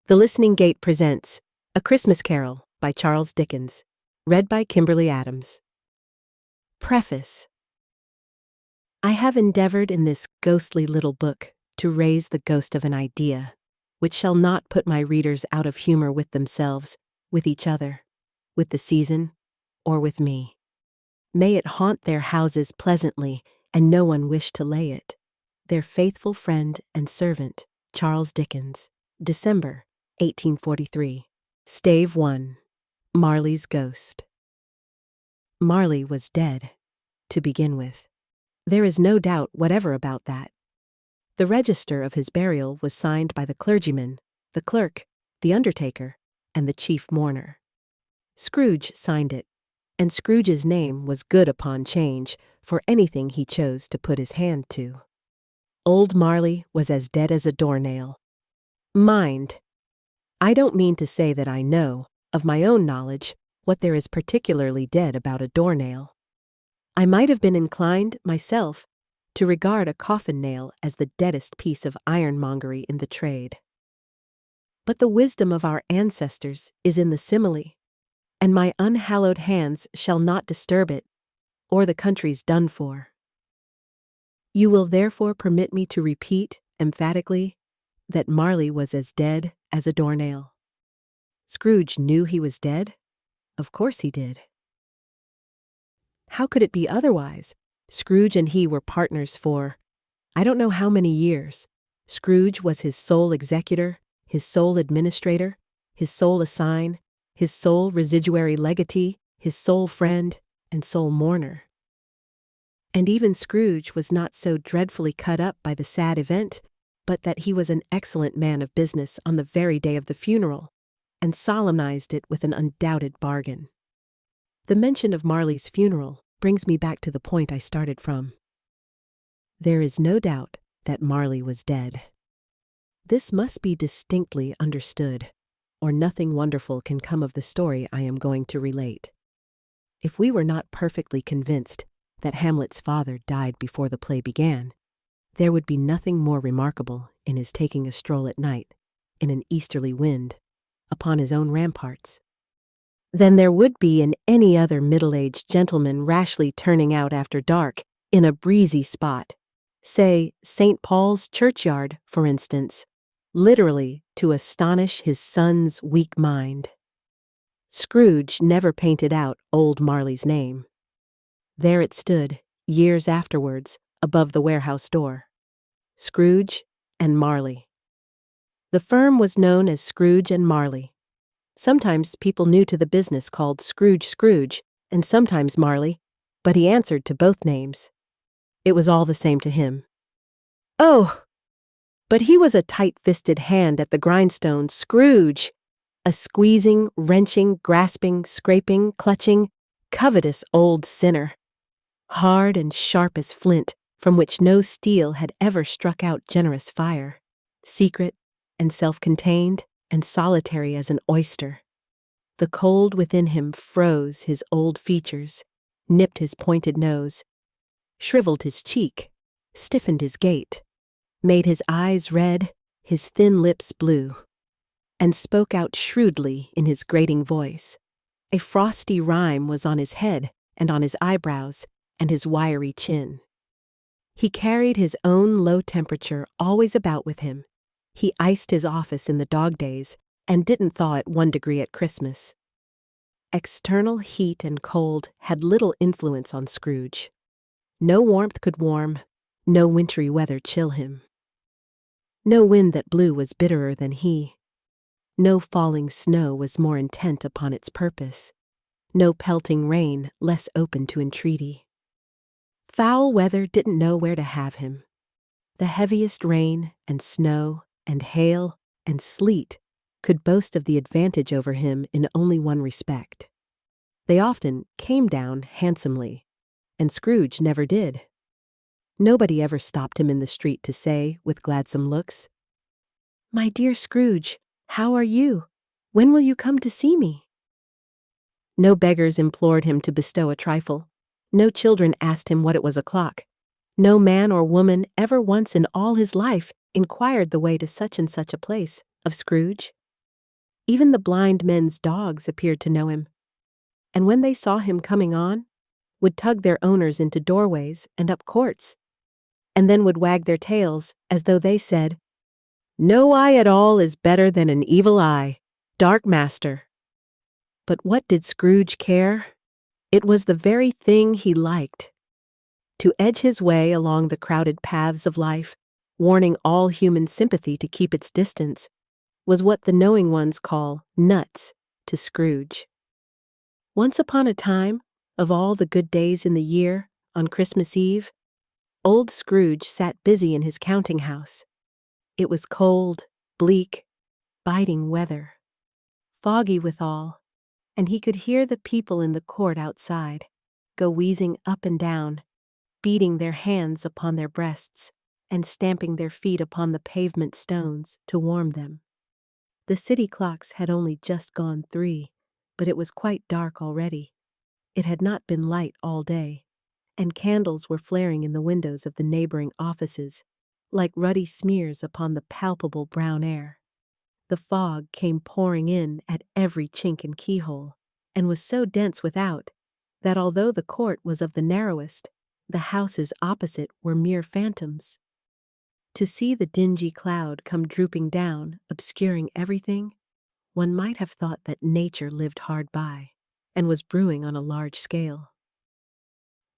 The Listening Gate presents A Christmas Carol by Charles Dickens, read by Kimberly Adams. Preface. I have endeavored in this ghostly little book to raise the ghost of an idea, which shall not put my readers out of humor with themselves, with each other, with the season, or with me. May it haunt their houses pleasantly, and no one wish to lay it. Their faithful friend and servant, Charles Dickens, December 1843. Stave 1. Marley's Ghost. Marley was dead, to begin with. There is no doubt whatever about that. The register of his burial was signed by the clergyman, the clerk, the undertaker, and the chief mourner. Scrooge signed it, and Scrooge's name was good upon change for anything he chose to put his hand to. Old Marley was as dead as a doornail. Mind, I don't mean to say that I know, of my own knowledge, what there is particularly dead about a doornail. I might have been inclined, myself, to regard a coffin nail as the deadest piece of ironmongery in the trade. But the wisdom of our ancestors is in the simile, and my unhallowed hands shall not disturb it, or the country's done for. You will therefore permit me to repeat, emphatically, that Marley was as dead as a doornail. Scrooge knew he was dead? Of course he did. How could it be otherwise? Scrooge and he were partners for, I don't know how many years. Scrooge was his sole executor, his sole administrator, his sole assign, his sole residuary legatee, his sole friend, and sole mourner. And even Scrooge was not so dreadfully cut up by the sad event, but that he was an excellent man of business on the very day of the funeral, and solemnized it with an undoubted bargain. The mention of Marley's funeral brings me back to the point I started from. There is no doubt that Marley was dead. This must be distinctly understood, or nothing wonderful can come of the story I am going to relate. If we were not perfectly convinced that Hamlet's father died before the play began, there would be nothing more remarkable in his taking a stroll at night, in an easterly wind, upon his own ramparts, than there would be in any other middle-aged gentleman rashly turning out after dark in a breezy spot, say St. Paul's churchyard, for instance, literally to astonish his son's weak mind. Scrooge never painted out old Marley's name. There it stood, years afterwards, above the warehouse door. Scrooge and Marley. The firm was known as Scrooge and Marley. Sometimes people new to the business called Scrooge, and sometimes Marley, but he answered to both names. It was all the same to him. Oh! But he was a tight-fisted hand at the grindstone, Scrooge, a squeezing, wrenching, grasping, scraping, clutching, covetous old sinner, hard and sharp as flint, from which no steel had ever struck out generous fire, secret and self-contained and solitary as an oyster. The cold within him froze his old features, nipped his pointed nose, shriveled his cheek, stiffened his gait, made his eyes red, his thin lips blue, and spoke out shrewdly in his grating voice. A frosty rime was on his head and on his eyebrows and his wiry chin. He carried his own low temperature always about with him. He iced his office in the dog days and didn't thaw it 1 degree at Christmas. External heat and cold had little influence on Scrooge. No warmth could warm, no wintry weather chill him. No wind that blew was bitterer than he. No falling snow was more intent upon its purpose. No pelting rain less open to entreaty. Foul weather didn't know where to have him. The heaviest rain and snow and hail and sleet could boast of the advantage over him in only one respect. They often came down handsomely, and Scrooge never did. Nobody ever stopped him in the street to say, with gladsome looks, "My dear Scrooge, how are you? When will you come to see me?" No beggars implored him to bestow a trifle. No children asked him what it was o'clock. No man or woman ever once in all his life inquired the way to such and such a place of Scrooge. Even the blind men's dogs appeared to know him, and when they saw him coming on, would tug their owners into doorways and up courts, and then would wag their tails as though they said, "No eye at all is better than an evil eye, dark master." But what did Scrooge care? It was the very thing he liked. To edge his way along the crowded paths of life, warning all human sympathy to keep its distance, was what the knowing ones call nuts to Scrooge. Once upon a time, of all the good days in the year, on Christmas Eve, old Scrooge sat busy in his counting house. It was cold, bleak, biting weather, foggy withal, and he could hear the people in the court outside go wheezing up and down, beating their hands upon their breasts and stamping their feet upon the pavement stones to warm them. The city clocks had only just gone 3, but it was quite dark already. It had not been light all day, and candles were flaring in the windows of the neighboring offices, like ruddy smears upon the palpable brown air. The fog came pouring in at every chink and keyhole, and was so dense without that although the court was of the narrowest, the houses opposite were mere phantoms. To see the dingy cloud come drooping down, obscuring everything, one might have thought that nature lived hard by, and was brewing on a large scale.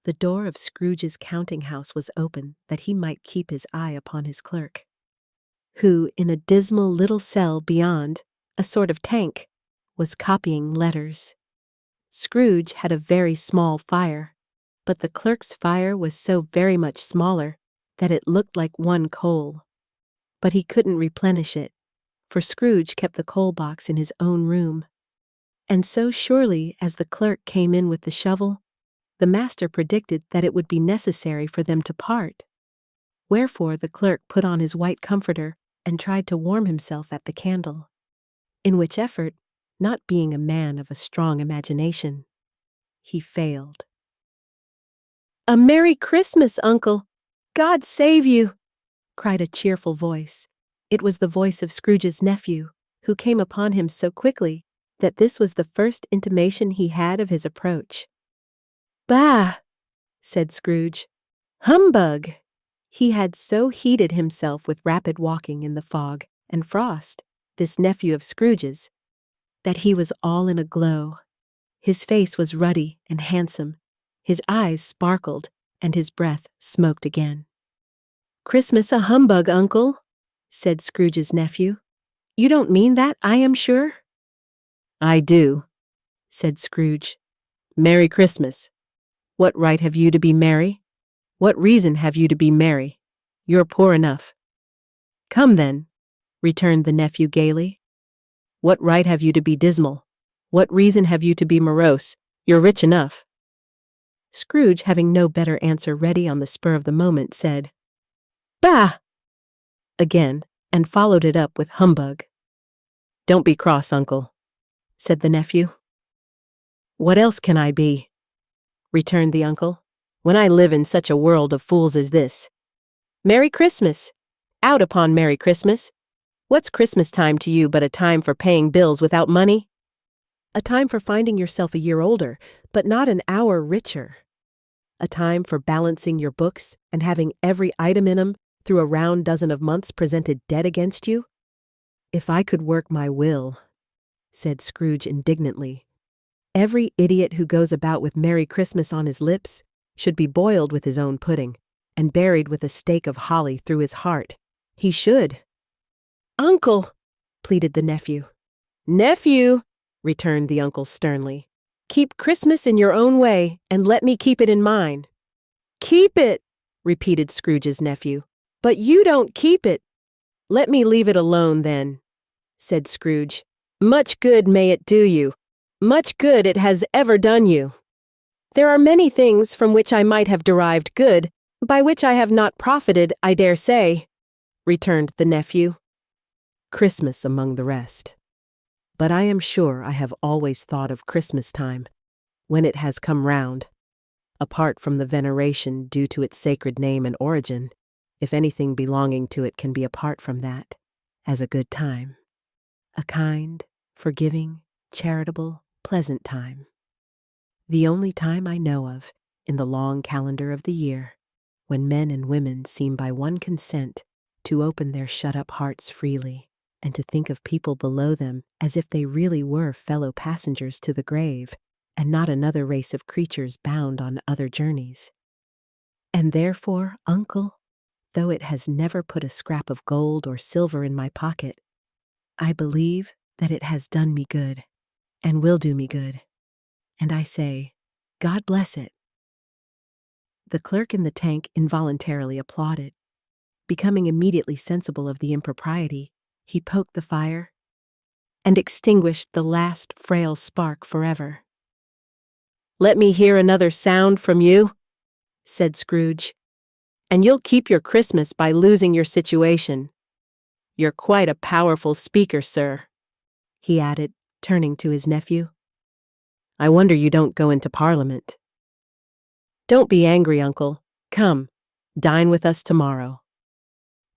The door of Scrooge's counting house was open that he might keep his eye upon his clerk, who, in a dismal little cell beyond, a sort of tank, was copying letters. Scrooge had a very small fire, but the clerk's fire was so very much smaller that it looked like one coal. But he couldn't replenish it, for Scrooge kept the coal box in his own room. And so surely as the clerk came in with the shovel, the master predicted that it would be necessary for them to part. Wherefore the clerk put on his white comforter and tried to warm himself at the candle, in which effort, not being a man of a strong imagination, he failed. "A Merry Christmas, Uncle! God save you!" cried a cheerful voice. It was the voice of Scrooge's nephew, who came upon him so quickly that this was the first intimation he had of his approach. "Bah!" said Scrooge. "Humbug!" He had so heated himself with rapid walking in the fog and frost, this nephew of Scrooge's, that he was all in a glow. His face was ruddy and handsome, his eyes sparkled, and his breath smoked again. "Christmas a humbug, Uncle," said Scrooge's nephew. "You don't mean that, I am sure?" "I do," said Scrooge. "Merry Christmas. What right have you to be merry? What reason have you to be merry? You're poor enough." "Come then," returned the nephew gaily. "What right have you to be dismal? What reason have you to be morose? You're rich enough." Scrooge, having no better answer ready on the spur of the moment, said, "Bah!" again, and followed it up with humbug. "Don't be cross, Uncle," said the nephew. "What else can I be?" returned the uncle, "when I live in such a world of fools as this? Merry Christmas! Out upon Merry Christmas! What's Christmas time to you but a time for paying bills without money? A time for finding yourself a year older, but not an hour richer. A time for balancing your books and having every item in 'em through a round dozen of months presented dead against you? If I could work my will," said Scrooge indignantly, "every idiot who goes about with Merry Christmas on his lips should be boiled with his own pudding and buried with a stake of holly through his heart. He should." "Uncle!" pleaded the nephew. "Nephew!" returned the uncle sternly. "Keep Christmas in your own way, and let me keep it in mine." "Keep it!" repeated Scrooge's nephew. "But you don't keep it." "Let me leave it alone, then," said Scrooge. "Much good may it do you. Much good it has ever done you." "There are many things from which I might have derived good, by which I have not profited, I dare say," returned the nephew. "Christmas among the rest. But I am sure I have always thought of Christmas time, when it has come round, apart from the veneration due to its sacred name and origin, if anything belonging to it can be apart from that, as a good time. A kind, forgiving, charitable, pleasant time. The only time I know of, in the long calendar of the year, when men and women seem by one consent to open their shut-up hearts freely and to think of people below them as if they really were fellow passengers to the grave and not another race of creatures bound on other journeys. And therefore, uncle, though it has never put a scrap of gold or silver in my pocket, I believe that it has done me good and will do me good. And I say, God bless it. The clerk in the tank involuntarily applauded. Becoming immediately sensible of the impropriety, he poked the fire and extinguished the last frail spark forever. "Let me hear another sound from you," said Scrooge, "and you'll keep your Christmas by losing your situation. You're quite a powerful speaker, sir," he added, turning to his nephew. "I wonder you don't go into Parliament." "Don't be angry, uncle. Come, dine with us tomorrow."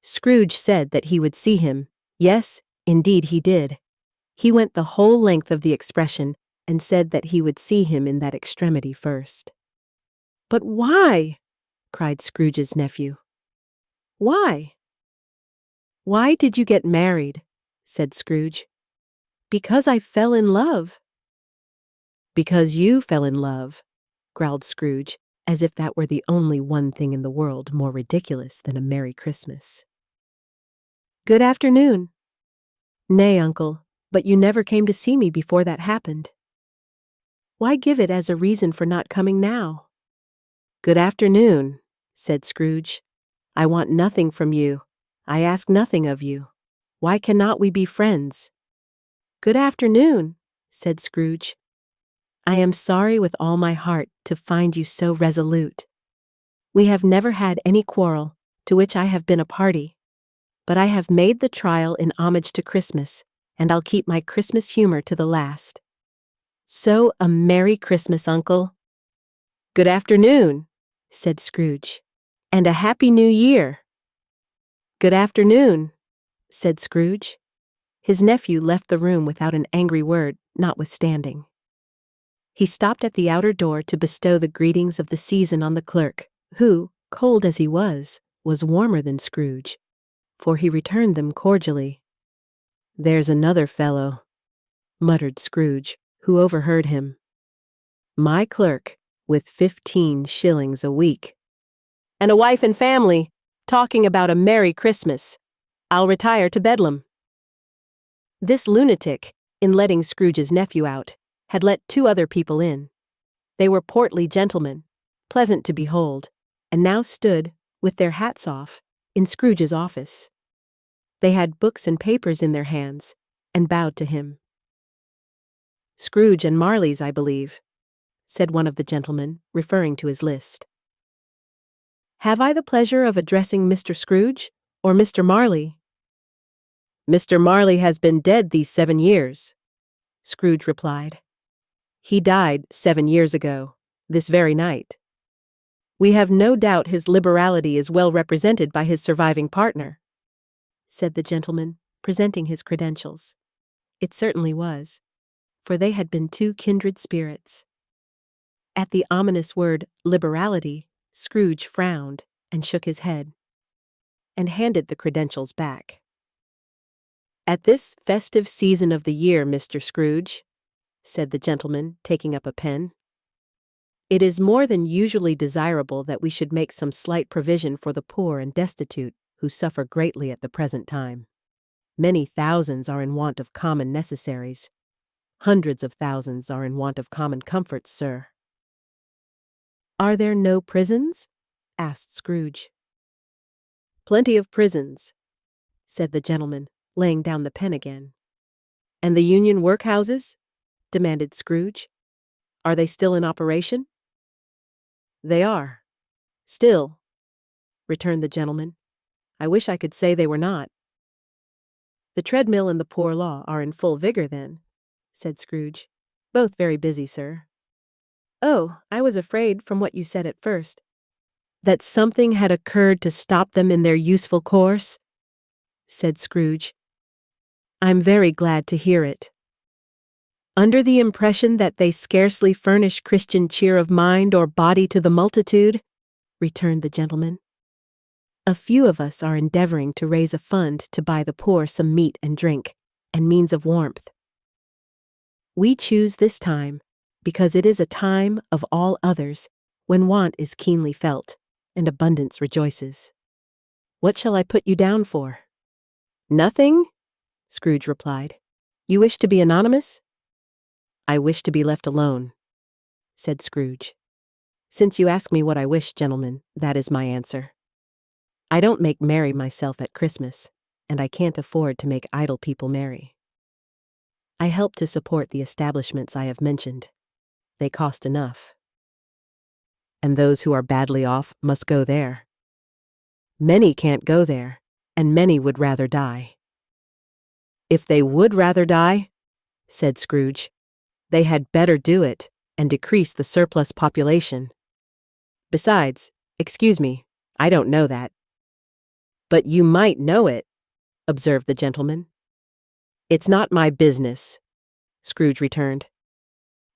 Scrooge said that he would see him. Yes, indeed he did. He went the whole length of the expression and said that he would see him in that extremity first. "But why?" cried Scrooge's nephew. "Why?" "Why did you get married?" said Scrooge. "Because I fell in love." "Because you fell in love," growled Scrooge, as if that were the only one thing in the world more ridiculous than a Merry Christmas. "Good afternoon." "Nay, uncle, but you never came to see me before that happened." "Why give it as a reason for not coming now?" "Good afternoon," said Scrooge. "I want nothing from you. I ask nothing of you. Why cannot we be friends?" "Good afternoon," said Scrooge. "I am sorry with all my heart to find you so resolute. We have never had any quarrel, to which I have been a party. But I have made the trial in homage to Christmas, and I'll keep my Christmas humor to the last. So a Merry Christmas, uncle." "Good afternoon," said Scrooge, "and a Happy New Year." "Good afternoon," said Scrooge. His nephew left the room without an angry word, notwithstanding. He stopped at the outer door to bestow the greetings of the season on the clerk, who, cold as he was warmer than Scrooge, for he returned them cordially. "There's another fellow," muttered Scrooge, who overheard him. "My clerk, with 15 shillings a week. And a wife and family, talking about a Merry Christmas. I'll retire to Bedlam." This lunatic, in letting Scrooge's nephew out, had let 2 other people in. They were portly gentlemen, pleasant to behold, and now stood, with their hats off, in Scrooge's office. They had books and papers in their hands, and bowed to him. "Scrooge and Marley's, I believe," said one of the gentlemen, referring to his list. "Have I the pleasure of addressing Mr. Scrooge, or Mr. Marley?" "Mr. Marley has been dead these 7 years," Scrooge replied. "He died 7 years ago, this very night. We have no doubt his liberality is well represented by his surviving partner," said the gentleman, presenting his credentials. It certainly was, for they had been 2 kindred spirits. At the ominous word liberality, Scrooge frowned and shook his head, and handed the credentials back. "At this festive season of the year, Mr. Scrooge," said the gentleman, taking up a pen, "it is more than usually desirable that we should make some slight provision for the poor and destitute who suffer greatly at the present time. Many thousands are in want of common necessaries. Hundreds of thousands are in want of common comforts, sir." "Are there no prisons?" asked Scrooge. "Plenty of prisons," said the gentleman, laying down the pen again. "And the union workhouses?" demanded Scrooge. "Are they still in operation?" "They are. Still," returned the gentleman. "I wish I could say they were not." "The treadmill and the poor law are in full vigor, then," said Scrooge. "Both very busy, sir." "Oh, I was afraid, from what you said at first, that something had occurred to stop them in their useful course," said Scrooge. "I'm very glad to hear it. under the impression that they scarcely furnish Christian cheer of mind or body to the multitude, returned the gentleman. A few of us are endeavoring to raise a fund to buy the poor some meat and drink, and means of warmth. We choose this time because it is a time of all others when want is keenly felt and abundance rejoices. What shall I put you down for? Nothing, Scrooge replied. You wish to be anonymous? I wish to be left alone, said Scrooge. Since you ask me what I wish, gentlemen, that is my answer. I don't make merry myself at Christmas, and I can't afford to make idle people merry. I help to support the establishments I have mentioned. They cost enough. And those who are badly off must go there. Many can't go there, and many would rather die. If they would rather die, said Scrooge, they had better do it and decrease the surplus population. Besides, excuse me, I don't know that. But you might know it, observed the gentleman. It's not my business, Scrooge returned.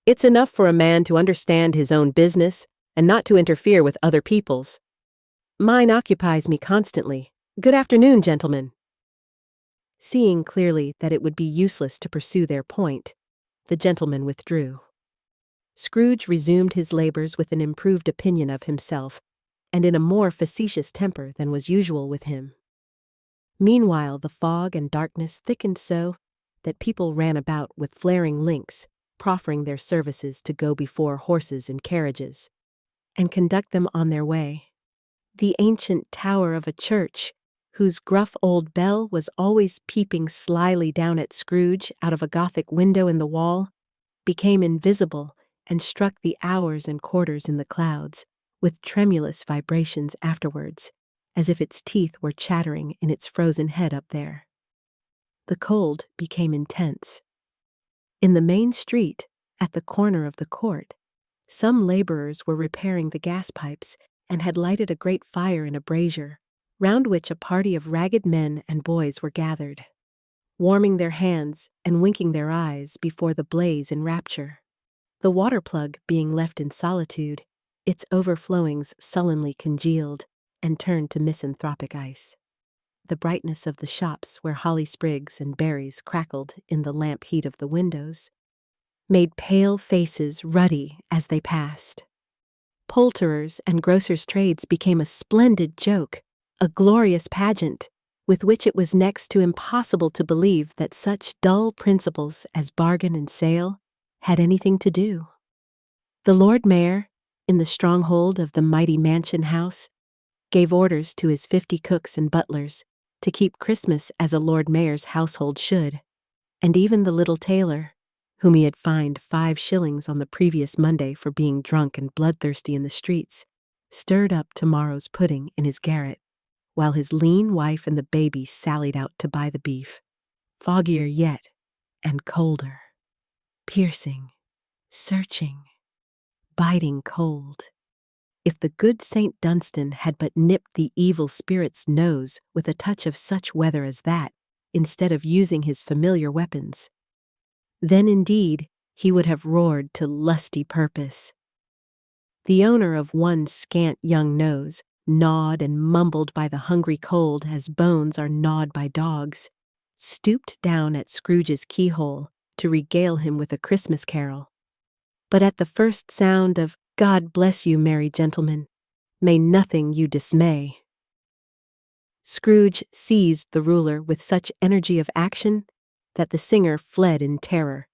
It's enough for a man to understand his own business and not to interfere with other people's. Mine occupies me constantly. Good afternoon, gentlemen. Seeing clearly that it would be useless to pursue their point, the gentleman withdrew. Scrooge resumed his labors with an improved opinion of himself, and in a more facetious temper than was usual with him. Meanwhile the fog and darkness thickened so that people ran about with flaring links, proffering their services to go before horses and carriages, and conduct them on their way. The ancient tower of a church, whose gruff old bell was always peeping slyly down at Scrooge out of a Gothic window in the wall, became invisible and struck the hours and quarters in the clouds, with tremulous vibrations afterwards, as if its teeth were chattering in its frozen head up there. The cold became intense. In the main street, at the corner of the court, some laborers were repairing the gas pipes and had lighted a great fire in a brazier, round which a party of ragged men and boys were gathered, warming their hands and winking their eyes before the blaze in rapture. The water plug being left in solitude, its overflowings sullenly congealed and turned to misanthropic ice. The brightness of the shops where holly sprigs and berries crackled in the lamp heat of the windows made pale faces ruddy as they passed. Poulterers' and grocers' trades became a splendid joke, a glorious pageant, with which it was next to impossible to believe that such dull principles as bargain and sale had anything to do. The Lord Mayor, in the stronghold of the mighty mansion house, gave orders to his 50 cooks and butlers to keep Christmas as a Lord Mayor's household should, and even the little tailor, whom he had fined 5 shillings on the previous Monday for being drunk and bloodthirsty in the streets, stirred up tomorrow's pudding in his garret, while his lean wife and the baby sallied out to buy the beef, foggier yet and colder, piercing, searching, biting cold. If the good St. Dunstan had but nipped the evil spirit's nose with a touch of such weather as that, instead of using his familiar weapons, then indeed he would have roared to lusty purpose. The owner of one scant young nose, gnawed and mumbled by the hungry cold as bones are gnawed by dogs, stooped down at Scrooge's keyhole to regale him with a Christmas carol. But at the first sound of "God bless you, merry gentlemen, may nothing you dismay," Scrooge seized the ruler with such energy of action that the singer fled in terror,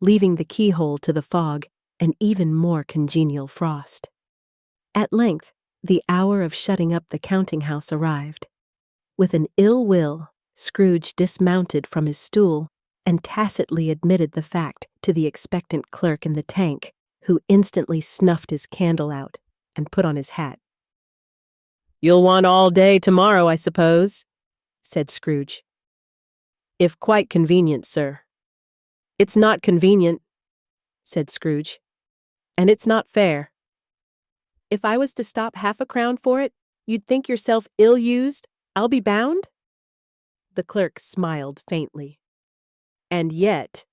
leaving the keyhole to the fog and even more congenial frost. At length, the hour of shutting up the counting-house arrived. With an ill will, Scrooge dismounted from his stool and tacitly admitted the fact to the expectant clerk in the tank, who instantly snuffed his candle out and put on his hat. "You'll want all day tomorrow, I suppose," said Scrooge. "If quite convenient, sir." "It's not convenient," said Scrooge, "and it's not fair. If I was to stop half a crown for it, you'd think yourself ill-used, I'll be bound?" The clerk smiled faintly. "And yet,"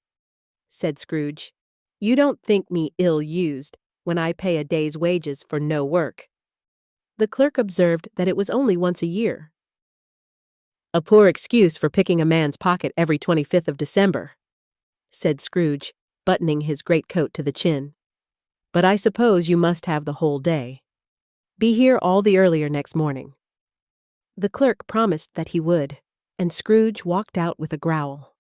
said Scrooge. "You don't think me ill-used when I pay a day's wages for no work." The clerk observed that it was only once a year. "A poor excuse for picking a man's pocket every 25th of December," said Scrooge, buttoning his greatcoat to the chin. "But I suppose you must have the whole day. Be here all the earlier next morning." The clerk promised that he would, and Scrooge walked out with a growl.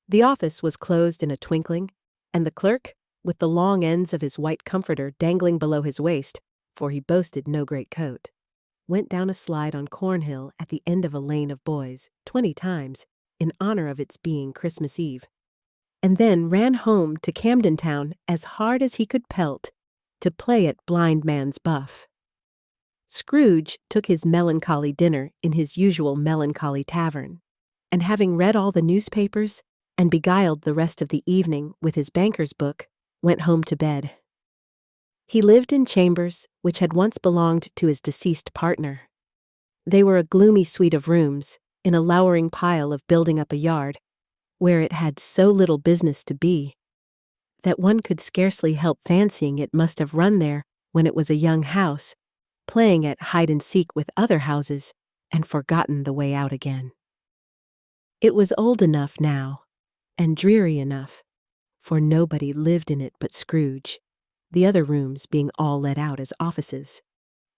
The office was closed in a twinkling, and the clerk, with the long ends of his white comforter dangling below his waist, for he boasted no great coat, went down a slide on Cornhill at the end of a lane of boys 20 times, in honor of its being Christmas Eve, and then ran home to Camden Town as hard as he could pelt to play at blind man's buff. Scrooge took his melancholy dinner in his usual melancholy tavern, and having read all the newspapers and beguiled the rest of the evening with his banker's book, went home to bed. He lived in chambers which had once belonged to his deceased partner. They were a gloomy suite of rooms in a lowering pile of building up a yard, where it had so little business to be, that one could scarcely help fancying it must have run there when it was a young house, playing at hide-and-seek with other houses, and forgotten the way out again. It was old enough now, and dreary enough, for nobody lived in it but Scrooge, the other rooms being all let out as offices.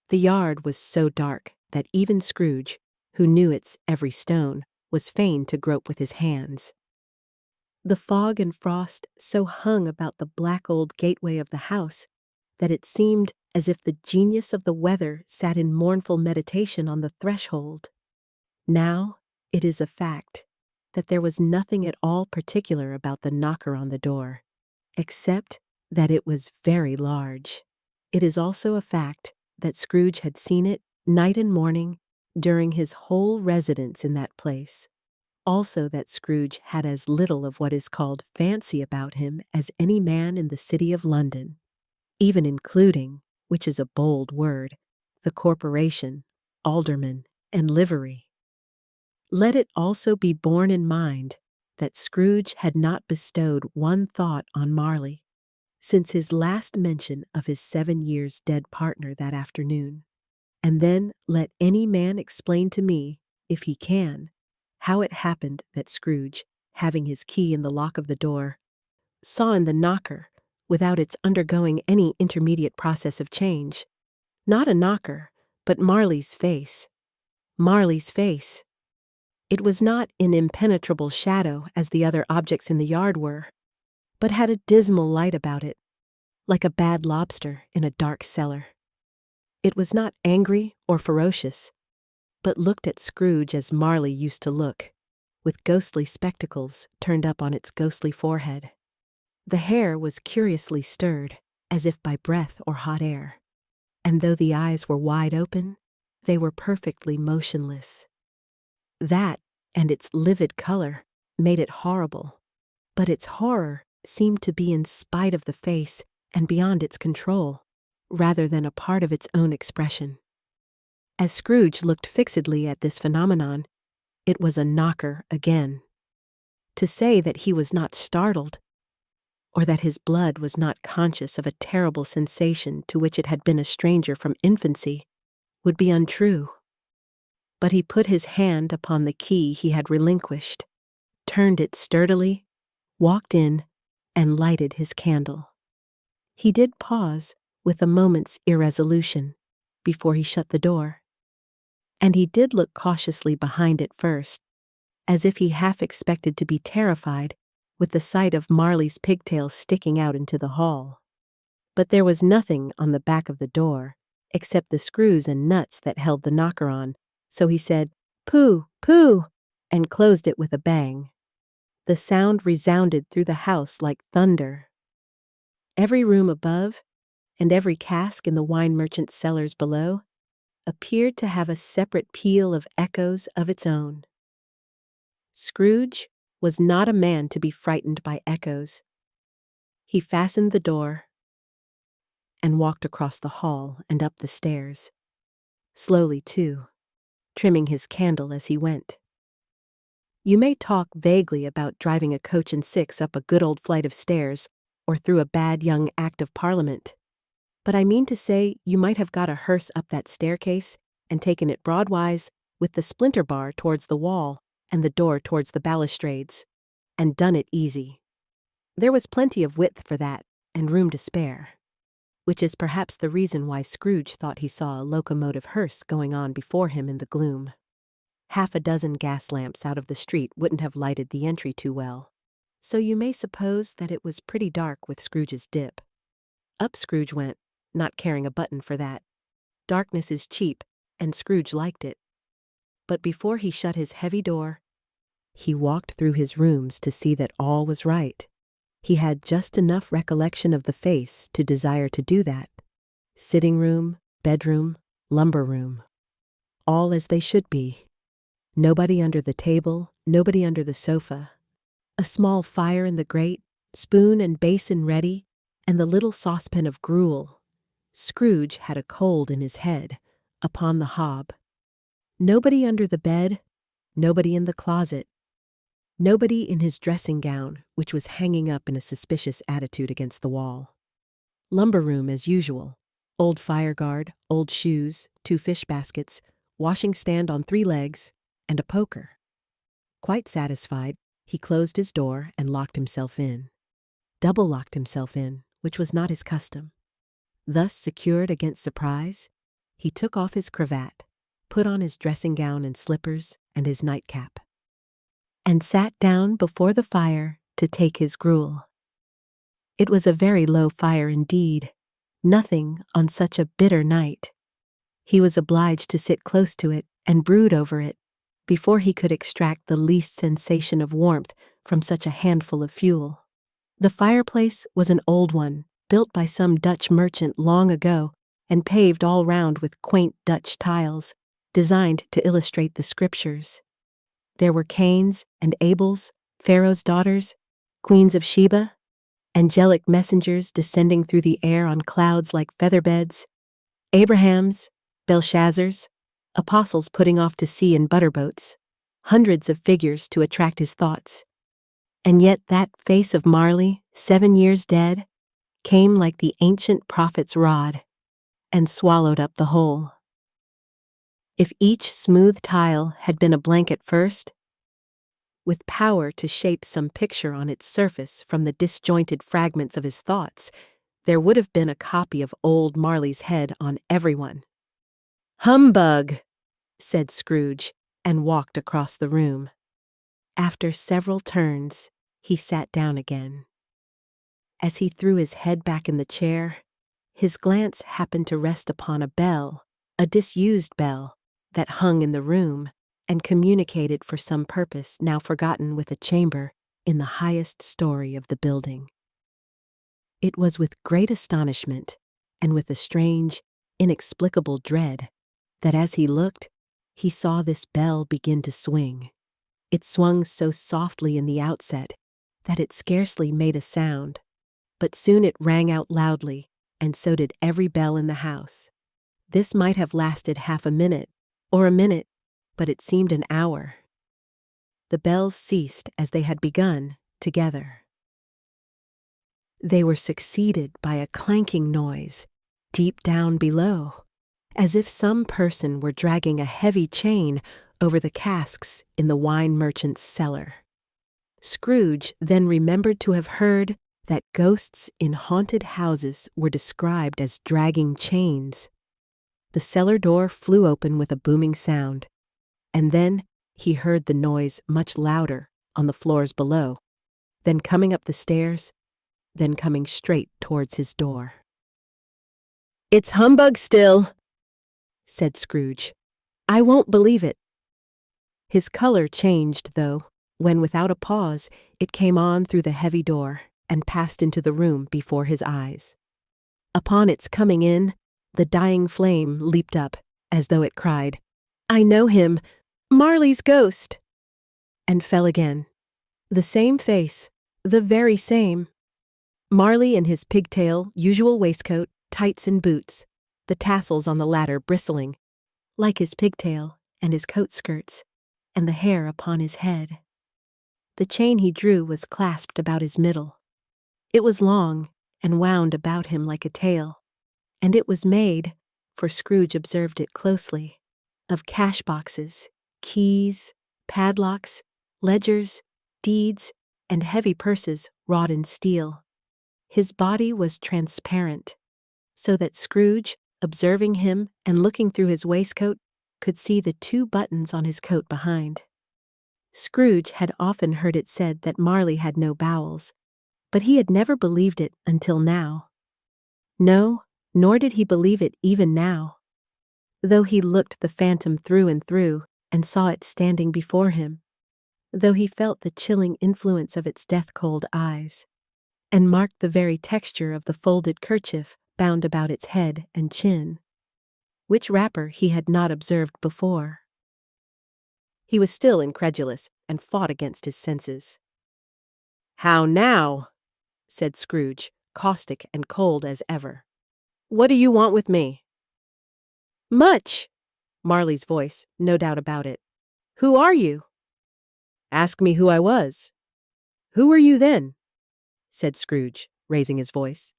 The yard was so dark that even Scrooge, who knew its every stone, was fain to grope with his hands. The fog and frost so hung about the black old gateway of the house that it seemed as if the genius of the weather sat in mournful meditation on the threshold. Now it is a fact that there was nothing at all particular about the knocker on the door, except that it was very large. It is also a fact that Scrooge had seen it night and morning during his whole residence in that place. Also that Scrooge had as little of what is called fancy about him as any man in the city of London, even including, which is a bold word, the corporation, aldermen, and livery. Let it also be borne in mind that Scrooge had not bestowed one thought on Marley since his last mention of his 7 years dead partner that afternoon. And then let any man explain to me, if he can, how it happened that Scrooge, having his key in the lock of the door, saw in the knocker, without its undergoing any intermediate process of change, not a knocker, but Marley's face. Marley's face. It was not in impenetrable shadow as the other objects in the yard were, but had a dismal light about it, like a bad lobster in a dark cellar. It was not angry or ferocious, but looked at Scrooge as Marley used to look, with ghostly spectacles turned up on its ghostly forehead. The hair was curiously stirred, as if by breath or hot air, and though the eyes were wide open, they were perfectly motionless. That, and its livid color, made it horrible, but its horror seemed to be in spite of the face and beyond its control, rather than a part of its own expression. As Scrooge looked fixedly at this phenomenon, it was a knocker again. To say that he was not startled, or that his blood was not conscious of a terrible sensation to which it had been a stranger from infancy, would be untrue. But he put his hand upon the key he had relinquished, turned it sturdily, walked in, and lighted his candle. He did pause with a moment's irresolution before he shut the door, and he did look cautiously behind it first, as if he half expected to be terrified with the sight of Marley's pigtails sticking out into the hall. But there was nothing on the back of the door except the screws and nuts that held the knocker on, so he said, "Pooh, pooh," and closed it with a bang. The sound resounded through the house like thunder. Every room above, and every cask in the wine merchant's cellars below, appeared to have a separate peal of echoes of its own. Scrooge was not a man to be frightened by echoes. He fastened the door and walked across the hall and up the stairs, slowly too, trimming his candle as he went. You may talk vaguely about driving a coach and six up a good old flight of stairs or through a bad young Act of Parliament. But I mean to say you might have got a hearse up that staircase and taken it broadwise with the splinter bar towards the wall and the door towards the balustrades, and done it easy. There was plenty of width for that, and room to spare. Which is perhaps the reason why Scrooge thought he saw a locomotive hearse going on before him in the gloom. Half a dozen gas lamps out of the street wouldn't have lighted the entry too well, so you may suppose that it was pretty dark with Scrooge's dip. Up Scrooge went, not caring a button for that. Darkness is cheap, and Scrooge liked it. But before he shut his heavy door, he walked through his rooms to see that all was right. He had just enough recollection of the face to desire to do that. Sitting room, bedroom, lumber room. All as they should be. Nobody under the table, nobody under the sofa. A small fire in the grate, spoon and basin ready, and the little saucepan of gruel. Scrooge had a cold in his head, upon the hob. Nobody under the bed, nobody in the closet. Nobody in his dressing gown, which was hanging up in a suspicious attitude against the wall. Lumber room as usual. Old fire guard, old shoes, 2 fish baskets, washing stand on 3 legs, and a poker. Quite satisfied, he closed his door and locked himself in. Double locked himself in, which was not his custom. Thus secured against surprise, he took off his cravat, put on his dressing gown and slippers and his nightcap, and sat down before the fire to take his gruel. It was a very low fire indeed, nothing on such a bitter night. He was obliged to sit close to it and brood over it before he could extract the least sensation of warmth from such a handful of fuel. The fireplace was an old one, built by some Dutch merchant long ago and paved all round with quaint Dutch tiles, designed to illustrate the scriptures. There were Cains and Abels, Pharaoh's daughters, queens of Sheba, angelic messengers descending through the air on clouds like featherbeds, Abrahams, Belshazzars, apostles putting off to sea in butterboats, hundreds of figures to attract his thoughts. And yet that face of Marley, 7 years dead, came like the ancient prophet's rod, and swallowed up the whole. If each smooth tile had been a blanket first, with power to shape some picture on its surface from the disjointed fragments of his thoughts, there would have been a copy of old Marley's head on everyone. "Humbug," said Scrooge, and walked across the room. After several turns, he sat down again. As he threw his head back in the chair, his glance happened to rest upon a bell, a disused bell, that hung in the room and communicated for some purpose now forgotten with a chamber in the highest story of the building. It was with great astonishment and with a strange, inexplicable dread that as he looked, he saw this bell begin to swing. It swung so softly in the outset that it scarcely made a sound, but soon it rang out loudly, and so did every bell in the house. This might have lasted half a minute, or a minute, but it seemed an hour. The bells ceased as they had begun, together. They were succeeded by a clanking noise, deep down below, as if some person were dragging a heavy chain over the casks in the wine merchant's cellar. Scrooge then remembered to have heard that ghosts in haunted houses were described as dragging chains. The cellar door flew open with a booming sound, and then he heard the noise much louder on the floors below, then coming up the stairs, then coming straight towards his door. "It's humbug still," said Scrooge. "I won't believe it." His color changed, though, when without a pause it came on through the heavy door and passed into the room before his eyes. Upon its coming in, the dying flame leaped up, as though it cried, "I know him, Marley's ghost," and fell again. The same face, the very same. Marley in his pigtail, usual waistcoat, tights and boots, the tassels on the latter bristling, like his pigtail and his coat skirts, and the hair upon his head. The chain he drew was clasped about his middle. It was long and wound about him like a tail, and it was made, for Scrooge observed it closely, of cash boxes, keys, padlocks, ledgers, deeds, and heavy purses wrought in steel. His body was transparent, so that Scrooge, observing him and looking through his waistcoat, could see the 2 buttons on his coat behind. Scrooge had often heard it said that Marley had no bowels, but he had never believed it until now. No, nor did he believe it even now, though he looked the phantom through and through and saw it standing before him, though he felt the chilling influence of its death-cold eyes, and marked the very texture of the folded kerchief bound about its head and chin, which wrapper he had not observed before. He was still incredulous and fought against his senses. "How now?" said Scrooge, caustic and cold as ever. "What do you want with me?" "Much," Marley's voice, no doubt about it. "Who are you?" "Ask me who I was." "Who were you then?" said Scrooge, raising his voice.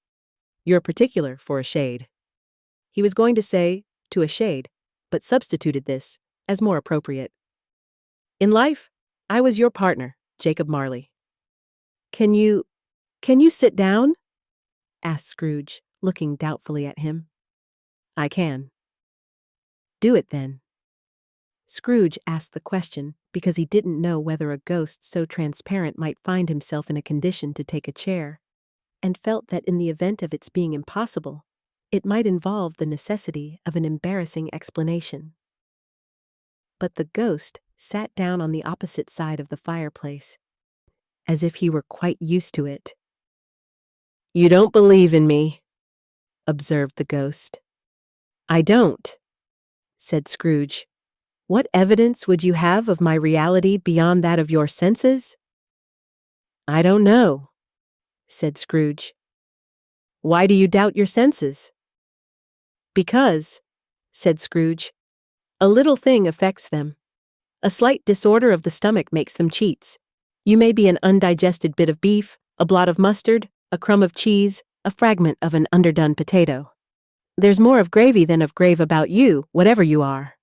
"You're particular for a shade." He was going to say, to a shade, but substituted this, as more appropriate. "In life, I was your partner, Jacob Marley." Can you sit down?" asked Scrooge, looking doubtfully at him. "I can." "Do it then." Scrooge asked the question because he didn't know whether a ghost so transparent might find himself in a condition to take a chair, and felt that in the event of its being impossible, it might involve the necessity of an embarrassing explanation. But the ghost sat down on the opposite side of the fireplace, as if he were quite used to it. "You don't believe in me," observed the ghost. "I don't," said Scrooge. "What evidence would you have of my reality beyond that of your senses?" "I don't know," said Scrooge. "Why do you doubt your senses?" "Because," said Scrooge, "a little thing affects them. A slight disorder of the stomach makes them cheats. You may be an undigested bit of beef, a blot of mustard, a crumb of cheese, a fragment of an underdone potato. There's more of gravy than of grave about you, whatever you are."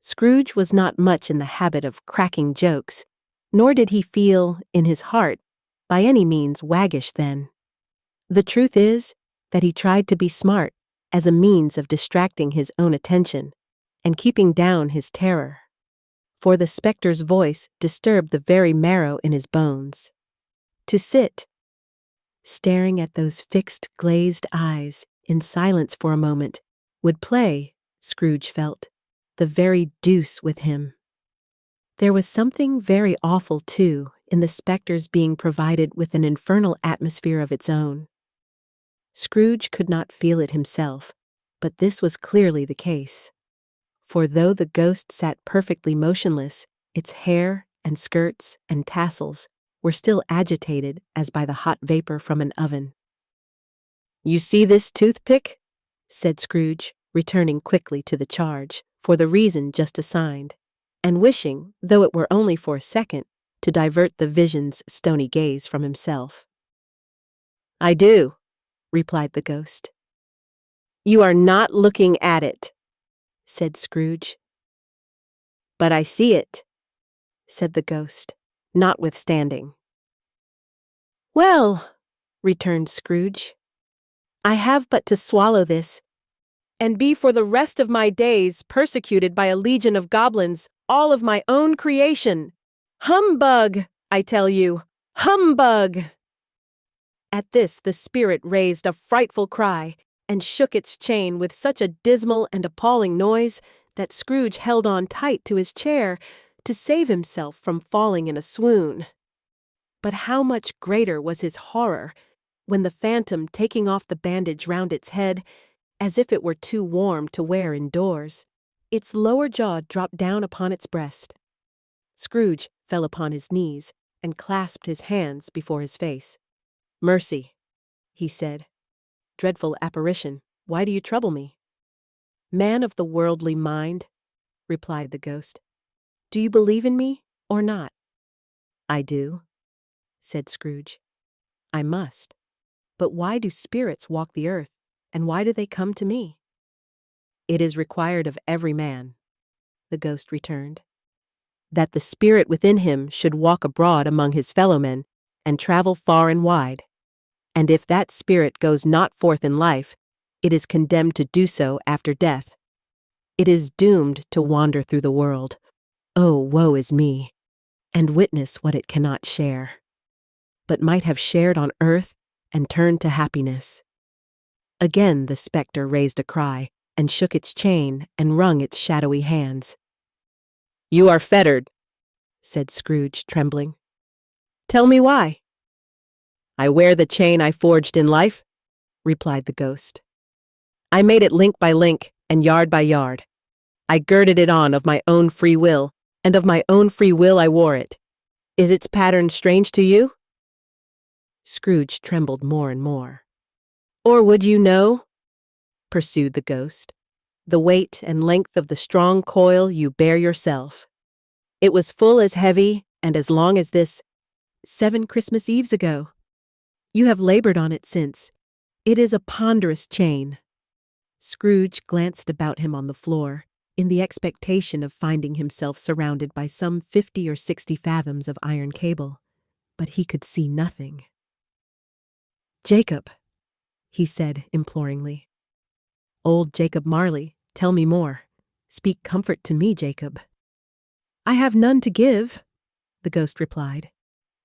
Scrooge was not much in the habit of cracking jokes, nor did he feel, in his heart, by any means waggish then. The truth is that he tried to be smart as a means of distracting his own attention and keeping down his terror, for the spectre's voice disturbed the very marrow in his bones. To sit, staring at those fixed, glazed eyes in silence for a moment, would play, Scrooge felt, the very deuce with him. There was something very awful, too, in the spectre's being provided with an infernal atmosphere of its own. Scrooge could not feel it himself, but this was clearly the case. For though the ghost sat perfectly motionless, its hair and skirts and tassels were still agitated as by the hot vapor from an oven. "You see this toothpick?" said Scrooge, returning quickly to the charge, for the reason just assigned, and wishing, though it were only for a second, to divert the vision's stony gaze from himself. "I do," replied the ghost. "You are not looking at it," said Scrooge. "But I see it," said the ghost, notwithstanding. "Well," returned Scrooge, "I have but to swallow this, and be for the rest of my days persecuted by a legion of goblins, all of my own creation. Humbug, I tell you, humbug!" At this the spirit raised a frightful cry, and shook its chain with such a dismal and appalling noise that Scrooge held on tight to his chair to save himself from falling in a swoon. But how much greater was his horror when the phantom, taking off the bandage round its head, as if it were too warm to wear indoors, its lower jaw dropped down upon its breast. Scrooge fell upon his knees and clasped his hands before his face. "Mercy," he said. "Dreadful apparition, why do you trouble me?" "Man of the worldly mind," replied the ghost, "do you believe in me or not?" "I do," said Scrooge. "I must. But why do spirits walk the earth, and why do they come to me?" "It is required of every man," the ghost returned, "that the spirit within him should walk abroad among his fellow-men, and travel far and wide. And if that spirit goes not forth in life, it is condemned to do so after death. It is doomed to wander through the world. Oh, woe is me! And witness what it cannot share, but might have shared on earth and turned to happiness." Again the spectre raised a cry, and shook its chain, and wrung its shadowy hands. "You are fettered," said Scrooge, trembling. "Tell me why." "I wear the chain I forged in life," replied the ghost. "I made it link by link, and yard by yard. I girded it on of my own free will, and of my own free will I wore it. Is its pattern strange to you?" Scrooge trembled more and more. "Or would you know," pursued the ghost, "the weight and length of the strong coil you bear yourself? It was full as heavy and as long as this 7 Christmas Eves ago. You have labored on it since. It is a ponderous chain." Scrooge glanced about him on the floor, in the expectation of finding himself surrounded by some 50 or 60 fathoms of iron cable, but he could see nothing. "Jacob," he said imploringly. "Old Jacob Marley, tell me more. Speak comfort to me, Jacob." "I have none to give," the ghost replied.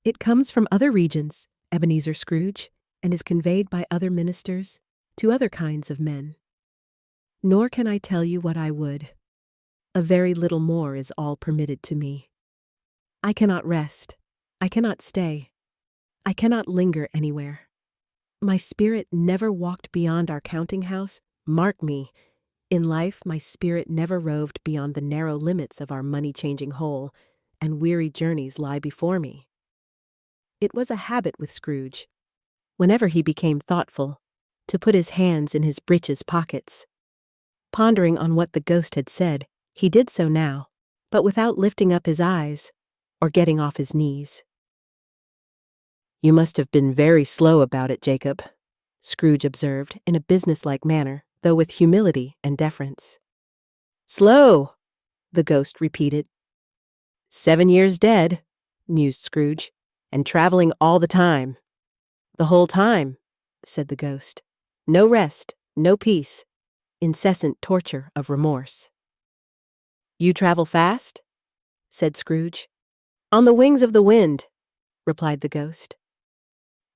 "It comes from other regions, Ebenezer Scrooge, and is conveyed by other ministers to other kinds of men. Nor can I tell you what I would. A very little more is all permitted to me. I cannot rest. I cannot stay. I cannot linger anywhere. My spirit never walked beyond our counting house. Mark me, in life my spirit never roved beyond the narrow limits of our money-changing hole, and weary journeys lie before me." It was a habit with Scrooge, whenever he became thoughtful, to put his hands in his breeches pockets. Pondering on what the ghost had said, he did so now, but without lifting up his eyes or getting off his knees. "You must have been very slow about it, Jacob," Scrooge observed in a businesslike manner, though with humility and deference. "Slow," the ghost repeated. "7 years dead," mused Scrooge, "and traveling all the time." "The whole time," said the ghost. "No rest, no peace, incessant torture of remorse." "You travel fast?" said Scrooge. "On the wings of the wind," replied the ghost.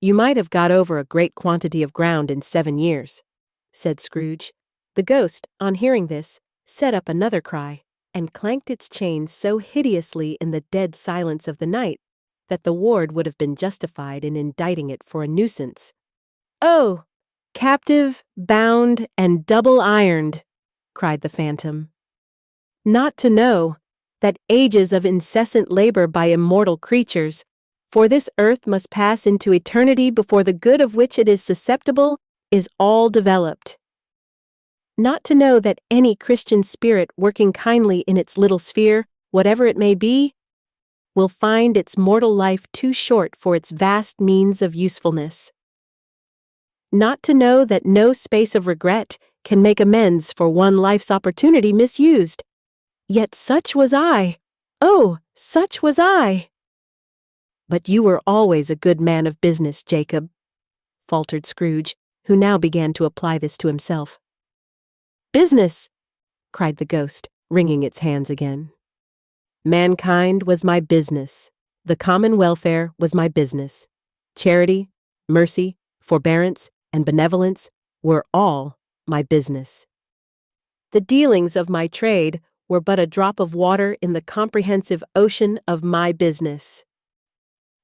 "You might have got over a great quantity of ground in 7 years," said Scrooge. The ghost, on hearing this, set up another cry, and clanked its chain so hideously in the dead silence of the night that the ward would have been justified in indicting it for a nuisance. "Oh, captive, bound, and double ironed," cried the phantom. "Not to know that ages of incessant labor by immortal creatures, for this earth must pass into eternity before the good of which it is susceptible is all developed. Not to know that any Christian spirit working kindly in its little sphere, whatever it may be, will find its mortal life too short for its vast means of usefulness. Not to know that no space of regret can make amends for one life's opportunity misused. Yet such was I. Oh, such was I." "But you were always a good man of business, Jacob," faltered Scrooge, who now began to apply this to himself. "Business!" cried the ghost, wringing its hands again. "Mankind was my business. The common welfare was my business. Charity, mercy, forbearance, and benevolence were all my business. The dealings of my trade were but a drop of water in the comprehensive ocean of my business."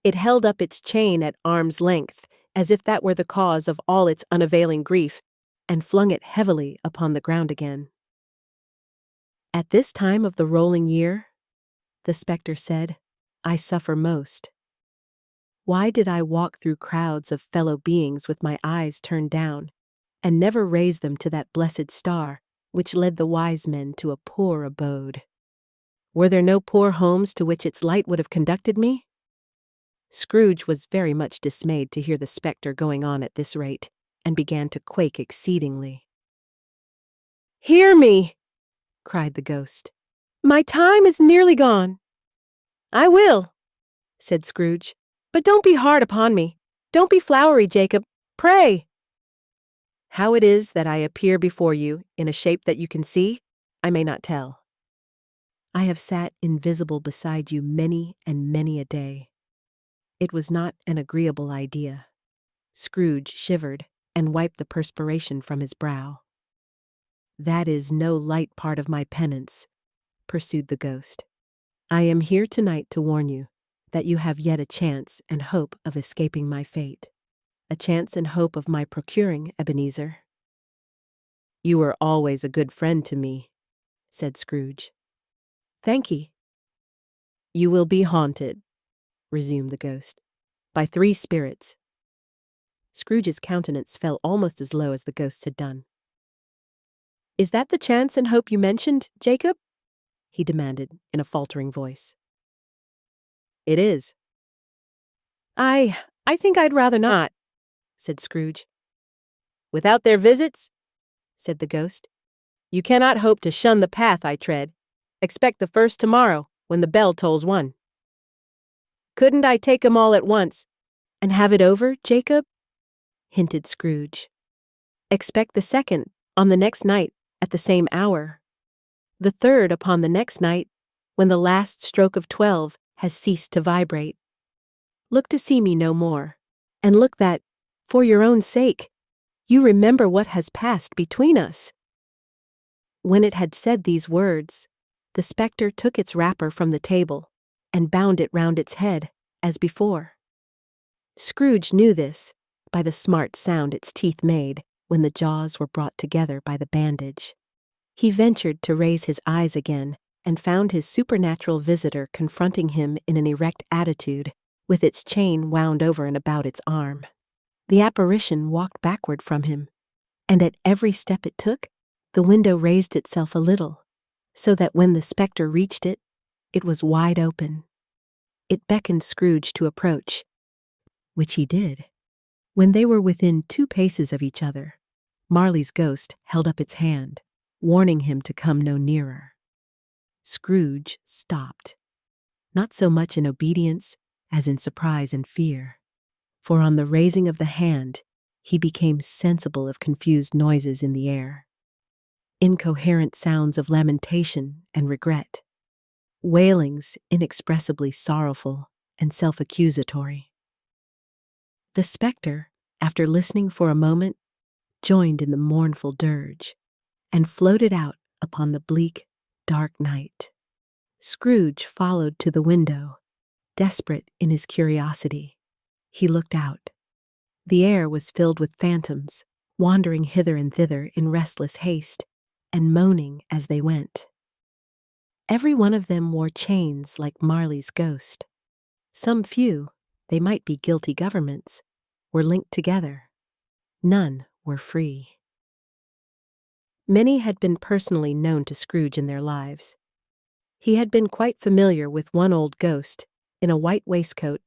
It held up its chain at arm's length, as if that were the cause of all its unavailing grief, and flung it heavily upon the ground again. "At this time of the rolling year," the spectre said, "I suffer most. Why did I walk through crowds of fellow beings with my eyes turned down, and never raise them to that blessed star which led the wise men to a poor abode? Were there no poor homes to which its light would have conducted me? Scrooge was very much dismayed to hear the spectre going on at this rate, and began to quake exceedingly. "Hear me!" cried the ghost. "My time is nearly gone." "I will," said Scrooge, "but don't be hard upon me. Don't be flowery, Jacob. Pray." "How it is that I appear before you in a shape that you can see, I may not tell. I have sat invisible beside you many and many a day. It was not an agreeable idea." Scrooge shivered and wiped the perspiration from his brow. "That is no light part of my penance," pursued the ghost. "I am here tonight to warn you that you have yet a chance and hope of escaping my fate. A chance and hope of my procuring Ebenezer." "You were always a good friend to me," said Scrooge. "Thank ye." "You will be haunted," resumed the ghost, "by 3 spirits. Scrooge's countenance fell almost as low as the ghost's had done. "Is that the chance and hope you mentioned, Jacob?" he demanded in a faltering voice. "It is." I think I'd rather not," said Scrooge. "Without their visits," said the ghost, "you cannot hope to shun the path I tread. Expect the first tomorrow, when the bell tolls 1. Couldn't I take 'em all at once?" "And have it over, Jacob?" hinted Scrooge. "Expect the second on the next night at the same hour. The third upon the next night, when the last stroke of 12 has ceased to vibrate. Look to see me no more, and look that, for your own sake, you remember what has passed between us." When it had said these words, the spectre took its wrapper from the table and bound it round its head, as before. Scrooge knew this by the smart sound its teeth made when the jaws were brought together by the bandage. He ventured to raise his eyes again and found his supernatural visitor confronting him in an erect attitude, with its chain wound over and about its arm. The apparition walked backward from him, and at every step it took, the window raised itself a little, so that when the spectre reached it, it was wide open. It beckoned Scrooge to approach, which he did. When they were within 2 paces of each other, Marley's ghost held up its hand, warning him to come no nearer. Scrooge stopped, not so much in obedience as in surprise and fear, for on the raising of the hand, he became sensible of confused noises in the air. Incoherent sounds of lamentation and regret, wailings inexpressibly sorrowful and self-accusatory. The spectre, after listening for a moment, joined in the mournful dirge, and floated out upon the bleak, dark night. Scrooge followed to the window, desperate in his curiosity. He looked out. The air was filled with phantoms, wandering hither and thither in restless haste, and moaning as they went. Every one of them wore chains like Marley's ghost. Some few, they might be guilty governments, were linked together. None were free. Many had been personally known to Scrooge in their lives. He had been quite familiar with one old ghost, in a white waistcoat,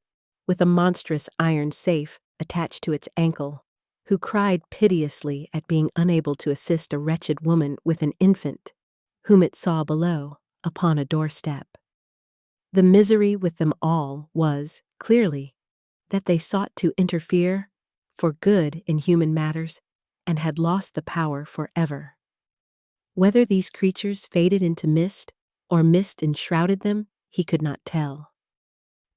with a monstrous iron safe attached to its ankle, who cried piteously at being unable to assist a wretched woman with an infant, whom it saw below, upon a doorstep. The misery with them all was, clearly, that they sought to interfere for good in human matters and had lost the power forever. Whether these creatures faded into mist or mist enshrouded them, he could not tell.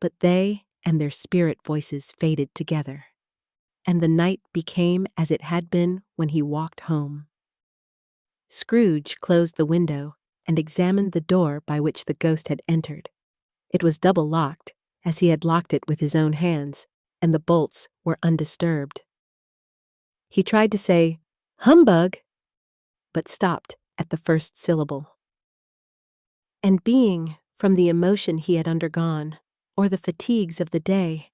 But they and their spirit voices faded together, and the night became as it had been when he walked home. Scrooge closed the window and examined the door by which the ghost had entered. It was double locked, as he had locked it with his own hands, and the bolts were undisturbed. He tried to say, "Humbug," but stopped at the first syllable. And being, from the emotion he had undergone, or the fatigues of the day,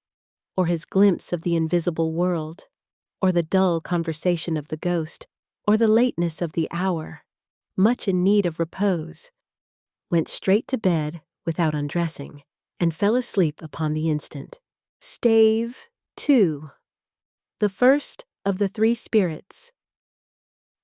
or his glimpse of the invisible world, or the dull conversation of the ghost, or the lateness of the hour, much in need of repose, went straight to bed without undressing, and fell asleep upon the instant, Stave 2. The first of the three spirits.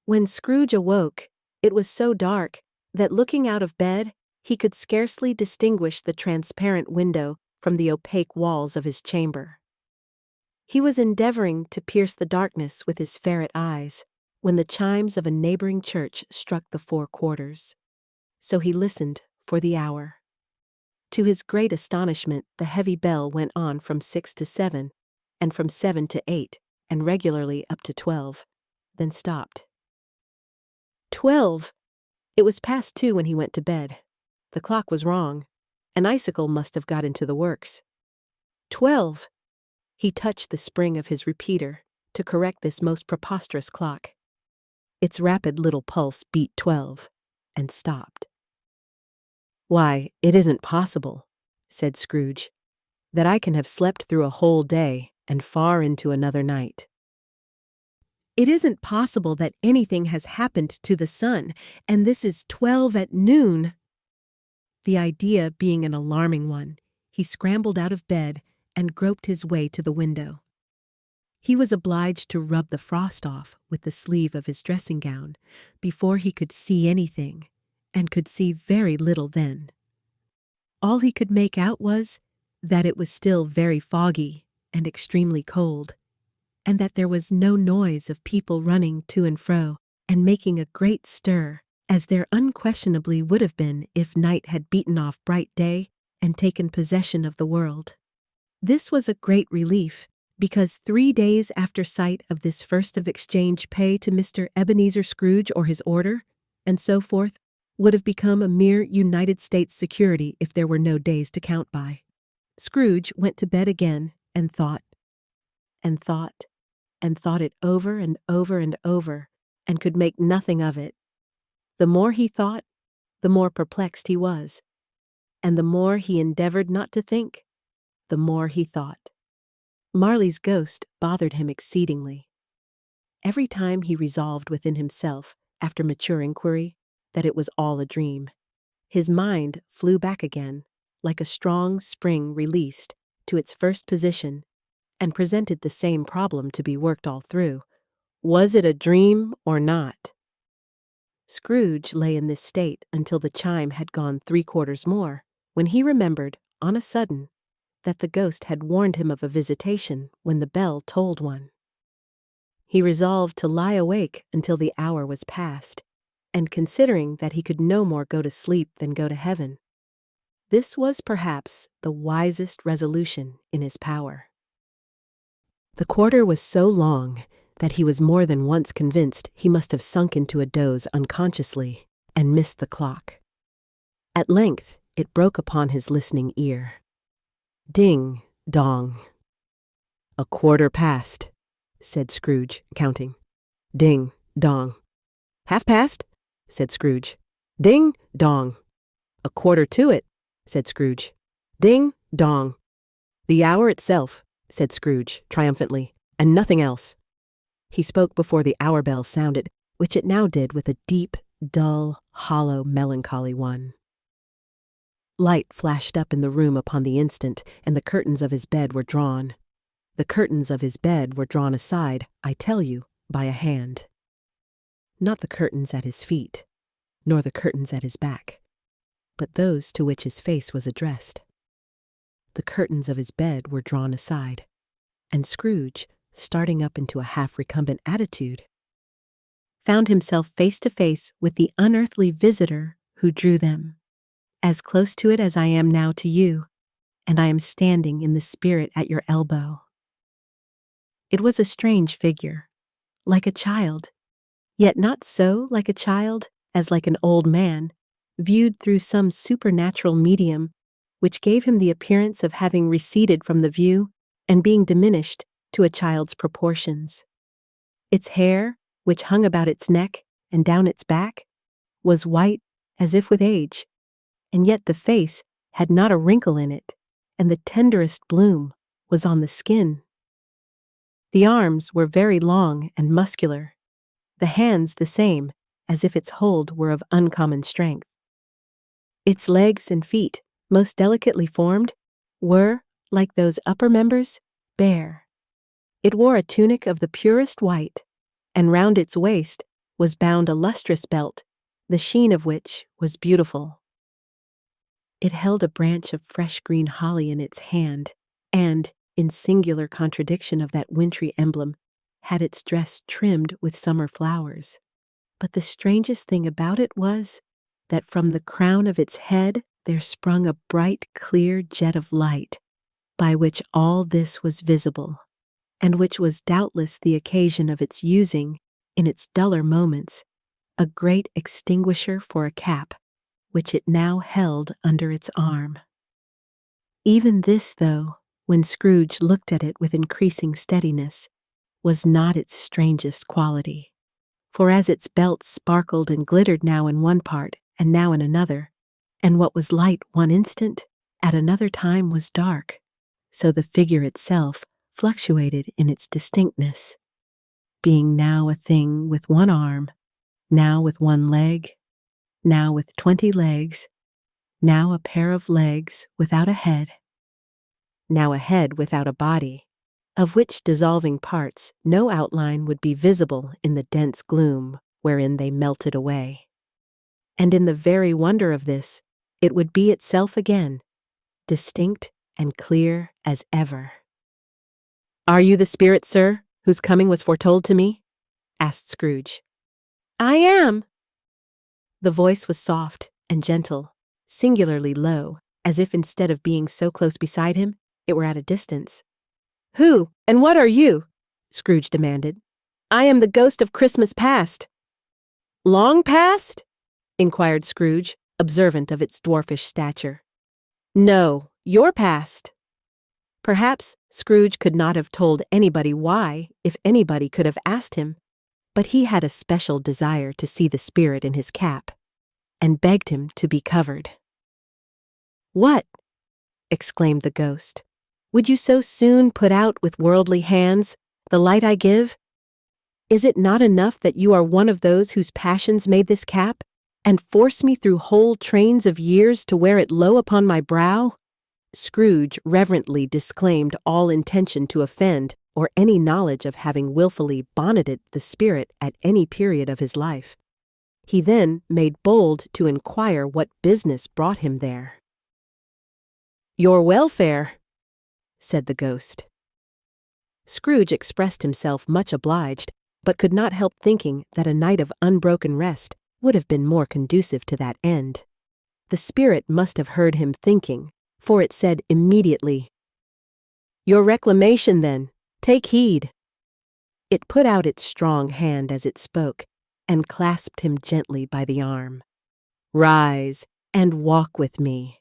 When Scrooge awoke, it was so dark that looking out of bed, he could scarcely distinguish the transparent window from the opaque walls of his chamber. He was endeavoring to pierce the darkness with his ferret eyes when the chimes of a neighboring church struck the 4 quarters. So he listened for the hour. To his great astonishment, the heavy bell went on from 6 to 7, and from 7 to 8, and regularly up to 12, then stopped. 12! It was past 2 when he went to bed. The clock was wrong. An icicle must have got into the works. 12! He touched the spring of his repeater to correct this most preposterous clock. Its rapid little pulse beat 12, and stopped. "Why, it isn't possible," said Scrooge, "that I can have slept through a whole day and far into another night. It isn't possible that anything has happened to the sun, and this is 12 at noon." The idea being an alarming one, he scrambled out of bed and groped his way to the window. He was obliged to rub the frost off with the sleeve of his dressing gown before he could see anything, and could see very little then. All he could make out was that it was still very foggy and extremely cold, and that there was no noise of people running to and fro and making a great stir, as there unquestionably would have been if night had beaten off bright day and taken possession of the world. This was a great relief, because 3 days after sight of this first of exchange pay to Mr. Ebenezer Scrooge or his order, and so forth, would have become a mere United States security if there were no days to count by. Scrooge went to bed again and thought, and thought, and thought it over and over and over, and could make nothing of it. The more he thought, the more perplexed he was, and the more he endeavored not to think, the more he thought. Marley's ghost bothered him exceedingly. Every time he resolved within himself, after mature inquiry, that it was all a dream, his mind flew back again, like a strong spring released, to its first position, and presented the same problem to be worked all through. Was it a dream or not? Scrooge lay in this state until the chime had gone 3 quarters more, when he remembered, on a sudden, that the ghost had warned him of a visitation when the bell tolled 1. He resolved to lie awake until the hour was past, and considering that he could no more go to sleep than go to heaven, this was perhaps the wisest resolution in his power. The quarter was so long that he was more than once convinced he must have sunk into a doze unconsciously and missed the clock. At length it broke upon his listening ear. Ding, dong. "A quarter past," said Scrooge, counting. "Ding, dong." "Half past," said Scrooge. "Ding, dong." "A quarter to it," said Scrooge. "Ding, dong." "The hour itself," said Scrooge, triumphantly, "and nothing else." He spoke before the hour bell sounded, which it now did with a deep, dull, hollow, melancholy one. Light flashed up in the room upon the instant, and the curtains of his bed were drawn. The curtains of his bed were drawn aside, I tell you, by a hand. Not the curtains at his feet, nor the curtains at his back, but those to which his face was addressed. The curtains of his bed were drawn aside, and Scrooge, starting up into a half-recumbent attitude, found himself face to face with the unearthly visitor who drew them, as close to it as I am now to you, and I am standing in the spirit at your elbow. It was a strange figure, like a child, yet not so like a child as like an old man, viewed through some supernatural medium, which gave him the appearance of having receded from the view and being diminished to a child's proportions. Its hair, which hung about its neck and down its back, was white as if with age, and yet the face had not a wrinkle in it, and the tenderest bloom was on the skin. The arms were very long and muscular, the hands the same, as if its hold were of uncommon strength. Its legs and feet, most delicately formed, were, like those upper members, bare. It wore a tunic of the purest white, and round its waist was bound a lustrous belt, the sheen of which was beautiful. It held a branch of fresh green holly in its hand, and, in singular contradiction of that wintry emblem, had its dress trimmed with summer flowers. But the strangest thing about it was that from the crown of its head there sprung a bright, clear jet of light, by which all this was visible, and which was doubtless the occasion of its using, in its duller moments, a great extinguisher for a cap, which it now held under its arm. Even this, though, when Scrooge looked at it with increasing steadiness, was not its strangest quality. For as its belt sparkled and glittered now in one part and now in another, and what was light one instant, at another time was dark, so the figure itself fluctuated in its distinctness, being now a thing with one arm, now with one leg, now with 20 legs, now a pair of legs without a head, now a head without a body, of which dissolving parts no outline would be visible in the dense gloom wherein they melted away. And in the very wonder of this, it would be itself again, distinct and clear as ever. "Are you the spirit, sir, whose coming was foretold to me?" asked Scrooge. "I am." The voice was soft and gentle, singularly low, as if instead of being so close beside him, it were at a distance. "Who and what are you?" Scrooge demanded. "I am the ghost of Christmas past." "Long past?" inquired Scrooge, observant of its dwarfish stature. "No, your past." Perhaps Scrooge could not have told anybody why, if anybody could have asked him, but he had a special desire to see the spirit in his cap, and begged him to be covered. "What?" exclaimed the ghost. "Would you so soon put out with worldly hands the light I give? Is it not enough that you are one of those whose passions made this cap, and force me through whole trains of years to wear it low upon my brow?" Scrooge reverently disclaimed all intention to offend or any knowledge of having wilfully bonneted the spirit at any period of his life. He then made bold to inquire what business brought him there. "Your welfare," said the ghost. Scrooge expressed himself much obliged, but could not help thinking that a night of unbroken rest would have been more conducive to that end. The spirit must have heard him thinking, for it said immediately, "Your reclamation, then. Take heed." It put out its strong hand as it spoke, and clasped him gently by the arm. "Rise, and walk with me."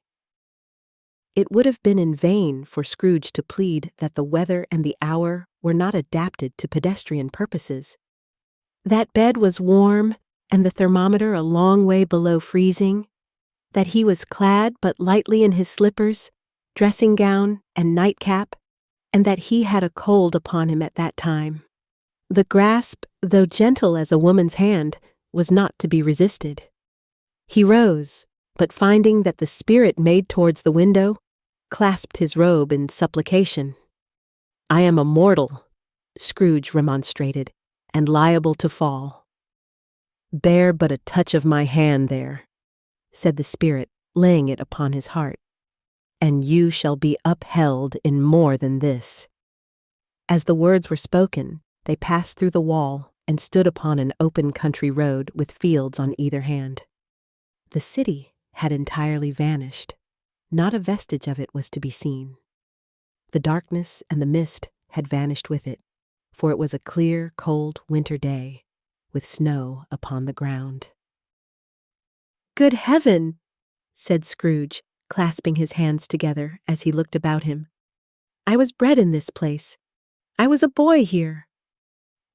It would have been in vain for Scrooge to plead that the weather and the hour were not adapted to pedestrian purposes. That bed was warm, and the thermometer a long way below freezing, that he was clad but lightly in his slippers, dressing gown, and nightcap, and that he had a cold upon him at that time. The grasp, though gentle as a woman's hand, was not to be resisted. He rose, but finding that the spirit made towards the window, clasped his robe in supplication. "I am a mortal," Scrooge remonstrated, "and liable to fall." "Bear but a touch of my hand there," said the spirit, laying it upon his heart, "and you shall be upheld in more than this." As the words were spoken, they passed through the wall and stood upon an open country road with fields on either hand. The city had entirely vanished. Not a vestige of it was to be seen. The darkness and the mist had vanished with it, for it was a clear, cold winter day, with snow upon the ground. "Good heaven!" said Scrooge, clasping his hands together as he looked about him. "I was bred in this place. I was a boy here."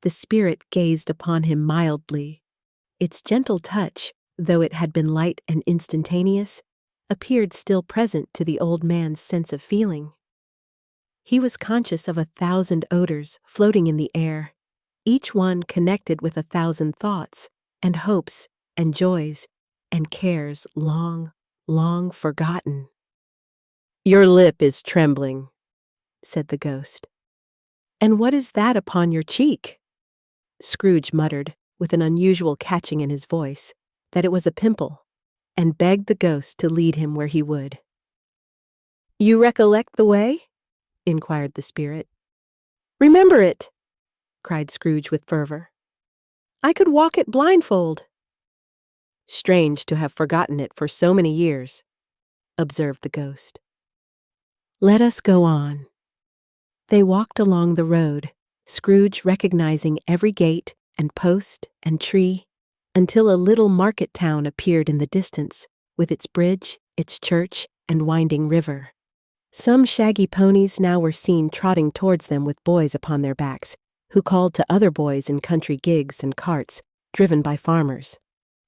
The spirit gazed upon him mildly. Its gentle touch, though it had been light and instantaneous, appeared still present to the old man's sense of feeling. He was conscious of 1,000 odors floating in the air, each one connected with 1,000 thoughts, and hopes, and joys, and cares long, long forgotten. "Your lip is trembling," said the ghost. "And what is that upon your cheek?" Scrooge muttered, with an unusual catching in his voice, that it was a pimple, and begged the ghost to lead him where he would. "You recollect the way?" inquired the spirit. "Remember it!" cried Scrooge with fervor. "I could walk it blindfold." "Strange to have forgotten it for so many years," observed the ghost. "Let us go on." They walked along the road, Scrooge recognizing every gate and post and tree, until a little market town appeared in the distance, with its bridge, its church, and winding river. Some shaggy ponies now were seen trotting towards them with boys upon their backs, who called to other boys in country gigs and carts, driven by farmers.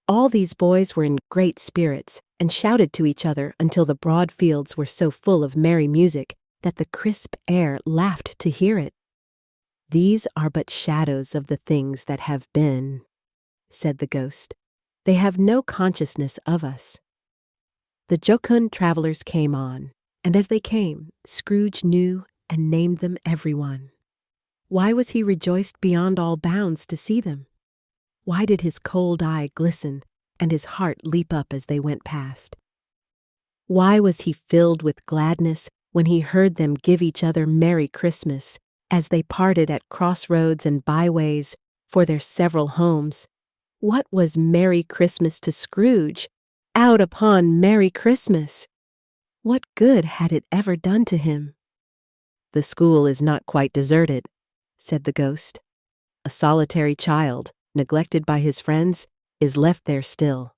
All these boys were in great spirits, and shouted to each other until the broad fields were so full of merry music that the crisp air laughed to hear it. "These are but shadows of the things that have been," said the ghost. "They have no consciousness of us." The jocund travelers came on, and as they came, Scrooge knew and named them every one. Why was he rejoiced beyond all bounds to see them? Why did his cold eye glisten and his heart leap up as they went past? Why was he filled with gladness when he heard them give each other Merry Christmas as they parted at crossroads and byways for their several homes? What was Merry Christmas to Scrooge, out upon Merry Christmas? What good had it ever done to him? "The school is not quite deserted," said the ghost. "A solitary child, neglected by his friends, is left there still."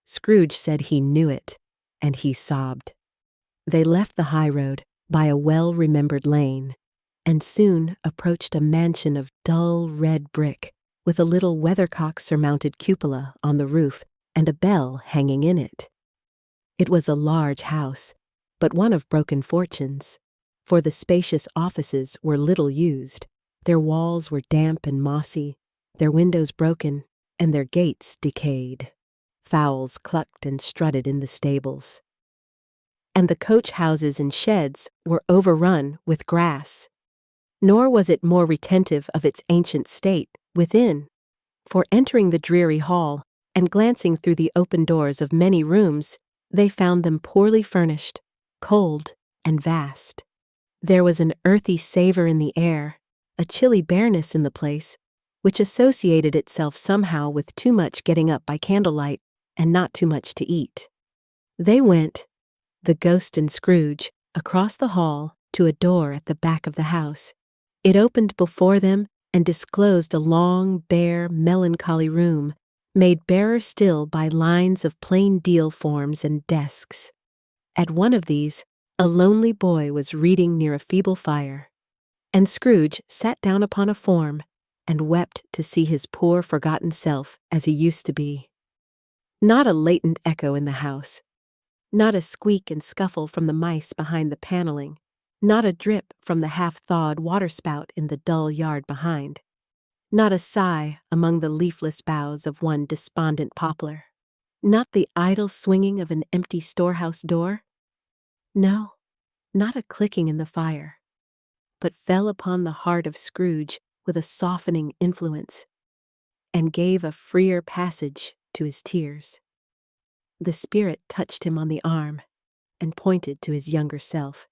Scrooge said he knew it, and he sobbed. They left the high road by a well-remembered lane, and soon approached a mansion of dull red brick, with a little weathercock-surmounted cupola on the roof and a bell hanging in it. It was a large house, but one of broken fortunes, for the spacious offices were little used, their walls were damp and mossy, their windows broken, and their gates decayed. Fowls clucked and strutted in the stables. And the coach houses and sheds were overrun with grass. Nor was it more retentive of its ancient state within, for entering the dreary hall and glancing through the open doors of many rooms, they found them poorly furnished, cold, and vast. There was an earthy savor in the air, a chilly bareness in the place, which associated itself somehow with too much getting up by candlelight and not too much to eat. They went, the ghost and Scrooge, across the hall to a door at the back of the house. It opened before them and disclosed a long, bare, melancholy room, made barer still by lines of plain deal forms and desks. At one of these, a lonely boy was reading near a feeble fire, and Scrooge sat down upon a form and wept to see his poor forgotten self as he used to be. Not a latent echo in the house, not a squeak and scuffle from the mice behind the paneling, not a drip from the half-thawed waterspout in the dull yard behind, not a sigh among the leafless boughs of one despondent poplar, not the idle swinging of an empty storehouse door. No, not a clicking in the fire, but fell upon the heart of Scrooge with a softening influence, and gave a freer passage to his tears. The spirit touched him on the arm, and pointed to his younger self,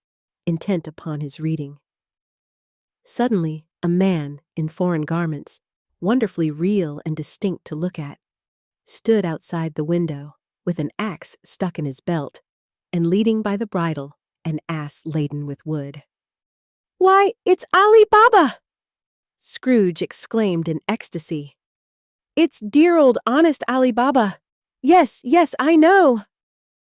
intent upon his reading. Suddenly, a man in foreign garments, wonderfully real and distinct to look at, stood outside the window with an axe stuck in his belt, and leading by the bridle an ass laden with wood. "Why, it's Ali Baba!" Scrooge exclaimed in ecstasy. "It's dear old honest Ali Baba. Yes, I know.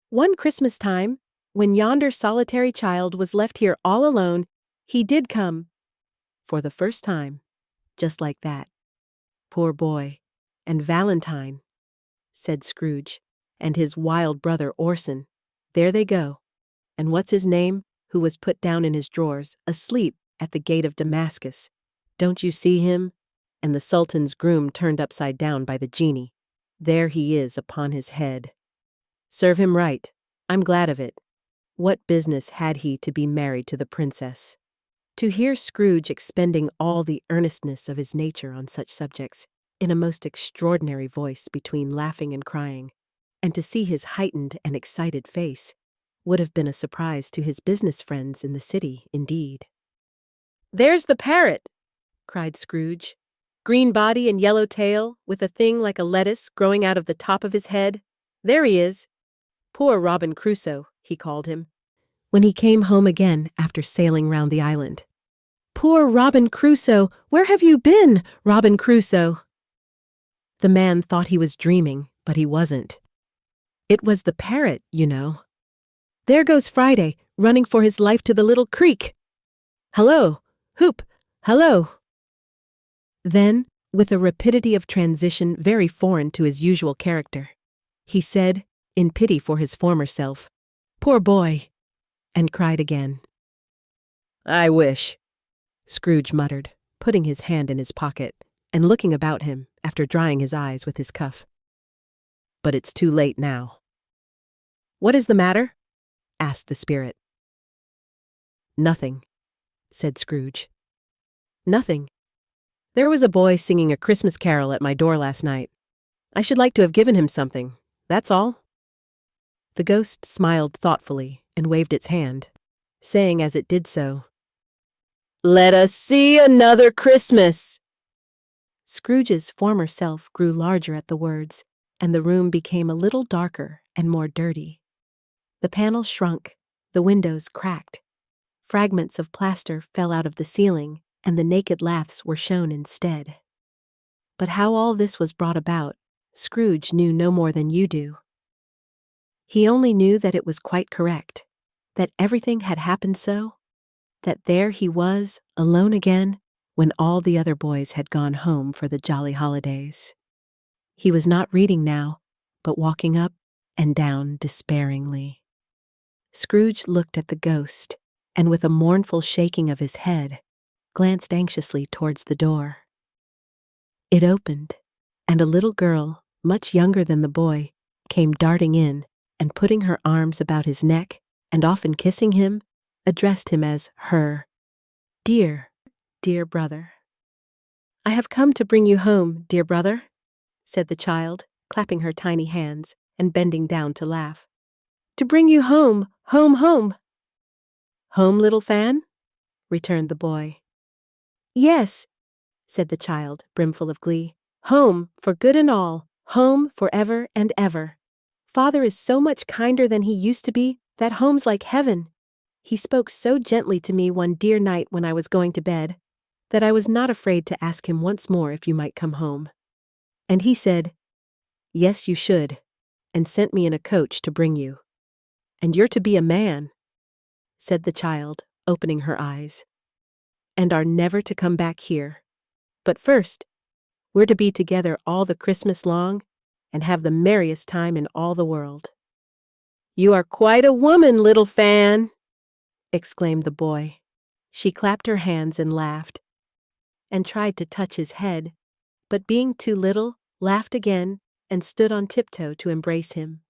One Christmas time, when yonder solitary child was left here all alone, he did come. For the first time, just like that. Poor boy. And Valentine," said Scrooge, "and his wild brother Orson. There they go. And what's his name, who was put down in his drawers, asleep at the gate of Damascus? Don't you see him? And the Sultan's groom turned upside down by the genie. There he is upon his head. Serve him right. I'm glad of it. What business had he to be married to the princess?" To hear Scrooge expending all the earnestness of his nature on such subjects, in a most extraordinary voice between laughing and crying, and to see his heightened and excited face, would have been a surprise to his business friends in the city, indeed. "There's the parrot!" cried Scrooge. "Green body and yellow tail, with a thing like a lettuce growing out of the top of his head. There he is. Poor Robin Crusoe, he called him, when he came home again after sailing round the island. Poor Robin Crusoe, where have you been, Robin Crusoe?" The man thought he was dreaming, but he wasn't. It was the parrot, you know. There goes Friday, running for his life to the little creek. Hello! Hoop! Hello! Then, with a rapidity of transition very foreign to his usual character, he said, in pity for his former self, "Poor boy," and cried again. "I wish," Scrooge muttered, putting his hand in his pocket and looking about him after drying his eyes with his cuff. "But it's too late now." "What is the matter?" asked the spirit. "Nothing," said Scrooge. "Nothing. There was a boy singing a Christmas carol at my door last night. I should like to have given him something, that's all." The ghost smiled thoughtfully and waved its hand, saying as it did so, "Let us see another Christmas." Scrooge's former self grew larger at the words, and the room became a little darker and more dirty. The panels shrunk, the windows cracked. Fragments of plaster fell out of the ceiling, and the naked laths were shown instead. But how all this was brought about, Scrooge knew no more than you do. He only knew that it was quite correct, that everything had happened so, that there he was, alone again, when all the other boys had gone home for the jolly holidays. He was not reading now, but walking up and down despairingly. Scrooge looked at the ghost, and with a mournful shaking of his head, glanced anxiously towards the door. It opened, and a little girl, much younger than the boy, came darting in, and putting her arms about his neck, and often kissing him, addressed him as her dear, dear brother. "I have come to bring you home, dear brother," said the child, clapping her tiny hands and bending down to laugh. "To bring you home, home, home." "Home, little Fan?" returned the boy. "Yes," said the child, brimful of glee. "Home, for good and all, home for ever and ever. Father is so much kinder than he used to be that home's like heaven. He spoke so gently to me one dear night when I was going to bed that I was not afraid to ask him once more if you might come home. And he said, 'Yes, you should,' and sent me in a coach to bring you. And you're to be a man," said the child, opening her eyes, "and are never to come back here. But first, we're to be together all the Christmas long and have the merriest time in all the world." "You are quite a woman, little Fan," exclaimed the boy. She clapped her hands and laughed, and tried to touch his head, but being too little, laughed again and stood on tiptoe to embrace him.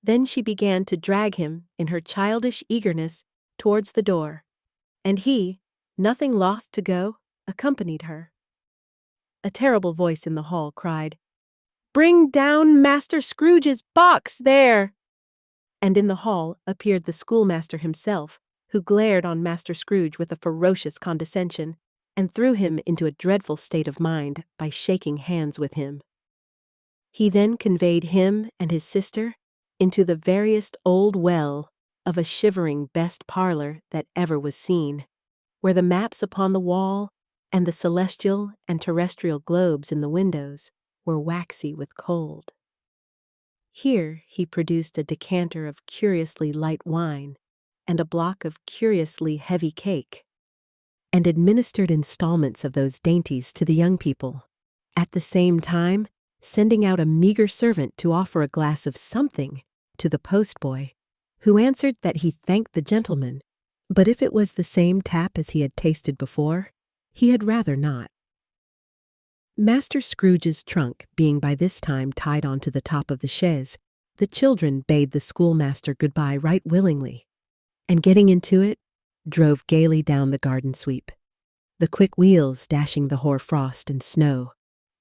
Then she began to drag him, in her childish eagerness, towards the door, and he, nothing loth to go, accompanied her. A terrible voice in the hall cried, "Bring down Master Scrooge's box there!" And in the hall appeared the schoolmaster himself, who glared on Master Scrooge with a ferocious condescension, and threw him into a dreadful state of mind by shaking hands with him. He then conveyed him and his sister into the veriest old well of a shivering best parlor that ever was seen, where the maps upon the wall and the celestial and terrestrial globes in the windows were waxy with cold. Here he produced a decanter of curiously light wine and a block of curiously heavy cake, and administered installments of those dainties to the young people, at the same time sending out a meager servant to offer a glass of something to the postboy, who answered that he thanked the gentleman, but if it was the same tap as he had tasted before, he had rather not. Master Scrooge's trunk being by this time tied on to the top of the chaise, the children bade the schoolmaster good-bye right willingly, and getting into it, drove gaily down the garden sweep, the quick wheels dashing the hoar frost and snow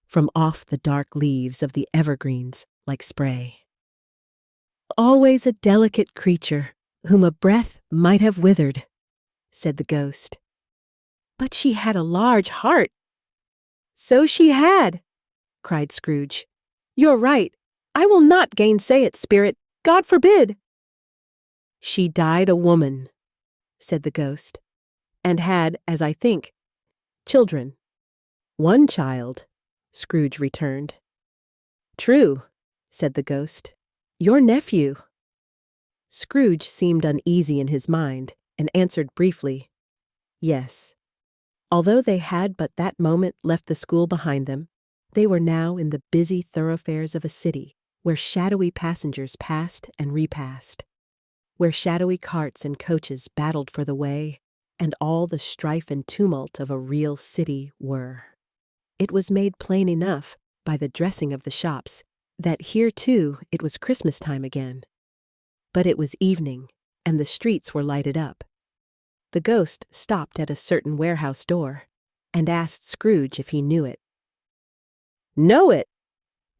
from off the dark leaves of the evergreens like spray. "Always a delicate creature, whom a breath might have withered," said the ghost. "But she had a large heart." "So she had," cried Scrooge. "You're right. I will not gainsay it, spirit. God forbid." "She died a woman," said the ghost, "and had, as I think, children." "One child," Scrooge returned. "True," said the ghost. "Your nephew." Scrooge seemed uneasy in his mind, and answered briefly, "Yes." Although they had but that moment left the school behind them, they were now in the busy thoroughfares of a city where shadowy passengers passed and repassed, where shadowy carts and coaches battled for the way, and all the strife and tumult of a real city were. It was made plain enough by the dressing of the shops that here too it was Christmas time again. But it was evening, and the streets were lighted up. The ghost stopped at a certain warehouse door, and asked Scrooge if he knew it. "Know it?"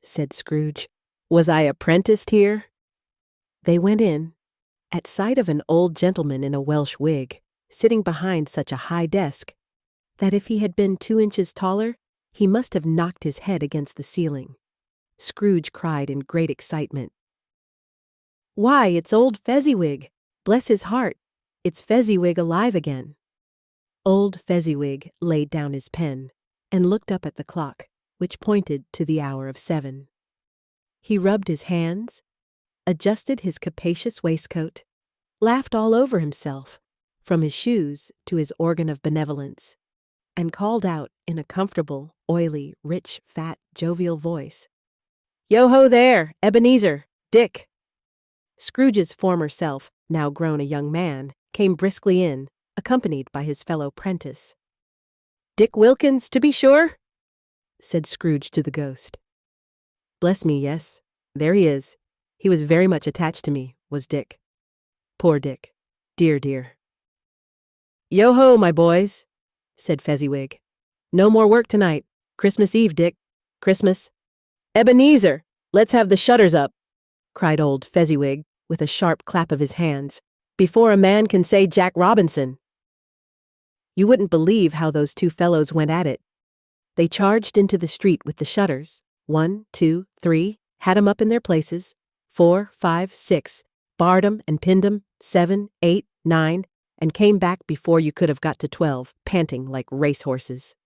said Scrooge. "Was I apprenticed here?" They went in, at sight of an old gentleman in a Welsh wig, sitting behind such a high desk, that if he had been 2 inches taller, he must have knocked his head against the ceiling. Scrooge cried in great excitement, "Why, it's old Fezziwig! Bless his heart! It's Fezziwig alive again." Old Fezziwig laid down his pen and looked up at the clock, which pointed to the hour of 7. He rubbed his hands, adjusted his capacious waistcoat, laughed all over himself, from his shoes to his organ of benevolence, and called out in a comfortable, oily, rich, fat, jovial voice, "Yo-ho there, Ebenezer, Dick." Scrooge's former self, now grown a young man, came briskly in, accompanied by his fellow prentice. "Dick Wilkins, to be sure?" said Scrooge to the ghost. "Bless me, yes. There he is. He was very much attached to me, was Dick. Poor Dick. Dear, dear." "Yo-ho, my boys," said Fezziwig. "No more work tonight. Christmas Eve, Dick. Christmas. Ebenezer, let's have the shutters up," cried old Fezziwig, with a sharp clap of his hands, "before a man can say Jack Robinson." You wouldn't believe how those two fellows went at it. They charged into the street with the shutters. 1, 2, 3, had 'em up in their places. 4, 5, 6, barred 'em and pinned 'em. 7, 8, 9, and came back before you could have got to 12, panting like racehorses.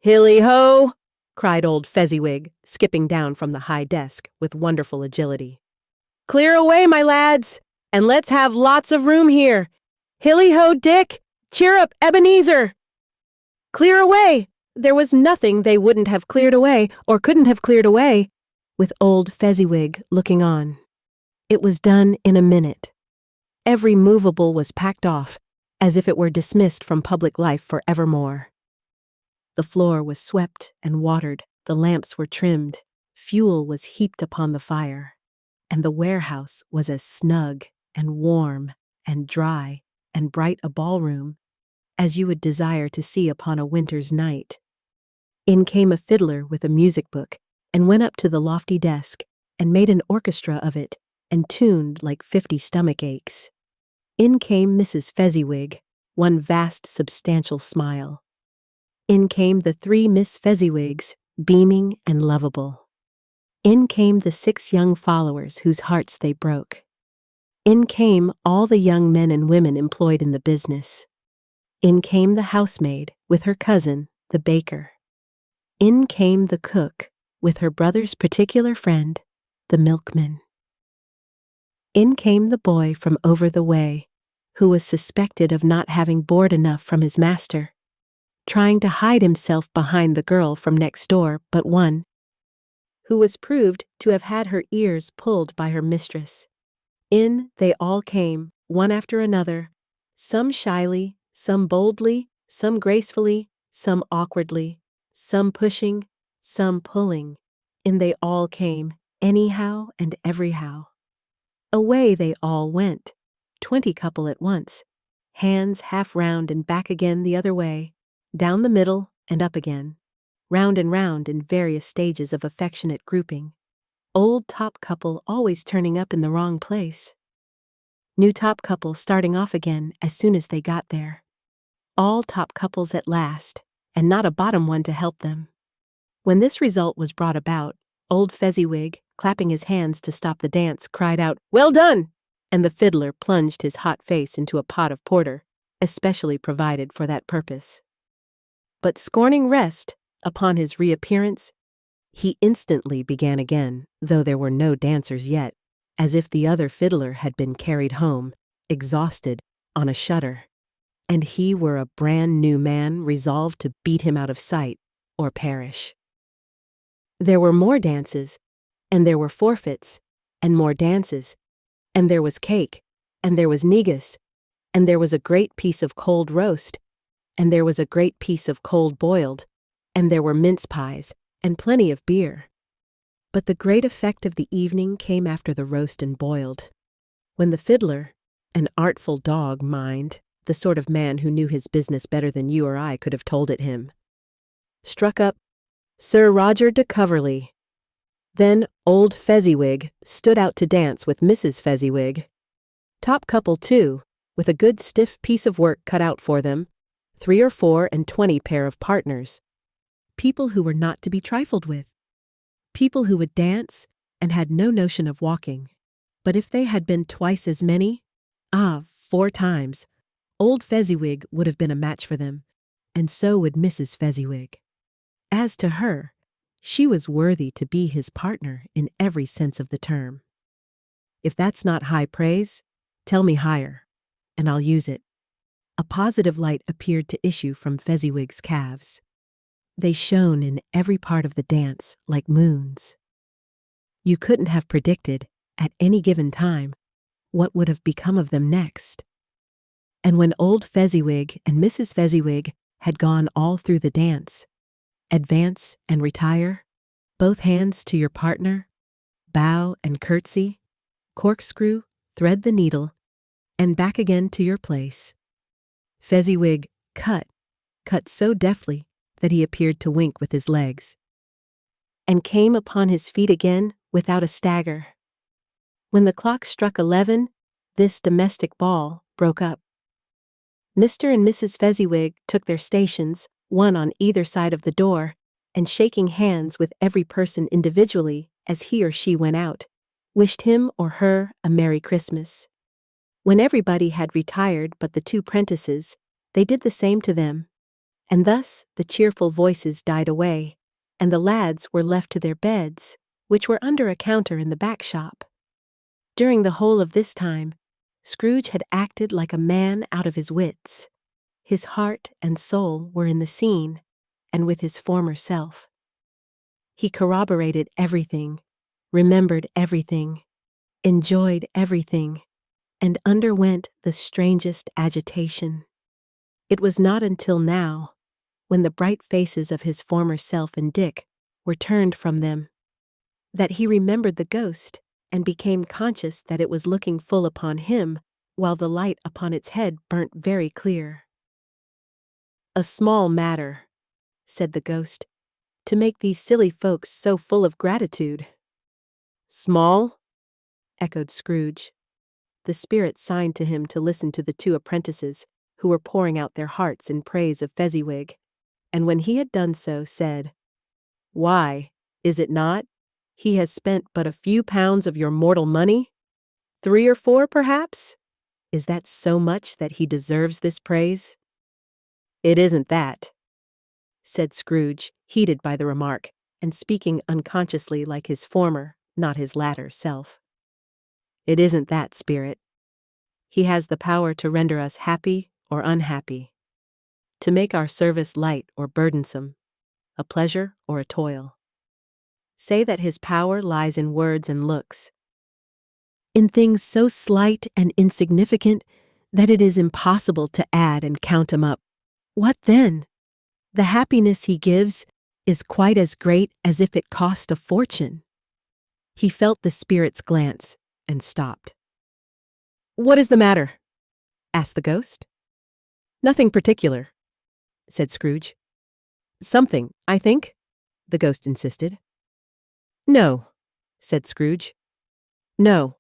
"Hilly-ho!" cried old Fezziwig, skipping down from the high desk with wonderful agility. "Clear away, my lads, and let's have lots of room here. Hilly-ho, Dick! Cheer up, Ebenezer! Clear away!" There was nothing they wouldn't have cleared away, or couldn't have cleared away, with old Fezziwig looking on. It was done in a minute. Every movable was packed off, as if it were dismissed from public life for evermore. The floor was swept and watered, the lamps were trimmed, fuel was heaped upon the fire, and the warehouse was as snug and warm and dry and bright a ballroom as you would desire to see upon a winter's night. In came a fiddler with a music book, and went up to the lofty desk, and made an orchestra of it, and tuned like 50 stomach aches. In came Mrs. Fezziwig, one vast substantial smile. In came the 3 Miss Fezziwigs, beaming and lovable. In came the 6 young followers whose hearts they broke. In came all the young men and women employed in the business. In came the housemaid with her cousin, the baker. In came the cook with her brother's particular friend, the milkman. In came the boy from over the way, who was suspected of not having board enough from his master, trying to hide himself behind the girl from next door but one, who was proved to have had her ears pulled by her mistress. In they all came, one after another, some shyly, some boldly, some gracefully, some awkwardly, some pushing, some pulling. In they all came, anyhow and everyhow. Away they all went, 20 couple at once, hands half round and back again the other way, down the middle and up again, round and round in various stages of affectionate grouping. Old top couple always turning up in the wrong place. New top couple starting off again as soon as they got there. All top couples at last, and not a bottom one to help them. When this result was brought about, old Fezziwig, clapping his hands to stop the dance, cried out, "Well done!" And the fiddler plunged his hot face into a pot of porter, especially provided for that purpose. But scorning rest, upon his reappearance, he instantly began again, though there were no dancers yet, as if the other fiddler had been carried home, exhausted, on a shutter, and he were a brand new man resolved to beat him out of sight or perish. There were more dances, and there were forfeits, and more dances, and there was cake, and there was negus, and there was a great piece of cold roast, and there was a great piece of cold boiled, and there were mince pies, and plenty of beer. But the great effect of the evening came after the roast and boiled, when the fiddler, an artful dog, mind, the sort of man who knew his business better than you or I could have told it him, struck up Sir Roger de Coverley. Then old Fezziwig stood out to dance with Mrs. Fezziwig. Top couple, too, with a good stiff piece of work cut out for them, 3 or 4 and 20 pair of partners. People who were not to be trifled with. People who would dance and had no notion of walking. But if they had been twice as many, 4 times, old Fezziwig would have been a match for them, and so would Mrs. Fezziwig. As to her, she was worthy to be his partner in every sense of the term. If that's not high praise, tell me higher, and I'll use it. A positive light appeared to issue from Fezziwig's calves. They shone in every part of the dance like moons. You couldn't have predicted, at any given time, what would have become of them next. And when old Fezziwig and Mrs. Fezziwig had gone all through the dance, advance and retire, both hands to your partner, bow and curtsy, corkscrew, thread the needle, and back again to your place. Fezziwig cut so deftly that he appeared to wink with his legs, and came upon his feet again without a stagger. When the clock struck 11, this domestic ball broke up. Mr. and Mrs. Fezziwig took their stations, one on either side of the door, and shaking hands with every person individually as he or she went out, wished him or her a Merry Christmas. When everybody had retired but the 2 prentices, they did the same to them, and thus the cheerful voices died away, and the lads were left to their beds, which were under a counter in the back shop. During the whole of this time, Scrooge had acted like a man out of his wits. His heart and soul were in the scene, and with his former self. He corroborated everything, remembered everything, enjoyed everything, and underwent the strangest agitation. It was not until now, when the bright faces of his former self and Dick were turned from them, that he remembered the ghost and became conscious that it was looking full upon him while the light upon its head burnt very clear. "A small matter," said the ghost, "to make these silly folks so full of gratitude." "Small?" echoed Scrooge. The spirit signed to him to listen to the 2 apprentices, who were pouring out their hearts in praise of Fezziwig, and when he had done so, said, "Why, is it not? He has spent but a few pounds of your mortal money? 3 or 4, perhaps? Is that so much that he deserves this praise?" "It isn't that," said Scrooge, heated by the remark, and speaking unconsciously like his former, not his latter, self. "It isn't that, spirit. He has the power to render us happy or unhappy, to make our service light or burdensome, a pleasure or a toil. Say that his power lies in words and looks, in things so slight and insignificant that it is impossible to add and count 'em up. What then? The happiness he gives is quite as great as if it cost a fortune." He felt the spirit's glance and stopped. "What is the matter?" asked the ghost. Nothing particular, said Scrooge. Something, I think, the ghost insisted. No, said Scrooge. No.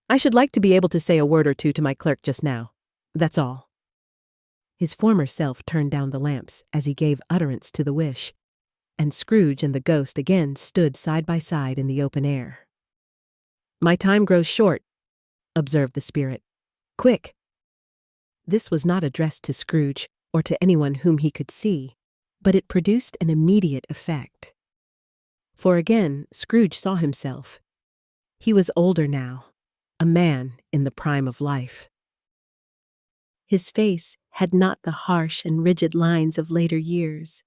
I should like to be able to say a word or two to my clerk just now. That's all. His former self turned down the lamps as he gave utterance to the wish, and Scrooge and the ghost again stood side by side in the open air. My time grows short, observed the spirit. Quick. This was not addressed to Scrooge or to anyone whom he could see, but it produced an immediate effect. For again, Scrooge saw himself. He was older now, a man in the prime of life. His face had not the harsh and rigid lines of later years,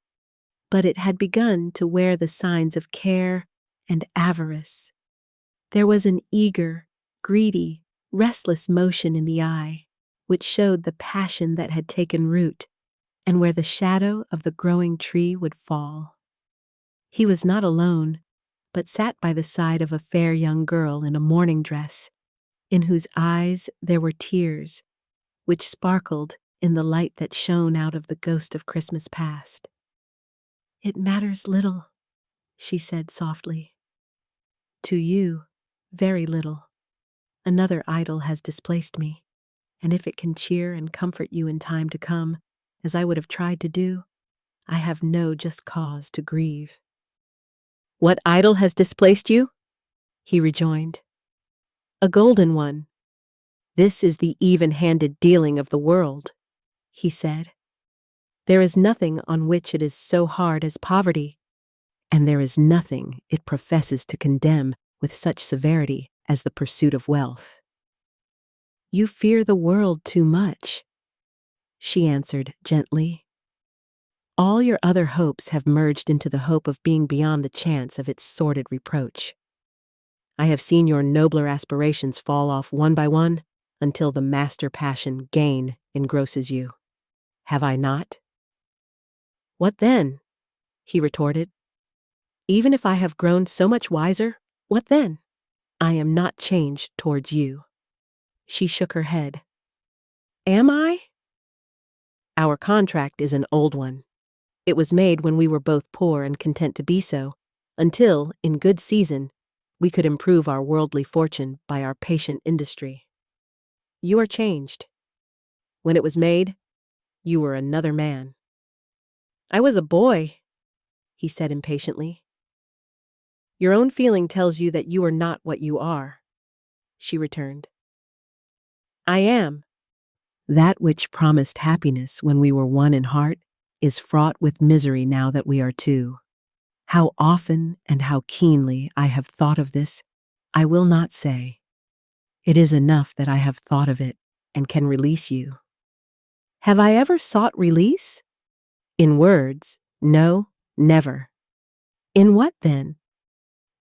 but it had begun to wear the signs of care and avarice. There was an eager, greedy, restless motion in the eye, which showed the passion that had taken root, and where the shadow of the growing tree would fall. He was not alone, but sat by the side of a fair young girl in a mourning dress, in whose eyes there were tears, which sparkled in the light that shone out of the ghost of Christmas past. It matters little, she said softly. To you, very little. Another idol has displaced me, and if it can cheer and comfort you in time to come, as I would have tried to do, I have no just cause to grieve. What idol has displaced you? He rejoined. A golden one. This is the even-handed dealing of the world, he said. There is nothing on which it is so hard as poverty, and there is nothing it professes to condemn with such severity as the pursuit of wealth. You fear the world too much, she answered gently. All your other hopes have merged into the hope of being beyond the chance of its sordid reproach. I have seen your nobler aspirations fall off one by one until the master passion, gain, engrosses you. Have I not? What then? He retorted. Even if I have grown so much wiser, what then? I am not changed towards you. She shook her head. Am I? Our contract is an old one. It was made when we were both poor and content to be so, until, in good season, we could improve our worldly fortune by our patient industry. You are changed. When it was made, you were another man. I was a boy, he said impatiently. Your own feeling tells you that you are not what you are, she returned. I am. That which promised happiness when we were one in heart is fraught with misery now that we are two. How often and how keenly I have thought of this, I will not say. It is enough that I have thought of it and can release you. Have I ever sought release? In words, no, never. In what then?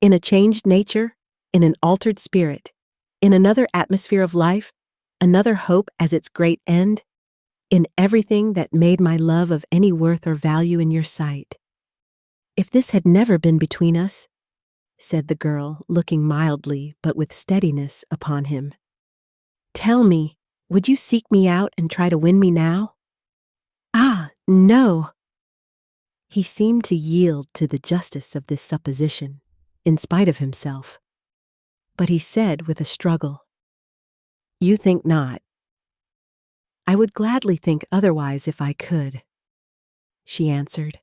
In a changed nature, in an altered spirit, in another atmosphere of life, another hope as its great end, in everything that made my love of any worth or value in your sight. If this had never been between us, said the girl, looking mildly but with steadiness upon him, tell me, would you seek me out and try to win me now? Ah, no. He seemed to yield to the justice of this supposition, in spite of himself. But he said with a struggle, You think not. I would gladly think otherwise if I could, she answered.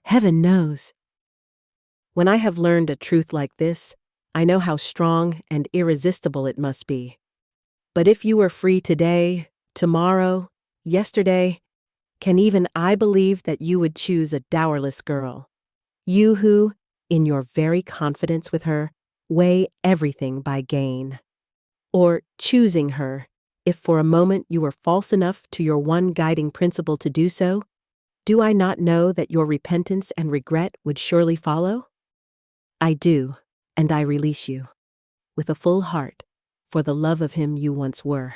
Heaven knows. When I have learned a truth like this, I know how strong and irresistible it must be. But if you were free today, tomorrow, yesterday, can even I believe that you would choose a dowerless girl? You who, in your very confidence with her, weigh everything by gain. Or choosing her, if for a moment you were false enough to your one guiding principle to do so, do I not know that your repentance and regret would surely follow? I do, and I release you, with a full heart, for the love of him you once were.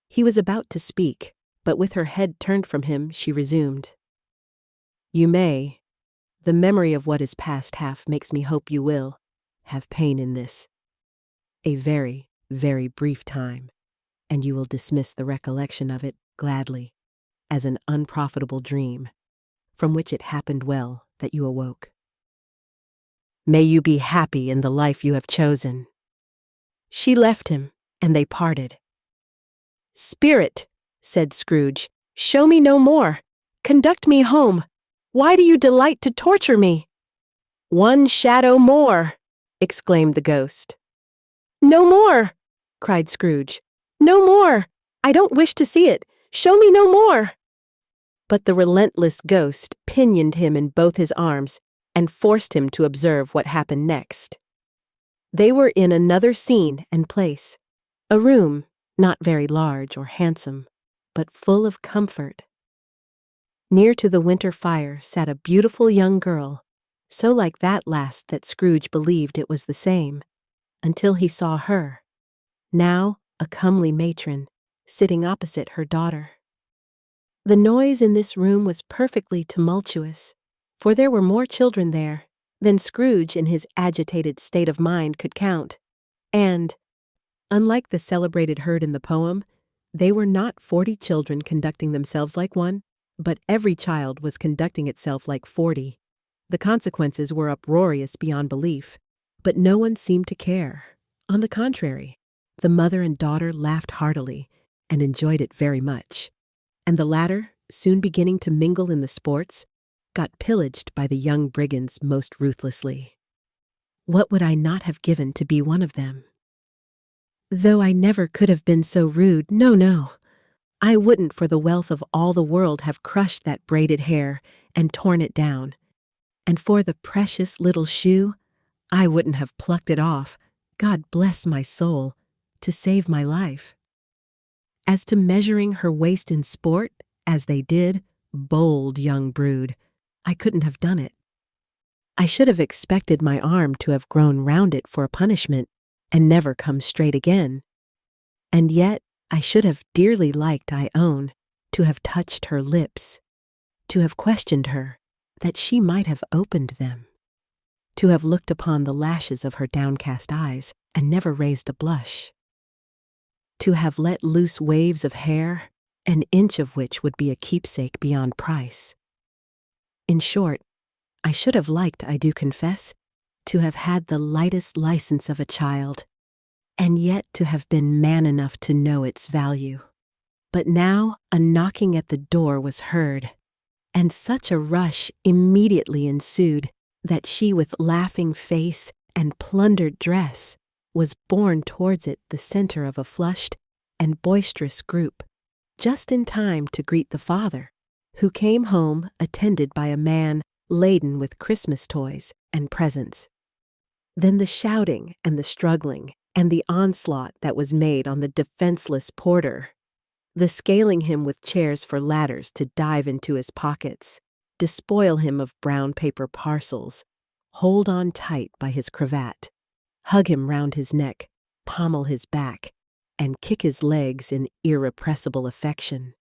He was about to speak, but with her head turned from him, she resumed. You may, the memory of what is past half makes me hope you will, have pain in this. A very, very brief time, and you will dismiss the recollection of it gladly. as an unprofitable dream, from which it happened well that you awoke. May you be happy in the life you have chosen. She left him, and they parted. Spirit, said Scrooge, show me no more. Conduct me home. Why do you delight to torture me? One shadow more, exclaimed the ghost. No more, cried Scrooge. No more. I don't wish to see it. Show me no more. But the relentless ghost pinioned him in both his arms and forced him to observe what happened next. They were in another scene and place, a room not very large or handsome, but full of comfort. Near to the winter fire sat a beautiful young girl, so like that last that Scrooge believed it was the same, until he saw her, now a comely matron, sitting opposite her daughter. The noise in this room was perfectly tumultuous, for there were more children there than Scrooge in his agitated state of mind could count, and, unlike the celebrated herd in the poem, they were not 40 children conducting themselves like one, but every child was conducting itself like 40. The consequences were uproarious beyond belief, but no one seemed to care. On the contrary, the mother and daughter laughed heartily and enjoyed it very much, and the latter, soon beginning to mingle in the sports, got pillaged by the young brigands most ruthlessly. What would I not have given to be one of them? Though I never could have been so rude, no, I wouldn't for the wealth of all the world have crushed that braided hair and torn it down, and for the precious little shoe, I wouldn't have plucked it off, God bless my soul, to save my life. As to measuring her waist in sport, as they did, bold young brood, I couldn't have done it. I should have expected my arm to have grown round it for a punishment and never come straight again. And yet I should have dearly liked, I own, to have touched her lips, to have questioned her, that she might have opened them, to have looked upon the lashes of her downcast eyes and never raised a blush, to have let loose waves of hair, an inch of which would be a keepsake beyond price. In short, I should have liked, I do confess, to have had the lightest license of a child, and yet to have been man enough to know its value. But now a knocking at the door was heard, and such a rush immediately ensued that she with laughing face and plundered dress was borne towards it the center of a flushed and boisterous group, just in time to greet the father, who came home attended by a man laden with Christmas toys and presents. Then the shouting and the struggling and the onslaught that was made on the defenseless porter, the scaling him with chairs for ladders to dive into his pockets, despoil him of brown paper parcels, hold on tight by his cravat, hug him round his neck, pommel his back, and kick his legs in irrepressible affection.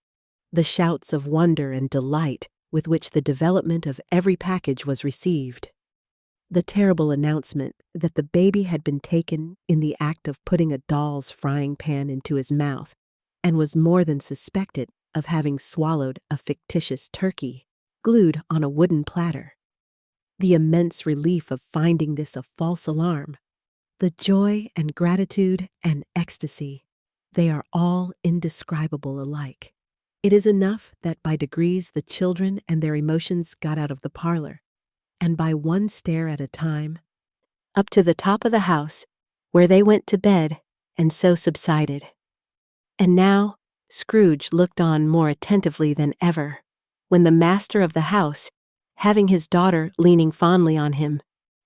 The shouts of wonder and delight with which the development of every package was received. The terrible announcement that the baby had been taken in the act of putting a doll's frying pan into his mouth and was more than suspected of having swallowed a fictitious turkey glued on a wooden platter. The immense relief of finding this a false alarm, the joy and gratitude and ecstasy, they are all indescribable alike. It is enough that by degrees the children and their emotions got out of the parlor, and by one stair at a time, up to the top of the house, where they went to bed and so subsided. And now Scrooge looked on more attentively than ever, when the master of the house, having his daughter leaning fondly on him,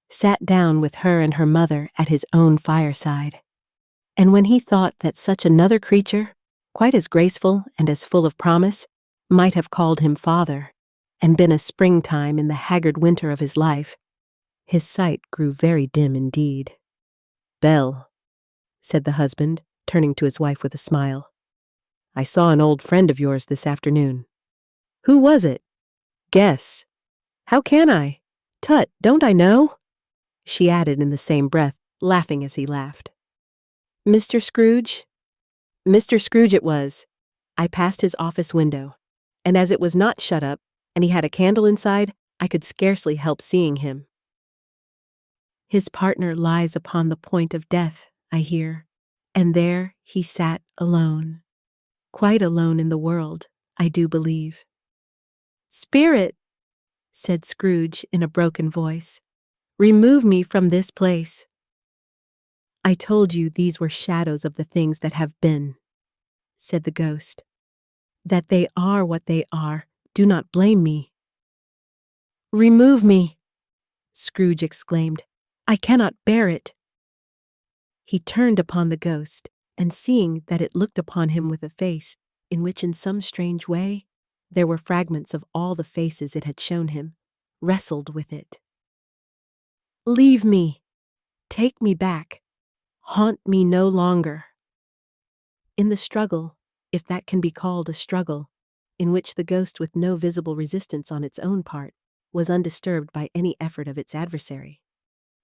sat down with her and her mother at his own fireside. And when he thought that such another creature, quite as graceful and as full of promise, might have called him father, and been a springtime in the haggard winter of his life, his sight grew very dim indeed. "Belle," said the husband, turning to his wife with a smile, "I saw an old friend of yours this afternoon." "Who was it?" "Guess." "How can I? Tut, don't I know?" she added in the same breath, laughing as he laughed. "Mr. Scrooge?" "Mr. Scrooge it was. I passed his office window, and as it was not shut up, and he had a candle inside, I could scarcely help seeing him. His partner lies upon the point of death, I hear, and there he sat alone. Quite alone in the world, I do believe. "Spirit," said Scrooge in a broken voice, "remove me from this place." "I told you these were shadows of the things that have been," said the ghost. "That they are what they are, do not blame me." "Remove me," Scrooge exclaimed. "I cannot bear it." He turned upon the ghost, and seeing that it looked upon him with a face in which in some strange way there were fragments of all the faces it had shown him, wrestled with it. "Leave me. Take me back. Haunt me no longer." In the struggle, if that can be called a struggle, in which the ghost with no visible resistance on its own part was undisturbed by any effort of its adversary,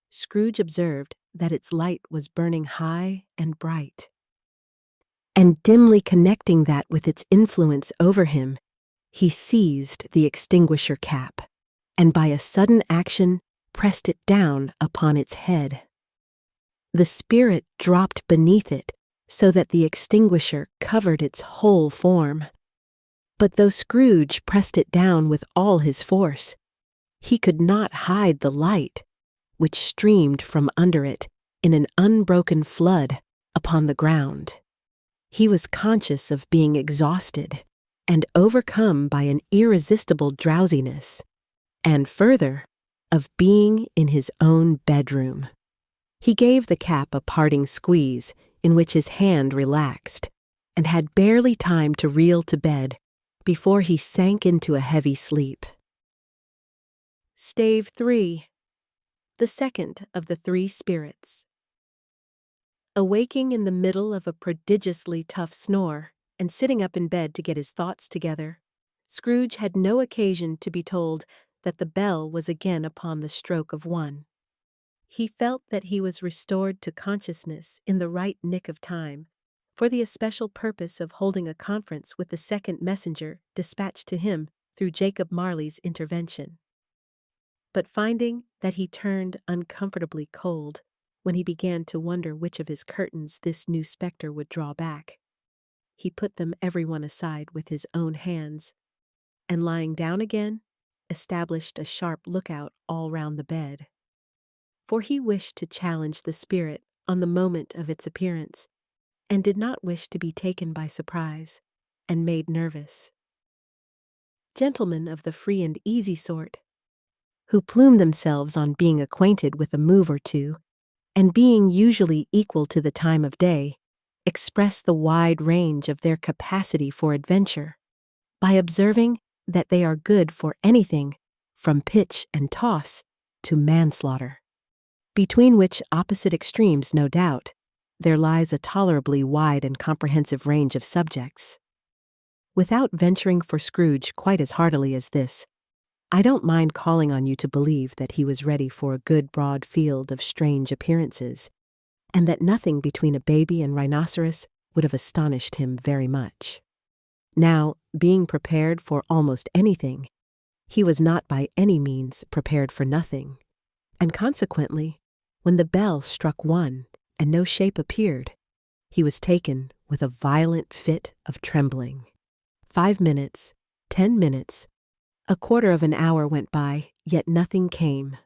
Scrooge observed that its light was burning high and bright. And dimly connecting that with its influence over him, he seized the extinguisher cap, and by a sudden action pressed it down upon its head. The spirit dropped beneath it, so that the extinguisher covered its whole form. But though Scrooge pressed it down with all his force, he could not hide the light, which streamed from under it in an unbroken flood upon the ground. He was conscious of being exhausted and overcome by an irresistible drowsiness, and further, of being in his own bedroom. He gave the cap a parting squeeze, in which his hand relaxed, and had barely time to reel to bed before he sank into a heavy sleep. Stave 3. The second of the three spirits. Awaking in the middle of a prodigiously tough snore, and sitting up in bed to get his thoughts together, Scrooge had no occasion to be told that the bell was again upon the stroke of 1. He felt that he was restored to consciousness in the right nick of time, for the especial purpose of holding a conference with the second messenger dispatched to him through Jacob Marley's intervention. But finding that he turned uncomfortably cold when he began to wonder which of his curtains this new spectre would draw back, he put them every one aside with his own hands, and lying down again, established a sharp lookout all round the bed. For he wished to challenge the spirit on the moment of its appearance, and did not wish to be taken by surprise and made nervous. Gentlemen of the free and easy sort, who plume themselves on being acquainted with a move or two, and being usually equal to the time of day, express the wide range of their capacity for adventure by observing that they are good for anything from pitch and toss to manslaughter, between which opposite extremes, no doubt, there lies a tolerably wide and comprehensive range of subjects. Without venturing for Scrooge quite as heartily as this, I don't mind calling on you to believe that he was ready for a good broad field of strange appearances, and that nothing between a baby and rhinoceros would have astonished him very much. Now, being prepared for almost anything, he was not by any means prepared for nothing, and consequently, when the bell struck 1 and no shape appeared, he was taken with a violent fit of trembling. 5 minutes, 10 minutes, a quarter of an hour went by, yet nothing came.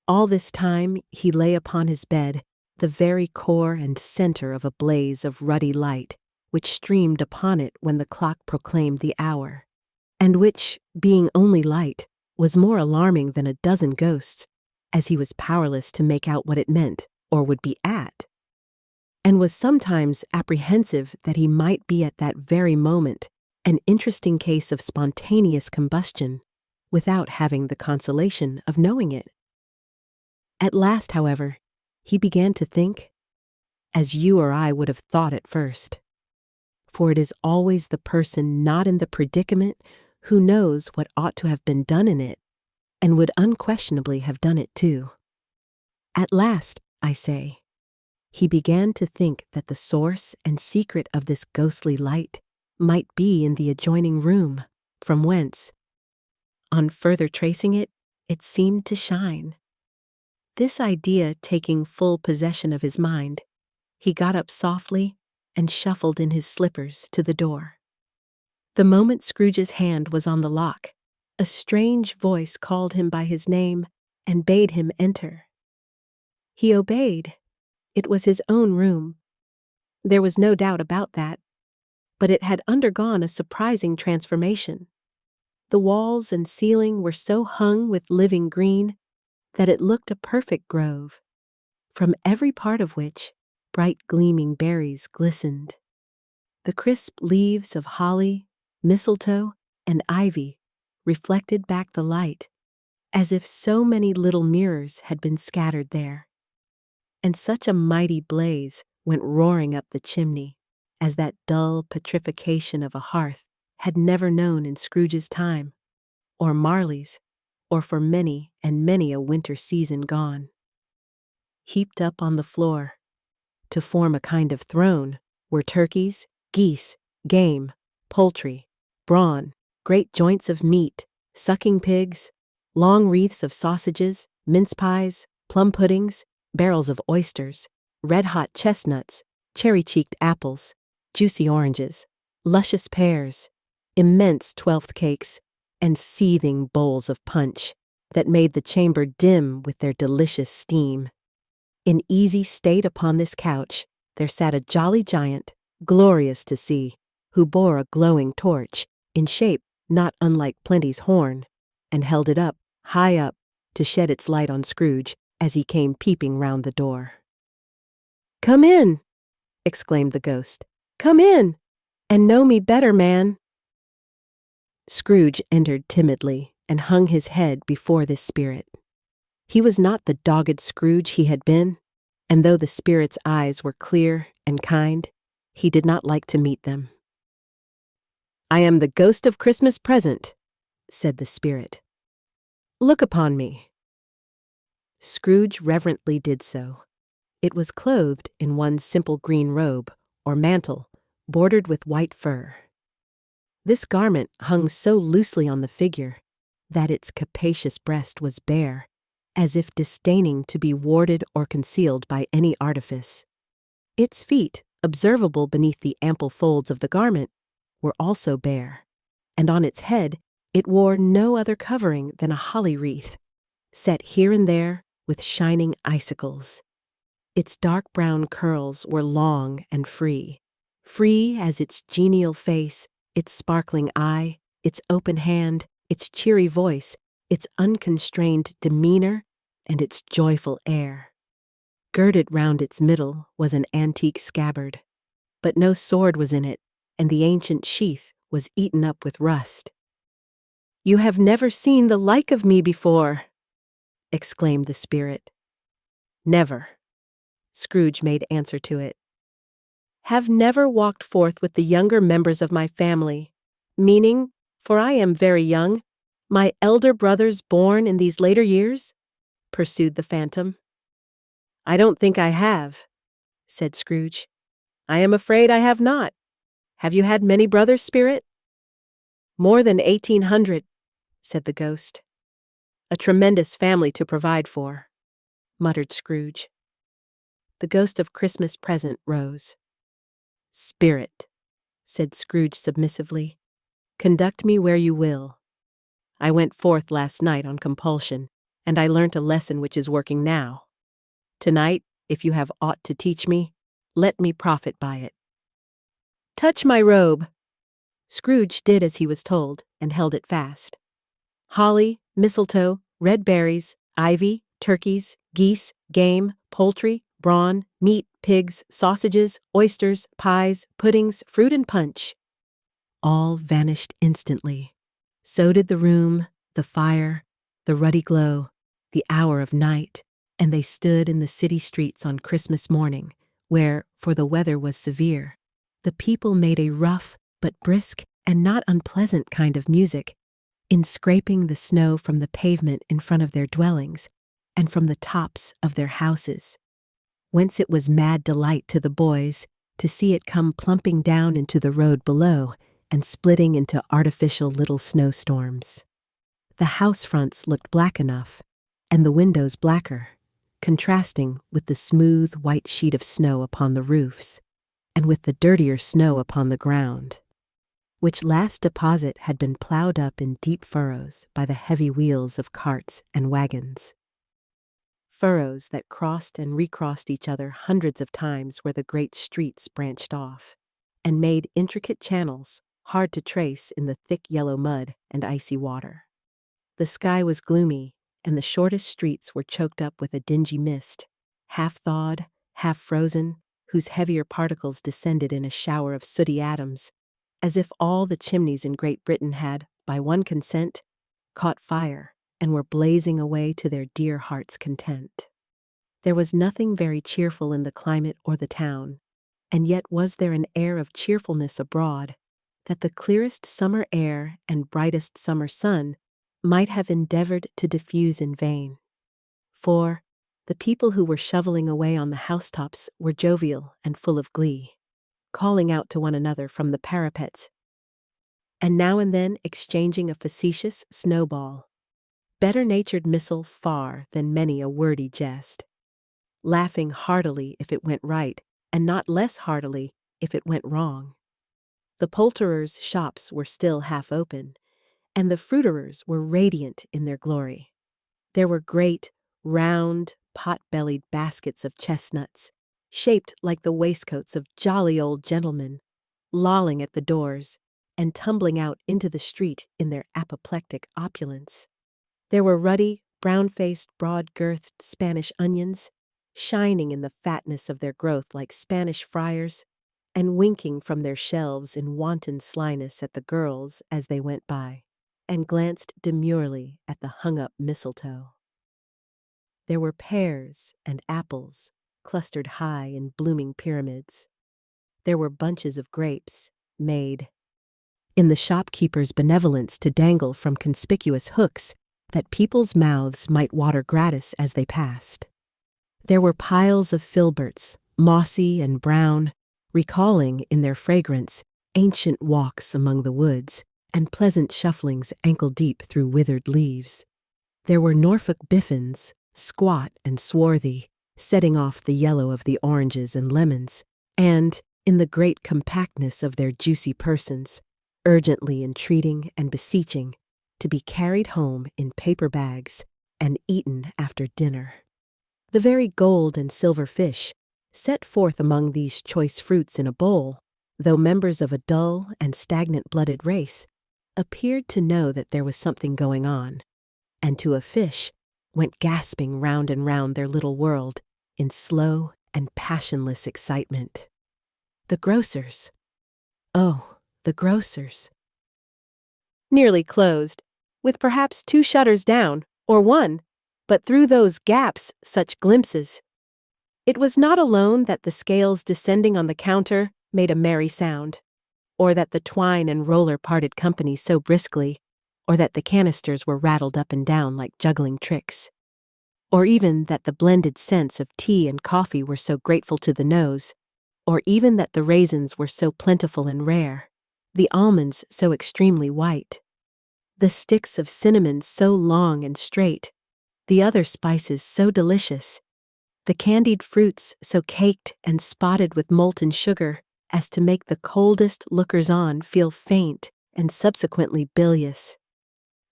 All this time he lay upon his bed, the very core and center of a blaze of ruddy light, which streamed upon it when the clock proclaimed the hour, and which, being only light, was more alarming than a dozen ghosts, as he was powerless to make out what it meant or would be at, and was sometimes apprehensive that he might be at that very moment an interesting case of spontaneous combustion, without having the consolation of knowing it. At last, however, he began to think, as you or I would have thought at first, for it is always the person not in the predicament who knows what ought to have been done in it, and would unquestionably have done it too. At last, I say, he began to think that the source and secret of this ghostly light might be in the adjoining room, from whence. On further tracing it, it seemed to shine. This idea taking full possession of his mind, he got up softly and shuffled in his slippers to the door. The moment Scrooge's hand was on the lock, a strange voice called him by his name and bade him enter. He obeyed. It was his own room. There was no doubt about that, but it had undergone a surprising transformation. The walls and ceiling were so hung with living green that it looked a perfect grove, from every part of which bright gleaming berries glistened. The crisp leaves of holly, mistletoe, and ivy reflected back the light, as if so many little mirrors had been scattered there. And such a mighty blaze went roaring up the chimney, as that dull petrification of a hearth had never known in Scrooge's time, or Marley's, or for many and many a winter season gone. Heaped up on the floor, to form a kind of throne, were turkeys, geese, game, poultry, brawn, great joints of meat, sucking pigs, long wreaths of sausages, mince pies, plum puddings, barrels of oysters, red-hot chestnuts, cherry-cheeked apples, juicy oranges, luscious pears, immense twelfth cakes, and seething bowls of punch that made the chamber dim with their delicious steam. In easy state upon this couch there sat a jolly giant, glorious to see, who bore a glowing torch, in shape not unlike Plenty's horn, and held it up, high up, to shed its light on Scrooge as he came peeping round the door. "Come in," exclaimed the ghost. "Come in, and know me better, man." Scrooge entered timidly and hung his head before this spirit. He was not the dogged Scrooge he had been, and though the spirit's eyes were clear and kind, he did not like to meet them. "I am the ghost of Christmas present," said the spirit. "Look upon me." Scrooge reverently did so. It was clothed in one simple green robe, or mantle, bordered with white fur. This garment hung so loosely on the figure that its capacious breast was bare, as if disdaining to be warded or concealed by any artifice. Its feet, observable beneath the ample folds of the garment, were also bare, and on its head it wore no other covering than a holly wreath, set here and there with shining icicles. Its dark brown curls were long and free as its genial face, its sparkling eye, its open hand, its cheery voice, its unconstrained demeanor, and its joyful air. Girded round its middle was an antique scabbard, but no sword was in it, and the ancient sheath was eaten up with rust. "You have never seen the like of me before," exclaimed the spirit. "Never," Scrooge made answer to it. "Have never walked forth with the younger members of my family, meaning, for I am very young, my elder brothers born in these later years?" pursued the phantom. "I don't think I have," said Scrooge. "I am afraid I have not. Have you had many brothers, spirit?" "More than 1,800, said the ghost. "A tremendous family to provide for," muttered Scrooge. The ghost of Christmas present rose. "Spirit," said Scrooge submissively, "conduct me where you will. I went forth last night on compulsion, and I learnt a lesson which is working now. Tonight, if you have aught to teach me, let me profit by it." "Touch my robe." Scrooge did as he was told, and held it fast. Holly, mistletoe, red berries, ivy, turkeys, geese, game, poultry, brawn, meat, pigs, sausages, oysters, pies, puddings, fruit, and punch. All vanished instantly. So did the room, the fire, the ruddy glow, the hour of night, and they stood in the city streets on Christmas morning, where, for the weather was severe, the people made a rough but brisk and not unpleasant kind of music, in scraping the snow from the pavement in front of their dwellings and from the tops of their houses, whence it was mad delight to the boys to see it come plumping down into the road below and splitting into artificial little snowstorms. The house fronts looked black enough, and the windows blacker, contrasting with the smooth white sheet of snow upon the roofs, and with the dirtier snow upon the ground, which last deposit had been plowed up in deep furrows by the heavy wheels of carts and wagons. Furrows that crossed and recrossed each other hundreds of times where the great streets branched off, and made intricate channels hard to trace in the thick yellow mud and icy water. The sky was gloomy, and the shortest streets were choked up with a dingy mist, half-thawed, half-frozen, whose heavier particles descended in a shower of sooty atoms, as if all the chimneys in Great Britain had, by one consent, caught fire and were blazing away to their dear hearts' content. There was nothing very cheerful in the climate or the town, and yet was there an air of cheerfulness abroad that the clearest summer air and brightest summer sun might have endeavored to diffuse in vain. For the people who were shoveling away on the housetops were jovial and full of glee, calling out to one another from the parapets, and now and then exchanging a facetious snowball, better-natured missile far than many a wordy jest, laughing heartily if it went right, and not less heartily if it went wrong. The poulterers' shops were still half open, and the fruiterers were radiant in their glory. There were great, round, pot-bellied baskets of chestnuts, shaped like the waistcoats of jolly old gentlemen, lolling at the doors and tumbling out into the street in their apoplectic opulence. There were ruddy, brown-faced, broad-girthed Spanish onions, shining in the fatness of their growth like Spanish friars, and winking from their shelves in wanton slyness at the girls as they went by, and glanced demurely at the hung-up mistletoe. There were pears and apples, clustered high in blooming pyramids. There were bunches of grapes, made in the shopkeeper's benevolence to dangle from conspicuous hooks that people's mouths might water gratis as they passed. There were piles of filberts, mossy and brown, recalling in their fragrance ancient walks among the woods and pleasant shufflings ankle-deep through withered leaves. There were Norfolk biffins, squat and swarthy, setting off the yellow of the oranges and lemons, and, in the great compactness of their juicy persons, urgently entreating and beseeching to be carried home in paper bags and eaten after dinner. The very gold and silver fish, set forth among these choice fruits in a bowl, though members of a dull and stagnant-blooded race, appeared to know that there was something going on, and to a fish went gasping round and round their little world in slow and passionless excitement. The grocers. Oh, the grocers. Nearly closed, with perhaps 2 shutters down, or 1, but through those gaps such glimpses. It was not alone that the scales descending on the counter made a merry sound, or that the twine and roller parted company so briskly, or that the canisters were rattled up and down like juggling tricks, or even that the blended scents of tea and coffee were so grateful to the nose, or even that the raisins were so plentiful and rare, the almonds so extremely white, the sticks of cinnamon so long and straight, the other spices so delicious, the candied fruits so caked and spotted with molten sugar as to make the coldest lookers-on feel faint and subsequently bilious.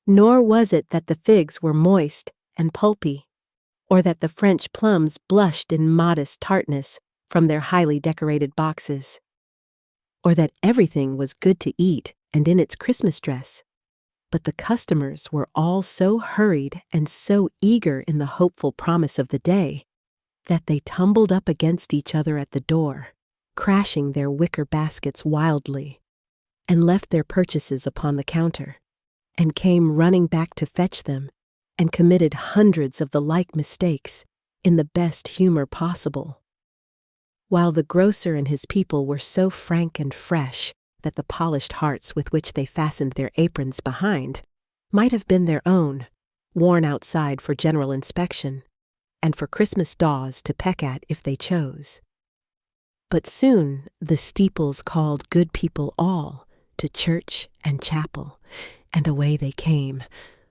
Nor was it that the figs were moist and pulpy, or that the French plums blushed in modest tartness from their highly decorated boxes, or that everything was good to eat and in its Christmas dress, but the customers were all so hurried and so eager in the hopeful promise of the day that they tumbled up against each other at the door, crashing their wicker baskets wildly, and left their purchases upon the counter, and came running back to fetch them, and committed hundreds of the like mistakes in the best humor possible, while the grocer and his people were so frank and fresh that the polished hearts with which they fastened their aprons behind might have been their own, worn outside for general inspection, and for Christmas daws to peck at if they chose. But soon the steeples called good people all to church and chapel, and away they came,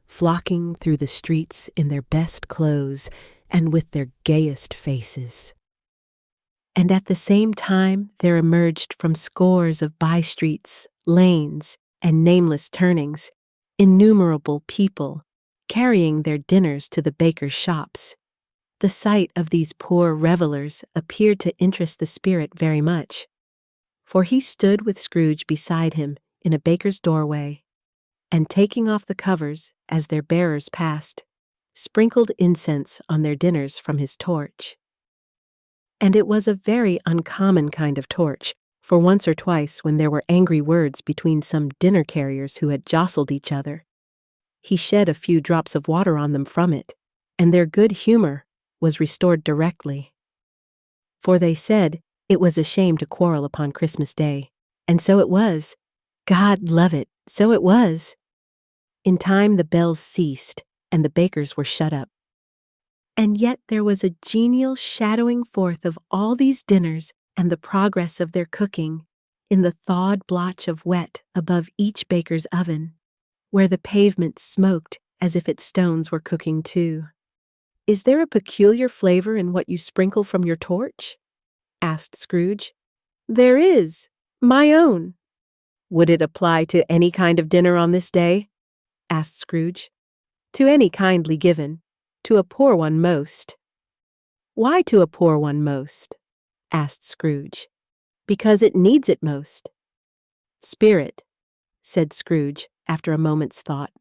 flocking through the streets in their best clothes and with their gayest faces. And at the same time there emerged from scores of by-streets, lanes, and nameless turnings, innumerable people, carrying their dinners to the bakers' shops. The sight of these poor revelers appeared to interest the spirit very much, for he stood with Scrooge beside him in a baker's doorway, and taking off the covers as their bearers passed, sprinkled incense on their dinners from his torch. And it was a very uncommon kind of torch, for once or twice when there were angry words between some dinner carriers who had jostled each other, he shed a few drops of water on them from it, and their good humor was restored directly. For they said it was a shame to quarrel upon Christmas Day, and so it was. God love it, so it was. In time the bells ceased, and the bakers were shut up. And yet there was a genial shadowing forth of all these dinners and the progress of their cooking in the thawed blotch of wet above each baker's oven, where the pavement smoked as if its stones were cooking too. "Is there a peculiar flavor in what you sprinkle from your torch?" asked Scrooge. "There is, my own." "Would it apply to any kind of dinner on this day?" asked Scrooge. "To any kindly given, to a poor one most." "Why to a poor one most?" asked Scrooge. "Because it needs it most." "Spirit," said Scrooge after a moment's thought,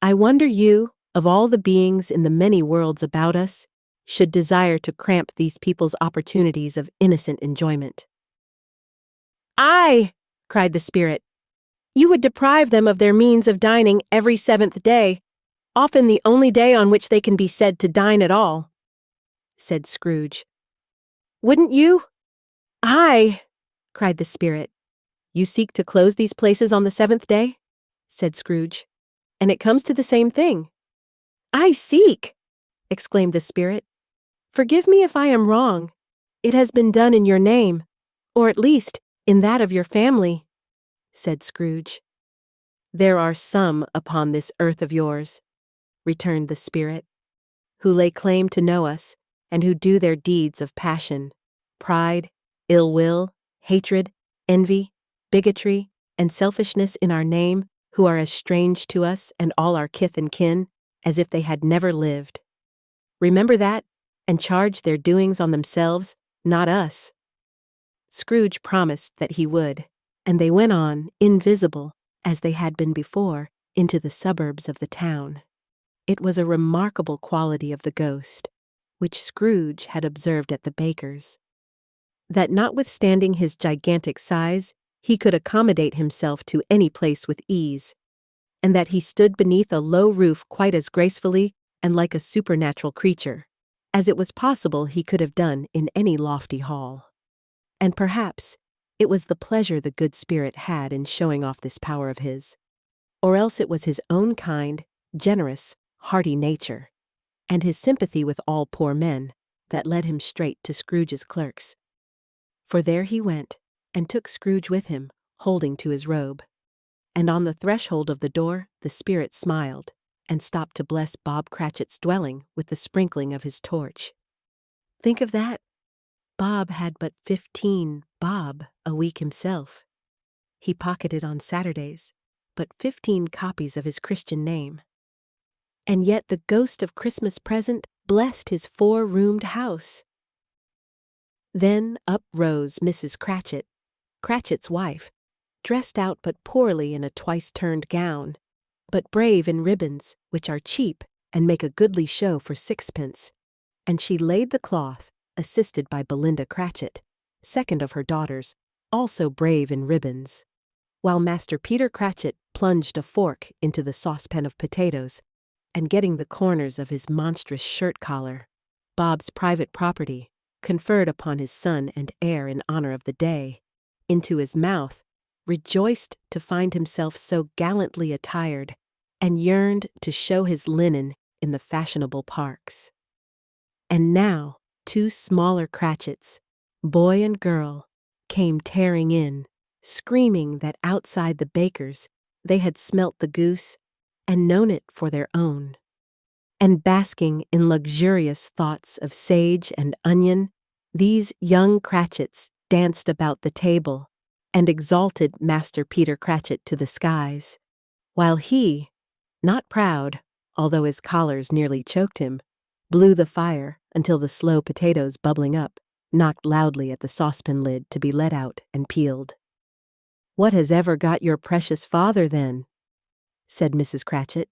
"I wonder you, of all the beings in the many worlds about us, should desire to cramp these people's opportunities of innocent enjoyment." "Aye," cried the spirit, "you would deprive them of their means of dining every seventh day, often the only day on which they can be said to dine at all," said Scrooge. "Wouldn't you?" "Aye," cried the spirit. "You seek to close these places on the seventh day?" said Scrooge. "And it comes to the same thing." "I seek!" exclaimed the spirit. "Forgive me if I am wrong. It has been done in your name, or at least in that of your family," said Scrooge. "There are some upon this earth of yours," returned the spirit, "who lay claim to know us, and who do their deeds of passion, pride, ill will, hatred, envy, bigotry, and selfishness in our name, who are as strange to us and all our kith and kin as if they had never lived. Remember that, and charge their doings on themselves, not us." Scrooge promised that he would, and they went on, invisible, as they had been before, into the suburbs of the town. It was a remarkable quality of the ghost, which Scrooge had observed at the baker's, that notwithstanding his gigantic size, he could accommodate himself to any place with ease, and that he stood beneath a low roof quite as gracefully and like a supernatural creature, as it was possible he could have done in any lofty hall. And perhaps it was the pleasure the good spirit had in showing off this power of his, or else it was his own kind, generous, hearty nature, and his sympathy with all poor men, that led him straight to Scrooge's clerks. For there he went, and took Scrooge with him, holding to his robe. And on the threshold of the door the spirit smiled, and stopped to bless Bob Cratchit's dwelling with the sprinkling of his torch. Think of that! Bob had but 15 bob a week himself. He pocketed on Saturdays, but 15 copies of his Christian name. And yet the ghost of Christmas present blessed his 4-roomed house. Then up rose Mrs. Cratchit, Cratchit's wife, dressed out but poorly in a twice-turned gown, but brave in ribbons, which are cheap and make a goodly show for 6pence, and she laid the cloth, assisted by Belinda Cratchit, second of her daughters, also brave in ribbons, while Master Peter Cratchit plunged a fork into the saucepan of potatoes, and getting the corners of his monstrous shirt-collar, Bob's private property, conferred upon his son and heir in honor of the day, into his mouth, rejoiced to find himself so gallantly attired, and yearned to show his linen in the fashionable parks. And now 2 smaller Cratchits, boy and girl, came tearing in, screaming that outside the baker's they had smelt the goose and known it for their own. And basking in luxurious thoughts of sage and onion, these young Cratchits danced about the table and exalted Master Peter Cratchit to the skies, while he, not proud, although his collars nearly choked him, blew the fire until the slow potatoes bubbling up knocked loudly at the saucepan lid to be let out and peeled. "What has ever got your precious father, then?" said Mrs. Cratchit.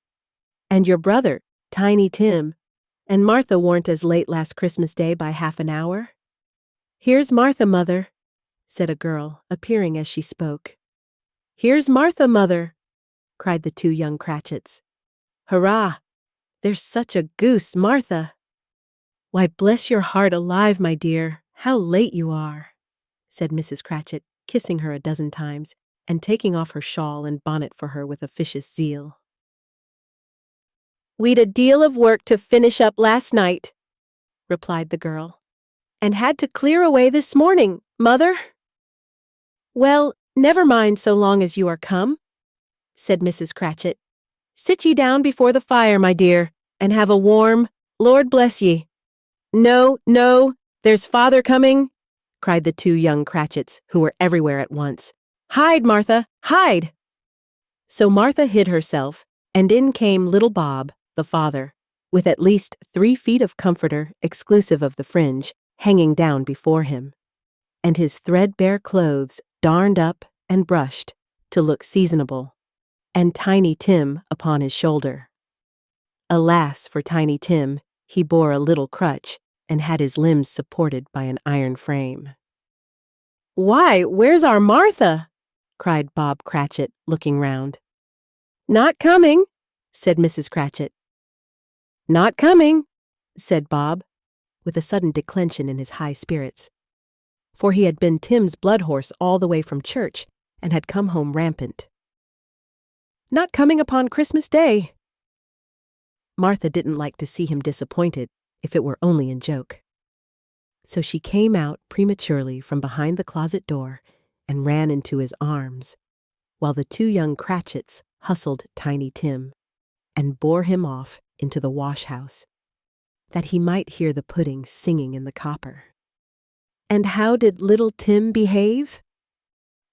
"And your brother, Tiny Tim, and Martha weren't as late last Christmas Day by half an hour?" "Here's Martha, Mother," said a girl, appearing as she spoke. "Here's Martha, Mother," cried the two young Cratchits. "Hurrah! There's such a goose, Martha!" "Why, bless your heart alive, my dear, how late you are," said Mrs. Cratchit, kissing her a dozen times, and taking off her shawl and bonnet for her with officious zeal. "We'd a deal of work to finish up last night," replied the girl, "and had to clear away this morning, Mother." "Well, never mind so long as you are come," said Mrs. Cratchit. "Sit ye down before the fire, my dear, and have a warm, Lord bless ye." "No, no, there's father coming," cried the two young Cratchits, who were everywhere at once. "Hide, Martha, hide!" So Martha hid herself, and in came little Bob, the father, with at least 3 feet of comforter, exclusive of the fringe, hanging down before him, and his threadbare clothes darned up and brushed to look seasonable, and Tiny Tim upon his shoulder. Alas for Tiny Tim, he bore a little crutch and had his limbs supported by an iron frame. "Why, where's our Martha?" cried Bob Cratchit, looking round. "Not coming," said Mrs. Cratchit. "Not coming," said Bob, with a sudden declension in his high spirits, for he had been Tim's blood horse all the way from church and had come home rampant. "Not coming upon Christmas Day." Martha didn't like to see him disappointed, if it were only in joke. So she came out prematurely from behind the closet door and ran into his arms, while the two young Cratchits hustled Tiny Tim and bore him off into the wash-house, that he might hear the pudding singing in the copper. "And how did little Tim behave?"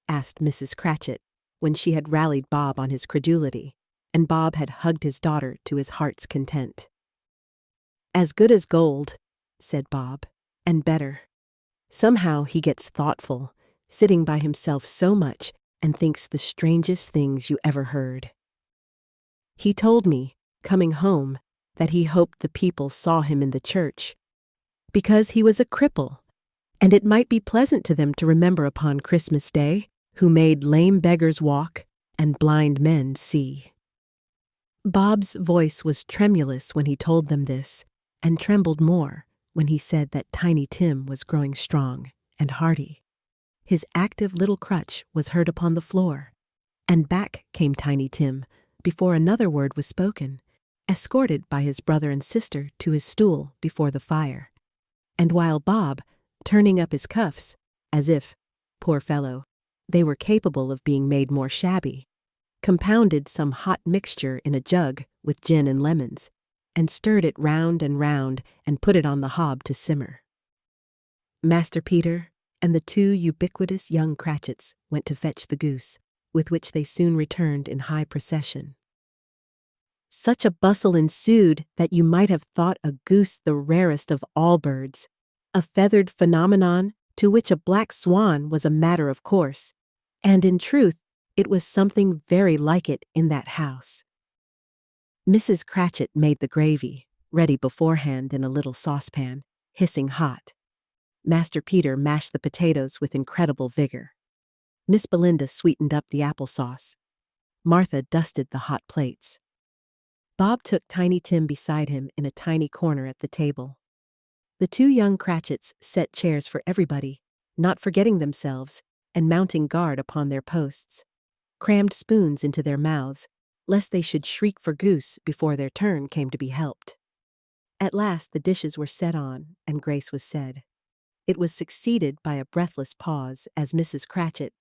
asked Mrs. Cratchit, when she had rallied Bob on his credulity, and Bob had hugged his daughter to his heart's content. "As good as gold," said Bob, "and better. Somehow he gets thoughtful, sitting by himself so much, and thinks the strangest things you ever heard. He told me, coming home, that he hoped the people saw him in the church, because he was a cripple, and it might be pleasant to them to remember upon Christmas Day, who made lame beggars walk and blind men see." Bob's voice was tremulous when he told them this, and trembled more when he said that Tiny Tim was growing strong and hearty. His active little crutch was heard upon the floor, and back came Tiny Tim before another word was spoken, escorted by his brother and sister to his stool before the fire, and while Bob, turning up his cuffs, as if, poor fellow, they were capable of being made more shabby, compounded some hot mixture in a jug with gin and lemons, and stirred it round and put it on the hob to simmer. Master Peter and the two ubiquitous young Cratchits went to fetch the goose, with which they soon returned in high procession. Such a bustle ensued that you might have thought a goose the rarest of all birds, a feathered phenomenon to which a black swan was a matter of course, and in truth it was something very like it in that house. Mrs. Cratchit made the gravy, ready beforehand in a little saucepan, hissing hot. Master Peter mashed the potatoes with incredible vigor. Miss Belinda sweetened up the applesauce. Martha dusted the hot plates. Bob took Tiny Tim beside him in a tiny corner at the table. The two young Cratchits set chairs for everybody, not forgetting themselves, and mounting guard upon their posts, crammed spoons into their mouths, lest they should shriek for goose before their turn came to be helped. At last the dishes were set on, and grace was said. It was succeeded by a breathless pause as Mrs. Cratchit,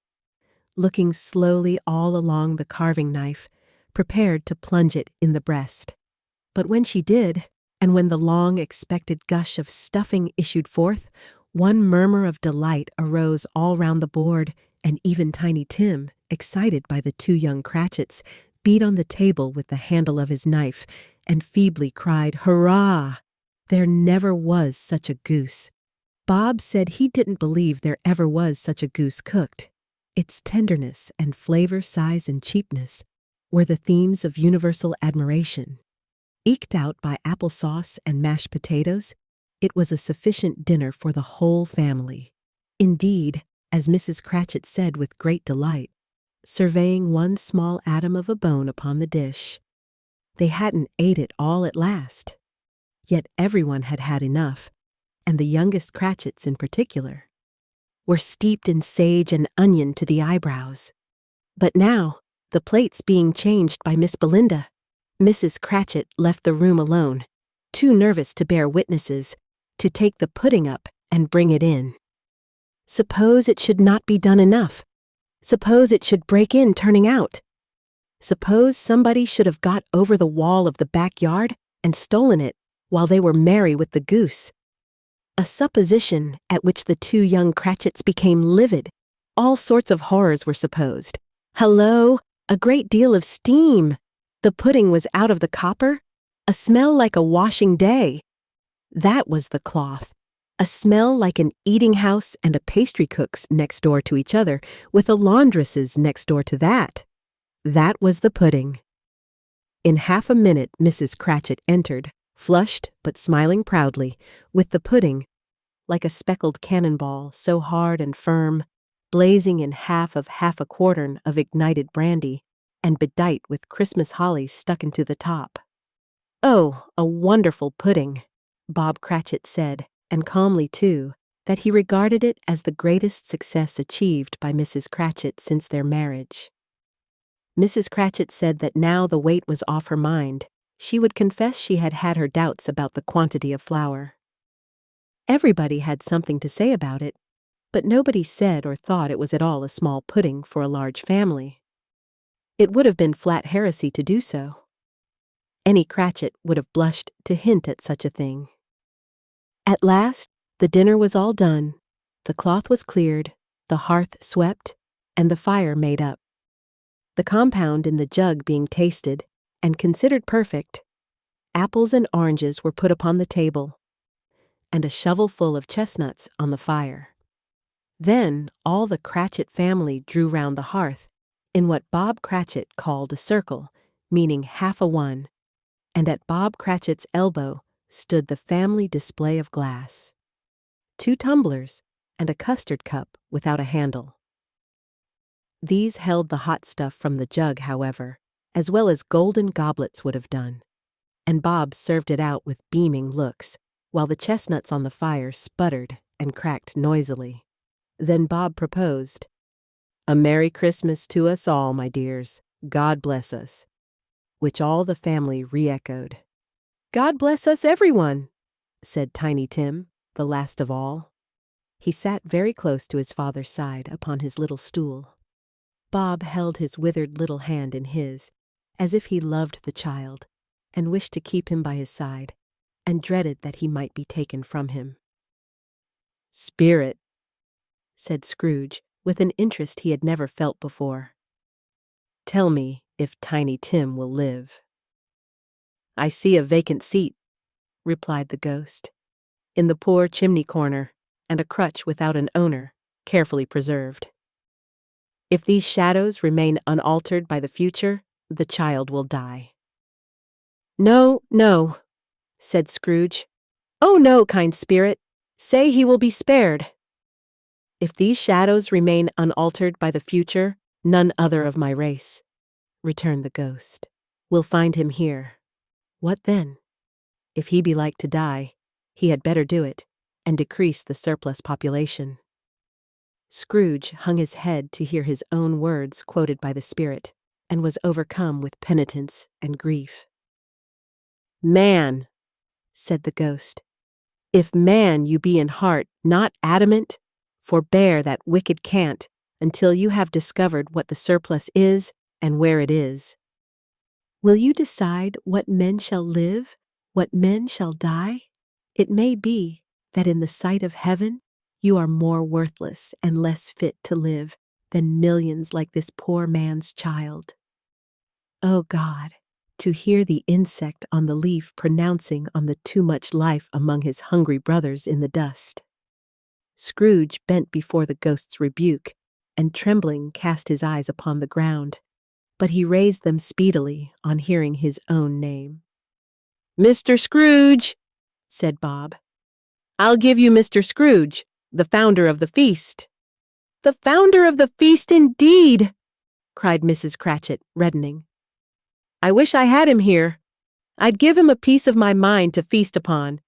looking slowly all along the carving knife, prepared to plunge it in the breast. But when she did, and when the long-expected gush of stuffing issued forth, one murmur of delight arose all round the board, and even Tiny Tim, excited by the two young Cratchits, beat on the table with the handle of his knife, and feebly cried, "Hurrah! There never was such a goose." Bob said he didn't believe there ever was such a goose cooked. Its tenderness and flavor, size, and cheapness were the themes of universal admiration. Eked out by applesauce and mashed potatoes, it was a sufficient dinner for the whole family. Indeed, as Mrs. Cratchit said with great delight, surveying one small atom of a bone upon the dish, they hadn't ate it all at last. Yet everyone had had enough, and the youngest Cratchits in particular were steeped in sage and onion to the eyebrows. But now, the plates being changed by Miss Belinda, Mrs. Cratchit left the room alone, too nervous to bear witnesses, to take the pudding up and bring it in. Suppose it should not be done enough? Suppose it should break in turning out? Suppose somebody should have got over the wall of the backyard and stolen it while they were merry with the goose? A supposition at which the two young Cratchits became livid. All sorts of horrors were supposed. Hello! A great deal of steam! The pudding was out of the copper? A smell like a washing day. That was the cloth. A smell like an eating house and a pastry cook's next door to each other, with a laundress's next door to that. That was the pudding. In half a minute Mrs. Cratchit entered, flushed but smiling proudly, with the pudding, like a speckled cannonball, so hard and firm, blazing in half a quartern of ignited brandy, and bedight with Christmas holly stuck into the top. "Oh, a wonderful pudding," Bob Cratchit said, and calmly too, that he regarded it as the greatest success achieved by Mrs. Cratchit since their marriage. Mrs. Cratchit said that now the weight was off her mind, she would confess she had had her doubts about the quantity of flour. Everybody had something to say about it, but nobody said or thought it was at all a small pudding for a large family. It would have been flat heresy to do so. Any Cratchit would have blushed to hint at such a thing. At last, the dinner was all done, the cloth was cleared, the hearth swept, and the fire made up. The compound in the jug being tasted, and considered perfect, apples and oranges were put upon the table, and a shovelful of chestnuts on the fire. Then all the Cratchit family drew round the hearth, in what Bob Cratchit called a circle, meaning half a one, and at Bob Cratchit's elbow stood the family display of glass. 2 tumblers and a custard cup without a handle. These held the hot stuff from the jug, however, as well as golden goblets would have done, and Bob served it out with beaming looks, while the chestnuts on the fire sputtered and cracked noisily. Then Bob proposed, "A Merry Christmas to us all, my dears. God bless us," which all the family re-echoed. "God bless us, everyone," said Tiny Tim, the last of all. He sat very close to his father's side upon his little stool. Bob held his withered little hand in his, as if he loved the child, and wished to keep him by his side, and dreaded that he might be taken from him. "Spirit," said Scrooge, with an interest he had never felt before. "Tell me if Tiny Tim will live." "I see a vacant seat," replied the ghost, "in the poor chimney corner, and a crutch without an owner, carefully preserved. If these shadows remain unaltered by the future, the child will die." "No, no," said Scrooge. "Oh no, kind spirit, say he will be spared." "If these shadows remain unaltered by the future, none other of my race," returned the ghost, "will find him here. What then? If he be like to die, he had better do it, and decrease the surplus population." Scrooge hung his head to hear his own words quoted by the spirit, and was overcome with penitence and grief. "Man," said the ghost, "if man you be in heart, not adamant, forbear that wicked cant, until you have discovered what the surplus is and where it is. Will you decide what men shall live, what men shall die? It may be that in the sight of heaven you are more worthless and less fit to live than millions like this poor man's child. Oh God, to hear the insect on the leaf pronouncing on the too much life among his hungry brothers in the dust. Scrooge bent before the ghost's rebuke, and trembling cast his eyes upon the ground, but he raised them speedily on hearing his own name. "Mr. Scrooge," said Bob. "I'll give you Mr. Scrooge, the founder of the feast." "The founder of the feast, indeed!" cried Mrs. Cratchit, reddening. "I wish I had him here. I'd give him a piece of my mind to feast upon,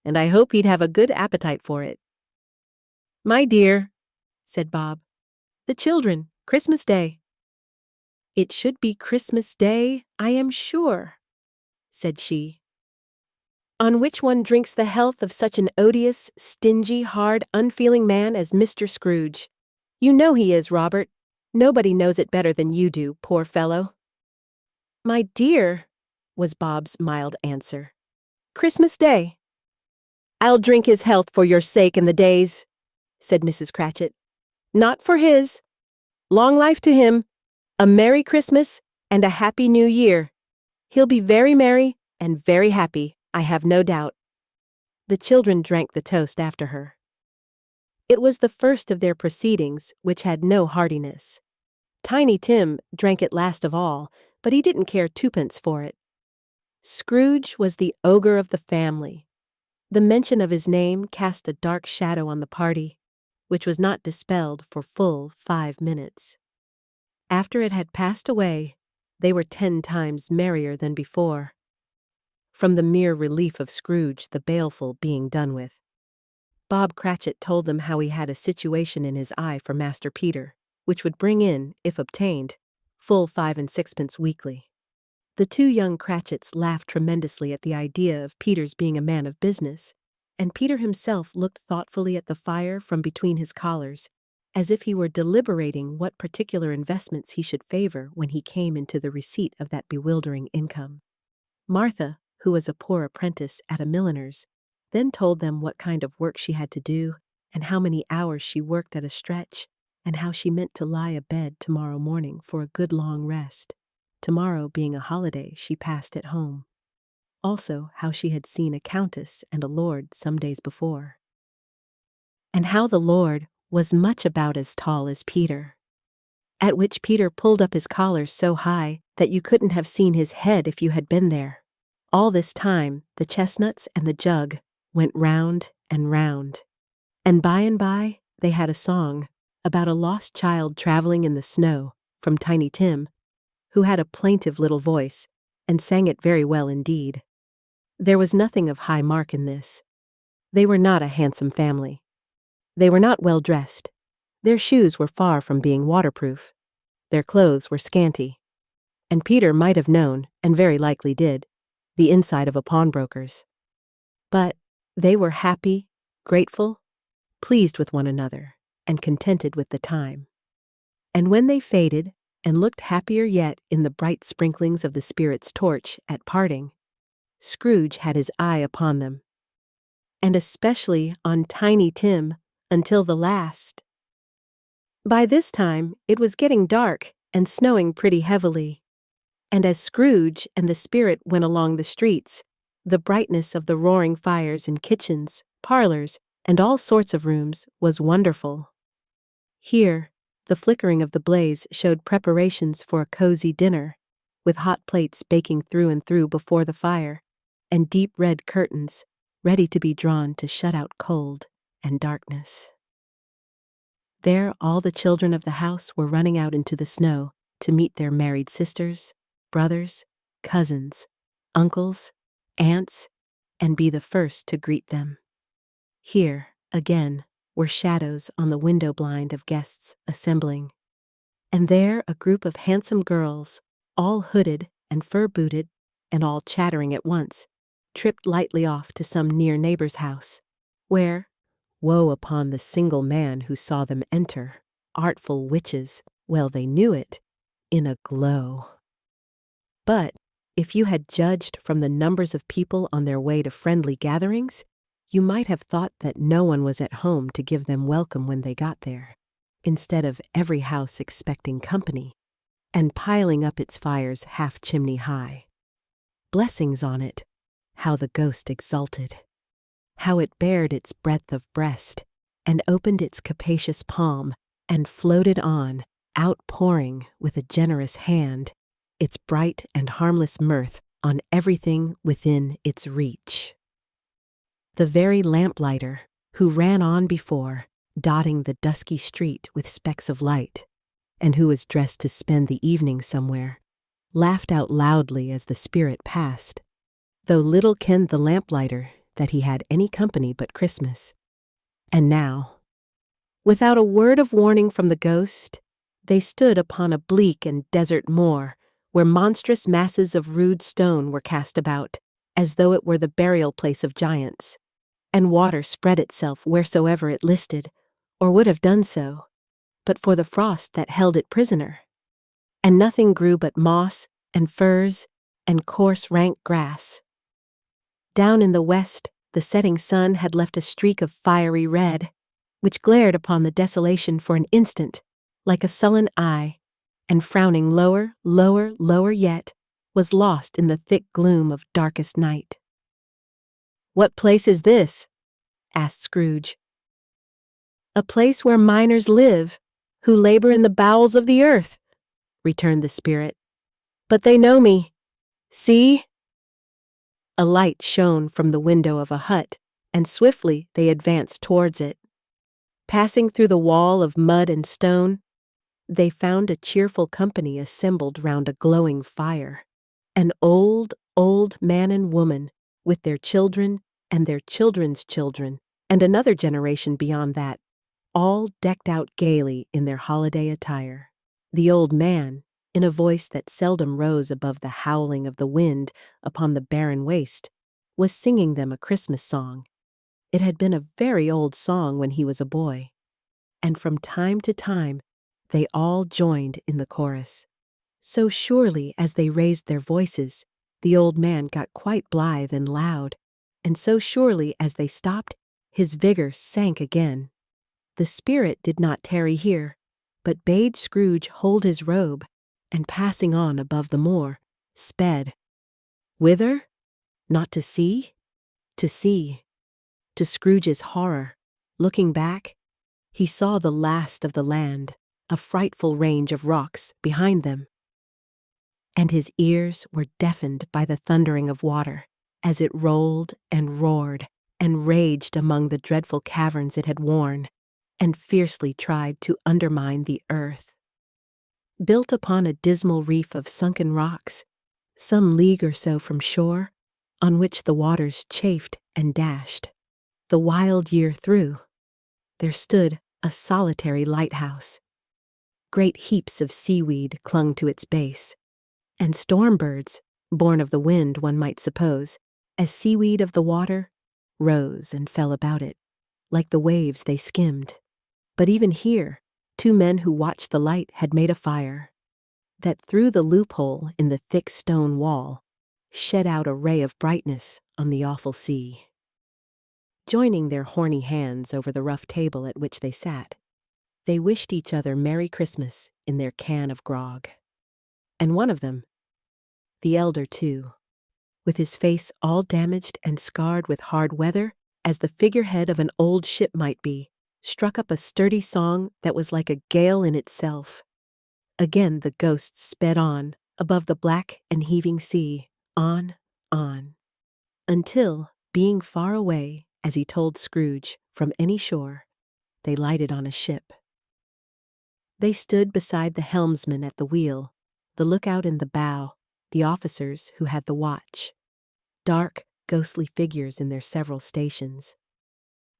and I hope he'd have a good appetite for it." "My dear," said Bob, "the children, Christmas Day." "It should be Christmas Day, I am sure," said she. "On which one drinks the health of such an odious, stingy, hard, unfeeling man as Mr. Scrooge. You know he is, Robert. Nobody knows it better than you do, poor fellow." "My dear," was Bob's mild answer, "Christmas Day." "I'll drink his health for your sake in the days," said Mrs. Cratchit. "Not for his. Long life to him, a Merry Christmas, and a Happy New Year. He'll be very merry and very happy, I have no doubt." The children drank the toast after her. It was the first of their proceedings which had no heartiness. Tiny Tim drank it last of all, but he didn't care twopence for it. Scrooge was the ogre of the family. The mention of his name cast a dark shadow on the party, which was not dispelled for full 5 minutes. After it had passed away, they were 10 times merrier than before, from the mere relief of Scrooge the baleful being done with. Bob Cratchit told them how he had a situation in his eye for Master Peter, which would bring in, if obtained, full 5 and 6pence weekly. The 2 young Cratchits laughed tremendously at the idea of Peter's being a man of business, and Peter himself looked thoughtfully at the fire from between his collars, as if he were deliberating what particular investments he should favor when he came into the receipt of that bewildering income. Martha, who was a poor apprentice at a milliner's, then told them what kind of work she had to do, and how many hours she worked at a stretch, and how she meant to lie abed tomorrow morning for a good long rest, tomorrow being a holiday she passed at home. Also how she had seen a countess and a lord some days before, and how the lord was much about as tall as Peter, at which Peter pulled up his collar so high that you couldn't have seen his head if you had been there. All this time the chestnuts and the jug went round and round, and by they had a song about a lost child traveling in the snow from Tiny Tim, who had a plaintive little voice and sang it very well indeed. There was nothing of high mark in this. They were not a handsome family. They were not well dressed. Their shoes were far from being waterproof. Their clothes were scanty. And Peter might have known, and very likely did, the inside of a pawnbroker's. But they were happy, grateful, pleased with one another, and contented with the time. And when they faded, and looked happier yet in the bright sprinklings of the spirit's torch at parting, Scrooge had his eye upon them, and especially on Tiny Tim, until the last. By this time it was getting dark and snowing pretty heavily, and as Scrooge and the spirit went along the streets, the brightness of the roaring fires in kitchens, parlors, and all sorts of rooms was wonderful. Here, the flickering of the blaze showed preparations for a cozy dinner, with hot plates baking through and through before the fire, and deep red curtains ready to be drawn to shut out cold and darkness. There all the children of the house were running out into the snow to meet their married sisters, brothers, cousins, uncles, aunts, and be the first to greet them. Here, again, were shadows on the window blind of guests assembling, and there a group of handsome girls, all hooded and fur-booted, and all chattering at once, tripped lightly off to some near neighbor's house, where, woe upon the single man who saw them enter, artful witches, well they knew it, in a glow. But if you had judged from the numbers of people on their way to friendly gatherings, you might have thought that no one was at home to give them welcome when they got there, instead of every house expecting company, and piling up its fires half chimney high. Blessings on it, how the ghost exulted, how it bared its breadth of breast, and opened its capacious palm, and floated on, outpouring with a generous hand, its bright and harmless mirth on everything within its reach. The very lamplighter, who ran on before, dotting the dusky street with specks of light, and who was dressed to spend the evening somewhere, laughed out loudly as the spirit passed, though little kenned the lamplighter that he had any company but Christmas. And now, without a word of warning from the ghost, they stood upon a bleak and desert moor, where monstrous masses of rude stone were cast about, as though it were the burial place of giants, and water spread itself wheresoever it listed, or would have done so, but for the frost that held it prisoner. And nothing grew but moss and furze and coarse rank grass. Down in the west, the setting sun had left a streak of fiery red, which glared upon the desolation for an instant, like a sullen eye, and frowning lower, lower, lower yet, was lost in the thick gloom of darkest night. "What place is this?" asked Scrooge. "A place where miners live, who labor in the bowels of the earth," returned the spirit. "But they know me. See?" A light shone from the window of a hut, and swiftly they advanced towards it. Passing through the wall of mud and stone, they found a cheerful company assembled round a glowing fire. An old, old man and woman, with their children and their children's children, and another generation beyond that, all decked out gaily in their holiday attire. The old man, in a voice that seldom rose above the howling of the wind upon the barren waste, was singing them a Christmas song. It had been a very old song when he was a boy, and from time to time they all joined in the chorus. So surely as they raised their voices, the old man got quite blithe and loud, and so surely as they stopped, his vigor sank again. The spirit did not tarry here, but bade Scrooge hold his robe, and passing on above the moor, sped. Whither? Not to see? To see. To Scrooge's horror, looking back, he saw the last of the land, a frightful range of rocks behind them. And his ears were deafened by the thundering of water, as it rolled and roared and raged among the dreadful caverns it had worn, and fiercely tried to undermine the earth. Built upon a dismal reef of sunken rocks, some league or so from shore, on which the waters chafed and dashed, the wild year through, there stood a solitary lighthouse. Great heaps of seaweed clung to its base, and storm birds, born of the wind one might suppose, as seaweed of the water, rose and fell about it, like the waves they skimmed. But even here, 2 men who watched the light had made a fire, that through the loophole in the thick stone wall shed out a ray of brightness on the awful sea. Joining their horny hands over the rough table at which they sat, they wished each other Merry Christmas in their can of grog. And one of them, the elder too, with his face all damaged and scarred with hard weather, as the figurehead of an old ship might be, struck up a sturdy song that was like a gale in itself. Again the ghosts sped on, above the black and heaving sea, on, until, being far away, as he told Scrooge, from any shore, they lighted on a ship. They stood beside the helmsman at the wheel, the lookout in the bow, the officers who had the watch, dark, ghostly figures in their several stations.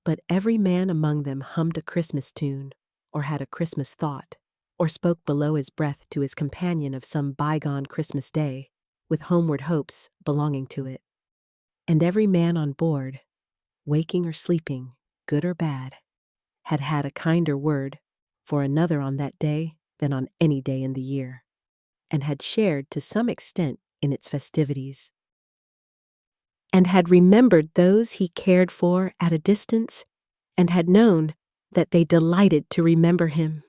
But every man among them hummed a Christmas tune, or had a Christmas thought, or spoke below his breath to his companion of some bygone Christmas day, with homeward hopes belonging to it. And every man on board, waking or sleeping, good or bad, had had a kinder word for another on that day than on any day in the year, and had shared to some extent in its festivities, and had remembered those he cared for at a distance, and had known that they delighted to remember him.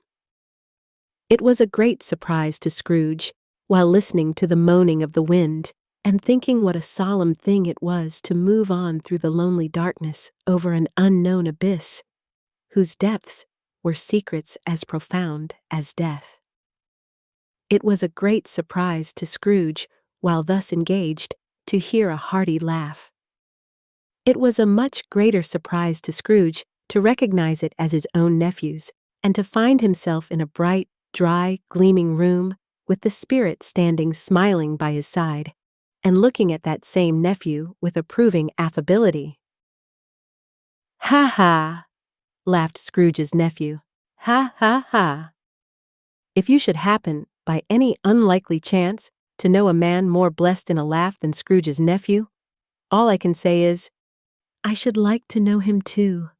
It was a great surprise to Scrooge, while listening to the moaning of the wind, and thinking what a solemn thing it was to move on through the lonely darkness over an unknown abyss, whose depths were secrets as profound as death. It was a great surprise to Scrooge, while thus engaged, to hear a hearty laugh. It was a much greater surprise to Scrooge to recognize it as his own nephew's, and to find himself in a bright, dry, gleaming room, with the spirit standing smiling by his side, and looking at that same nephew with approving affability. "Ha ha!" laughed Scrooge's nephew. "Ha ha ha! If you should happen, by any unlikely chance, to know a man more blessed in a laugh than Scrooge's nephew, all I can say is, I should like to know him too.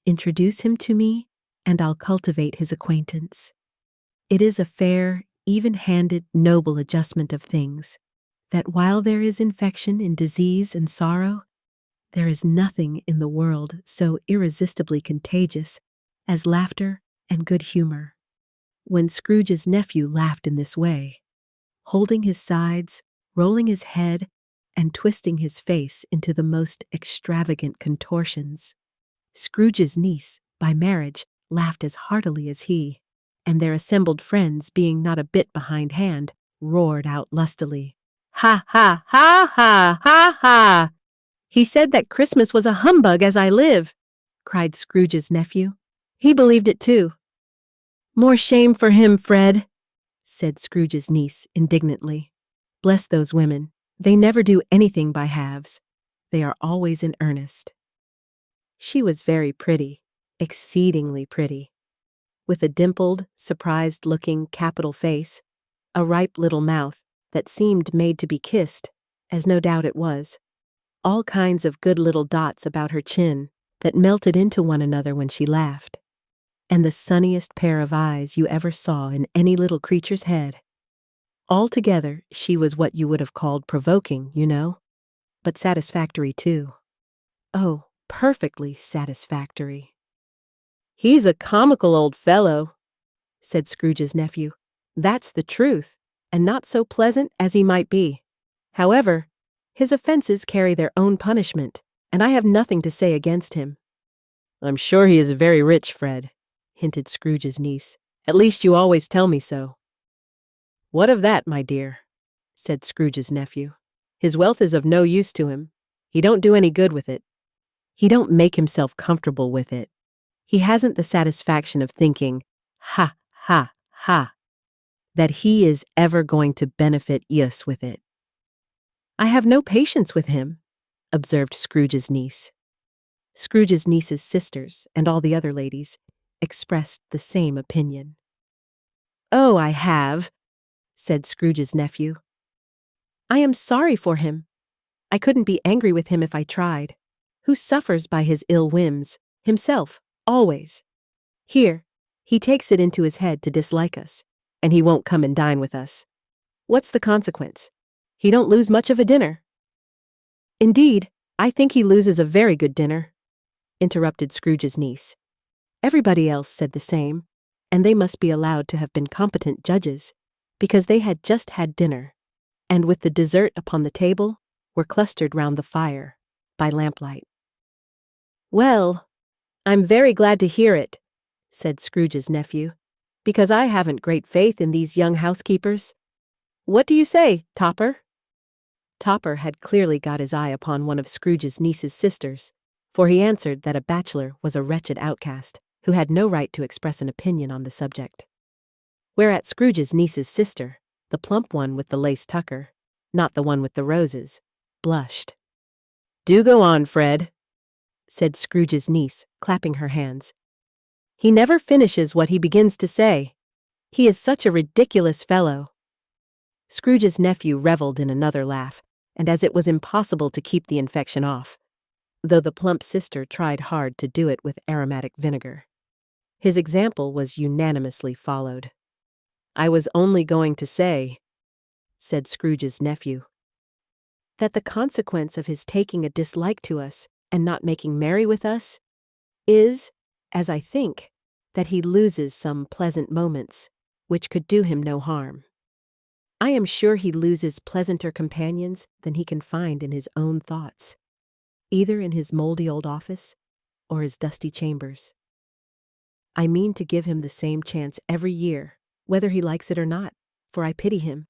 Introduce him to me, and I'll cultivate his acquaintance. It is a fair, even-handed, noble adjustment of things, that while there is infection in disease and sorrow, there is nothing in the world so irresistibly contagious as laughter and good humor." When Scrooge's nephew laughed in this way, holding his sides, rolling his head, and twisting his face into the most extravagant contortions, Scrooge's niece, by marriage, laughed as heartily as he, and their assembled friends, being not a bit behindhand, roared out lustily, "Ha ha ha ha ha ha! He said that Christmas was a humbug, as I live!" cried Scrooge's nephew. "He believed it too." "More shame for him, Fred," said Scrooge's niece indignantly. "Bless those women. They never do anything by halves. They are always in earnest." She was very pretty, exceedingly pretty, with a dimpled, surprised-looking capital face, a ripe little mouth that seemed made to be kissed, as no doubt it was, all kinds of good little dots about her chin that melted into one another when she laughed, and the sunniest pair of eyes you ever saw in any little creature's head. Altogether, she was what you would have called provoking, you know, but satisfactory too. Oh, perfectly satisfactory. "He's a comical old fellow," said Scrooge's nephew. "That's the truth, and not so pleasant as he might be. However, his offenses carry their own punishment, and I have nothing to say against him." "I'm sure he is very rich, Fred," hinted Scrooge's niece. "At least you always tell me so." "What of that, my dear?" said Scrooge's nephew. "His wealth is of no use to him. He don't do any good with it. He don't make himself comfortable with it. He hasn't the satisfaction of thinking, ha, ha, ha, that he is ever going to benefit us with it." "I have no patience with him," observed Scrooge's niece. Scrooge's niece's sisters, and all the other ladies, expressed the same opinion. "Oh, I have," said Scrooge's nephew. "I am sorry for him. I couldn't be angry with him if I tried. Who suffers by his ill whims? Himself, always. Here, he takes it into his head to dislike us, and he won't come and dine with us. What's the consequence? He don't lose much of a dinner." "Indeed, I think he loses a very good dinner," interrupted Scrooge's niece. Everybody else said the same, and they must be allowed to have been competent judges, because they had just had dinner, and with the dessert upon the table, were clustered round the fire, by lamplight. "Well, I'm very glad to hear it," said Scrooge's nephew, "because I haven't great faith in these young housekeepers. What do you say, Topper?" Topper had clearly got his eye upon one of Scrooge's niece's sisters, for he answered that a bachelor was a wretched outcast, who had no right to express an opinion on the subject. Whereat Scrooge's niece's sister, the plump one with the lace tucker, not the one with the roses, blushed. "Do go on, Fred," said Scrooge's niece, clapping her hands. "He never finishes what he begins to say. He is such a ridiculous fellow." Scrooge's nephew revelled in another laugh, and as it was impossible to keep the infection off, though the plump sister tried hard to do it with aromatic vinegar, His example was unanimously followed. "I was only going to say," said Scrooge's nephew, "that the consequence of his taking a dislike to us and not making merry with us is, as I think, that he loses some pleasant moments, which could do him no harm. I am sure he loses pleasanter companions than he can find in his own thoughts, either in his moldy old office or his dusty chambers. I mean to give him the same chance every year, whether he likes it or not, for I pity him.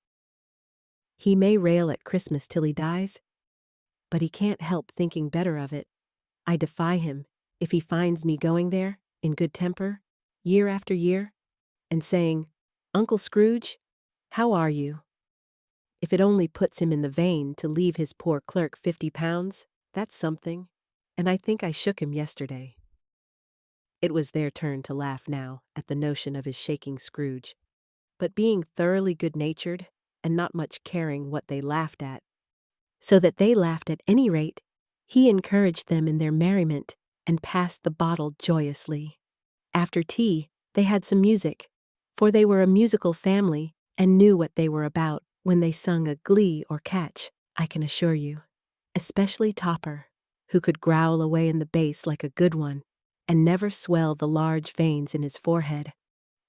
He may rail at Christmas till he dies, but he can't help thinking better of it. I defy him, if he finds me going there, in good temper, year after year, and saying, 'Uncle Scrooge, how are you?' If it only puts him in the vein to leave his poor clerk £50, that's something, and I think I shook him yesterday." It was their turn to laugh now at the notion of his shaking Scrooge, but being thoroughly good-natured and not much caring what they laughed at, so that they laughed at any rate, he encouraged them in their merriment and passed the bottle joyously. After tea, they had some music, for they were a musical family and knew what they were about when they sung a glee or catch, I can assure you, especially Topper, who could growl away in the bass like a good one, and never swell the large veins in his forehead,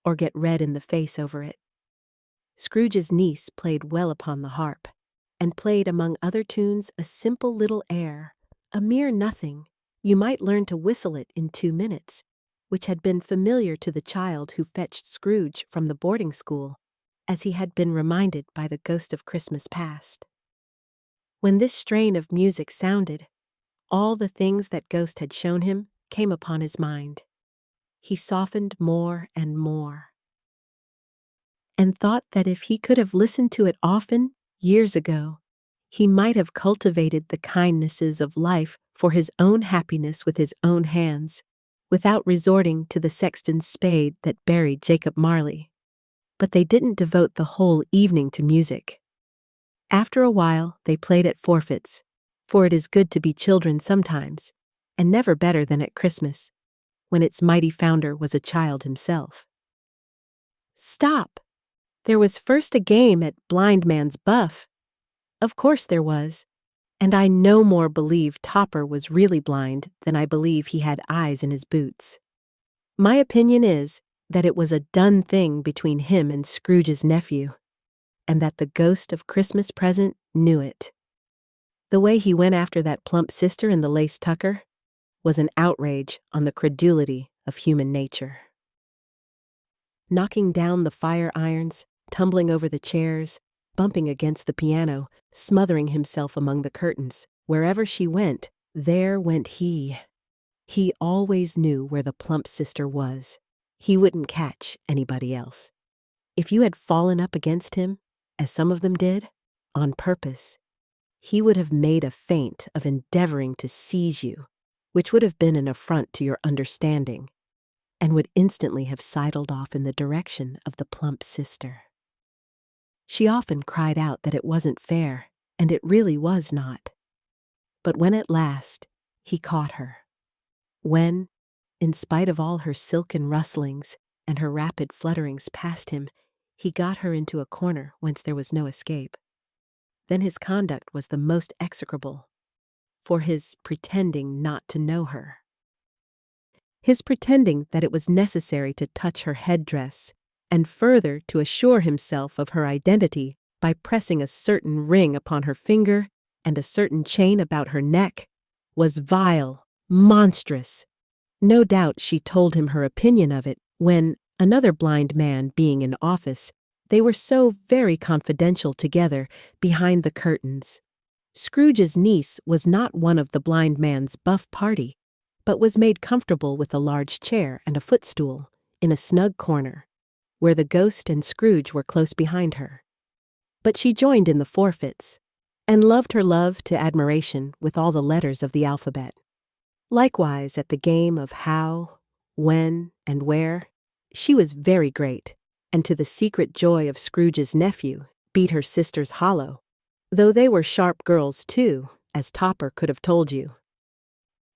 or get red in the face over it. Scrooge's niece played well upon the harp, and played among other tunes a simple little air, a mere nothing, you might learn to whistle it in 2 minutes, which had been familiar to the child who fetched Scrooge from the boarding school, as he had been reminded by the ghost of Christmas past. When this strain of music sounded, all the things that ghost had shown him came upon his mind. He softened more and more, and thought that if he could have listened to it often, years ago, he might have cultivated the kindnesses of life for his own happiness with his own hands, without resorting to the sexton's spade that buried Jacob Marley. But they didn't devote the whole evening to music. After a while, they played at forfeits, for it is good to be children sometimes, and never better than at Christmas, when its mighty founder was a child himself. Stop! There was first a game at blind man's buff. Of course there was, and I no more believe Topper was really blind than I believe he had eyes in his boots. My opinion is that it was a done thing between him and Scrooge's nephew, and that the ghost of Christmas present knew it. The way he went after that plump sister in the lace tucker was an outrage on the credulity of human nature. Knocking down the fire irons, tumbling over the chairs, bumping against the piano, smothering himself among the curtains, wherever she went, there went he. He always knew where the plump sister was. He wouldn't catch anybody else. If you had fallen up against him, as some of them did, on purpose, he would have made a feint of endeavoring to seize you, which would have been an affront to your understanding, and would instantly have sidled off in the direction of the plump sister. She often cried out that it wasn't fair, and it really was not. But when at last he caught her, when, in spite of all her silken rustlings and her rapid flutterings past him, he got her into a corner whence there was no escape, then his conduct was the most execrable, for his pretending not to know her. His pretending that it was necessary to touch her headdress, and further to assure himself of her identity by pressing a certain ring upon her finger and a certain chain about her neck, was vile, monstrous. No doubt she told him her opinion of it when, another blind man being in office, they were so very confidential together behind the curtains. Scrooge's niece was not one of the blind man's buff party, but was made comfortable with a large chair and a footstool in a snug corner, where the ghost and Scrooge were close behind her. But she joined in the forfeits, and loved her love to admiration with all the letters of the alphabet. Likewise at the game of how, when, and where, she was very great, and to the secret joy of Scrooge's nephew, beat her sisters hollow, though they were sharp girls too, as Topper could have told you.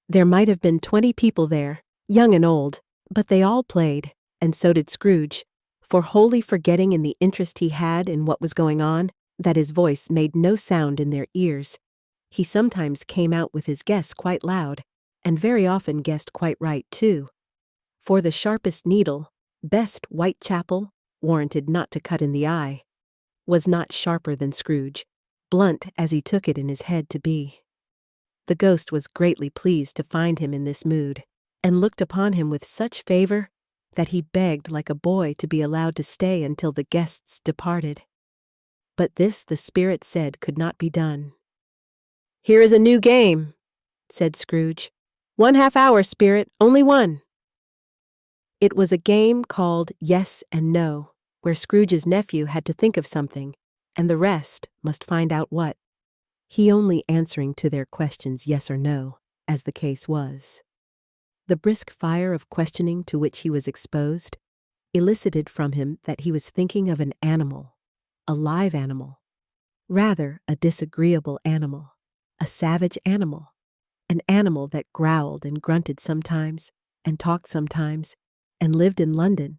There might have been 20 people there, young and old, But they all played, and so did Scrooge, for wholly forgetting in the interest he had in what was going on, that his voice made no sound in their ears. He sometimes came out with his guess quite loud, and very often guessed quite right, too. For the sharpest needle, best Whitechapel, warranted not to cut in the eye, was not sharper than Scrooge, blunt as he took it in his head to be. The ghost was greatly pleased to find him in this mood, and looked upon him with such favor that he begged like a boy to be allowed to stay until the guests departed. But this the spirit said could not be done. "Here is a new game," said Scrooge. "1/2 hour, spirit, only one." It was a game called Yes and No, where Scrooge's nephew had to think of something, and the rest must find out what, he only answering to their questions yes or no, as the case was. The brisk fire of questioning to which he was exposed elicited from him that he was thinking of an animal, a live animal, rather a disagreeable animal, a savage animal, an animal that growled and grunted sometimes, and talked sometimes, and lived in London,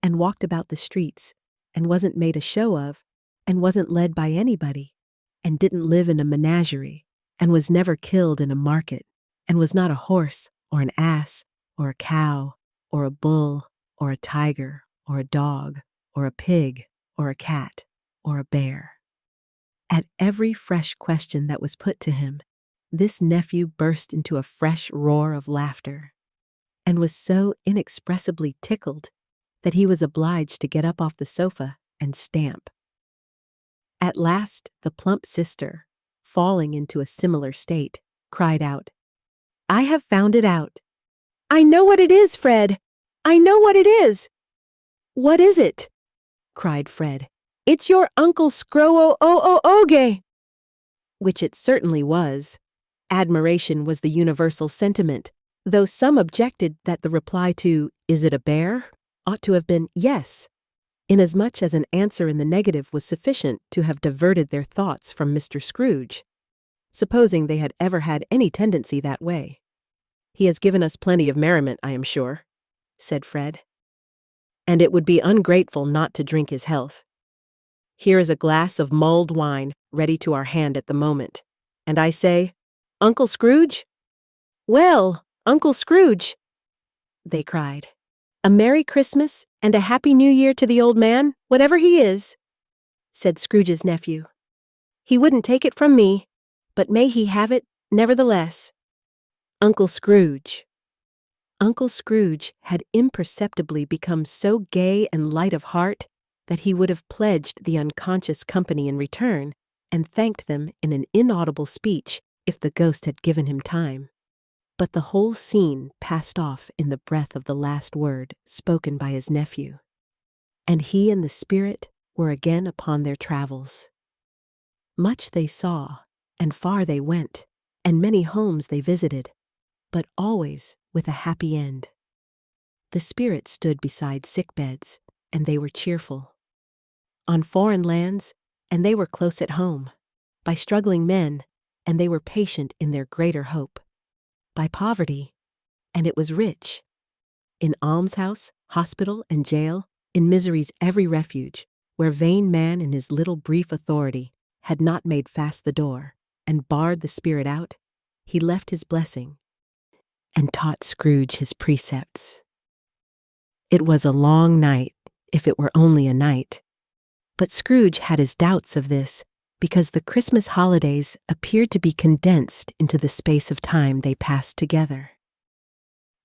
and walked about the streets, and wasn't made a show of, and wasn't led by anybody, and didn't live in a menagerie, and was never killed in a market, and was not a horse, or an ass, or a cow, or a bull, or a tiger, or a dog, or a pig, or a cat, or a bear. At every fresh question that was put to him, this nephew burst into a fresh roar of laughter, and was so inexpressibly tickled that he was obliged to get up off the sofa and stamp. At last the plump sister, falling into a similar state, cried out, "I have found it out. I know what it is, Fred. I know what it is." "What is it?" cried Fred. "It's your Uncle Scro-o-o-o-oge." Which it certainly was. Admiration was the universal sentiment, though some objected that the reply to "Is it a bear?" ought to have been yes, inasmuch as an answer in the negative was sufficient to have diverted their thoughts from Mr. Scrooge, supposing they had ever had any tendency that way. "He has given us plenty of merriment, I am sure," said Fred, "and it would be ungrateful not to drink his health. Here is a glass of mulled wine ready to our hand at the moment, and I say, Uncle Scrooge?" "Well, Uncle Scrooge," they cried, "a Merry Christmas and a Happy New Year to the old man, whatever he is," said Scrooge's nephew. "He wouldn't take it from me, but may he have it nevertheless. Uncle Scrooge." Uncle Scrooge had imperceptibly become so gay and light of heart that he would have pledged the unconscious company in return and thanked them in an inaudible speech if the ghost had given him time. But the whole scene passed off in the breath of the last word spoken by his nephew, and he and the spirit were again upon their travels. Much they saw, and far they went, and many homes they visited, but always with a happy end. The spirit stood beside sick beds, and they were cheerful. On foreign lands, and they were close at home. By struggling men, and they were patient in their greater hope. By poverty, and it was rich. In almshouse, hospital, and jail, in misery's every refuge, where vain man in his little brief authority had not made fast the door, and barred the spirit out, he left his blessing, and taught Scrooge his precepts. It was a long night, if it were only a night, but Scrooge had his doubts of this, because the Christmas holidays appeared to be condensed into the space of time they passed together.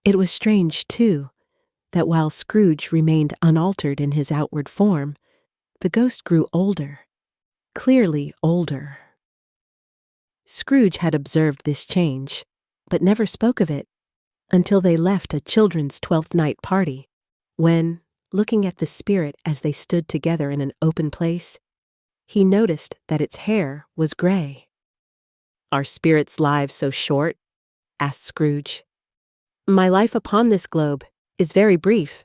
It was strange, too, that while Scrooge remained unaltered in his outward form, the ghost grew older, clearly older. Scrooge had observed this change, but never spoke of it until they left a children's 12th night party, when, looking at the spirit as they stood together in an open place, he noticed that its hair was gray. "Are spirits' lives so short?" asked Scrooge. "My life upon this globe is very brief,"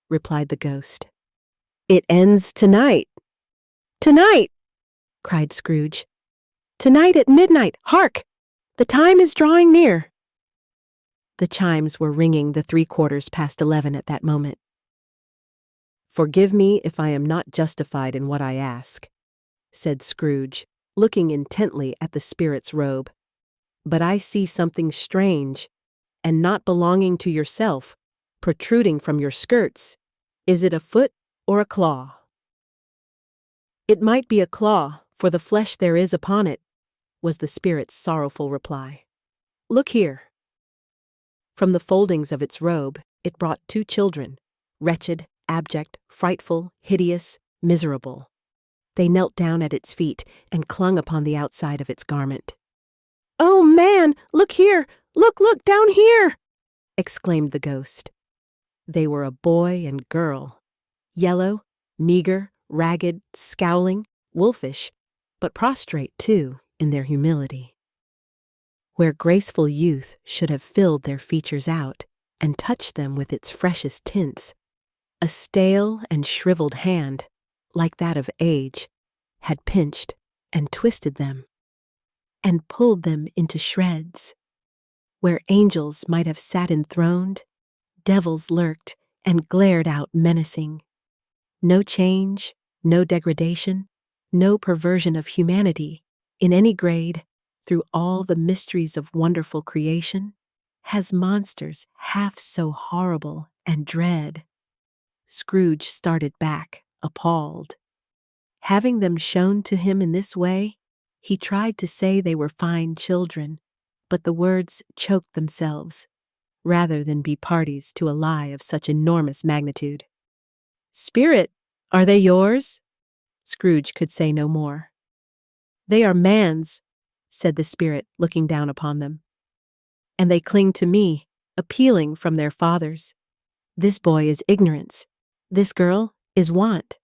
replied the ghost. "It ends tonight." "Tonight!" cried Scrooge. "Tonight at midnight! Hark! The time is drawing near." The chimes were ringing the 11:15 at that moment. "Forgive me if I am not justified in what I ask," said Scrooge, looking intently at the spirit's robe. "But I see something strange, and not belonging to yourself, protruding from your skirts. Is it a foot or a claw?" "It might be a claw, for the flesh there is upon it," was the spirit's sorrowful reply. "Look here." From the foldings of its robe, it brought 2 children, wretched, abject, frightful, hideous, miserable. They knelt down at its feet and clung upon the outside of its garment. "Oh, man, look here! Look, down here!" exclaimed the ghost. They were a boy and girl, yellow, meager, ragged, scowling, wolfish, but prostrate, too, in their humility. Where graceful youth should have filled their features out and touched them with its freshest tints, a stale and shriveled hand, like that of age, had pinched and twisted them, and pulled them into shreds. Where angels might have sat enthroned, devils lurked and glared out menacing. No change, no degradation, no perversion of humanity, in any grade, through all the mysteries of wonderful creation, has monsters half so horrible and dread. Scrooge started back, appalled. Having them shown to him in this way, he tried to say they were fine children, but the words choked themselves, rather than be parties to a lie of such enormous magnitude. "Spirit, are they yours?" Scrooge could say no more. "They are man's," said the spirit, looking down upon them. "And they cling to me, appealing from their fathers. This boy is ignorance. This girl is want.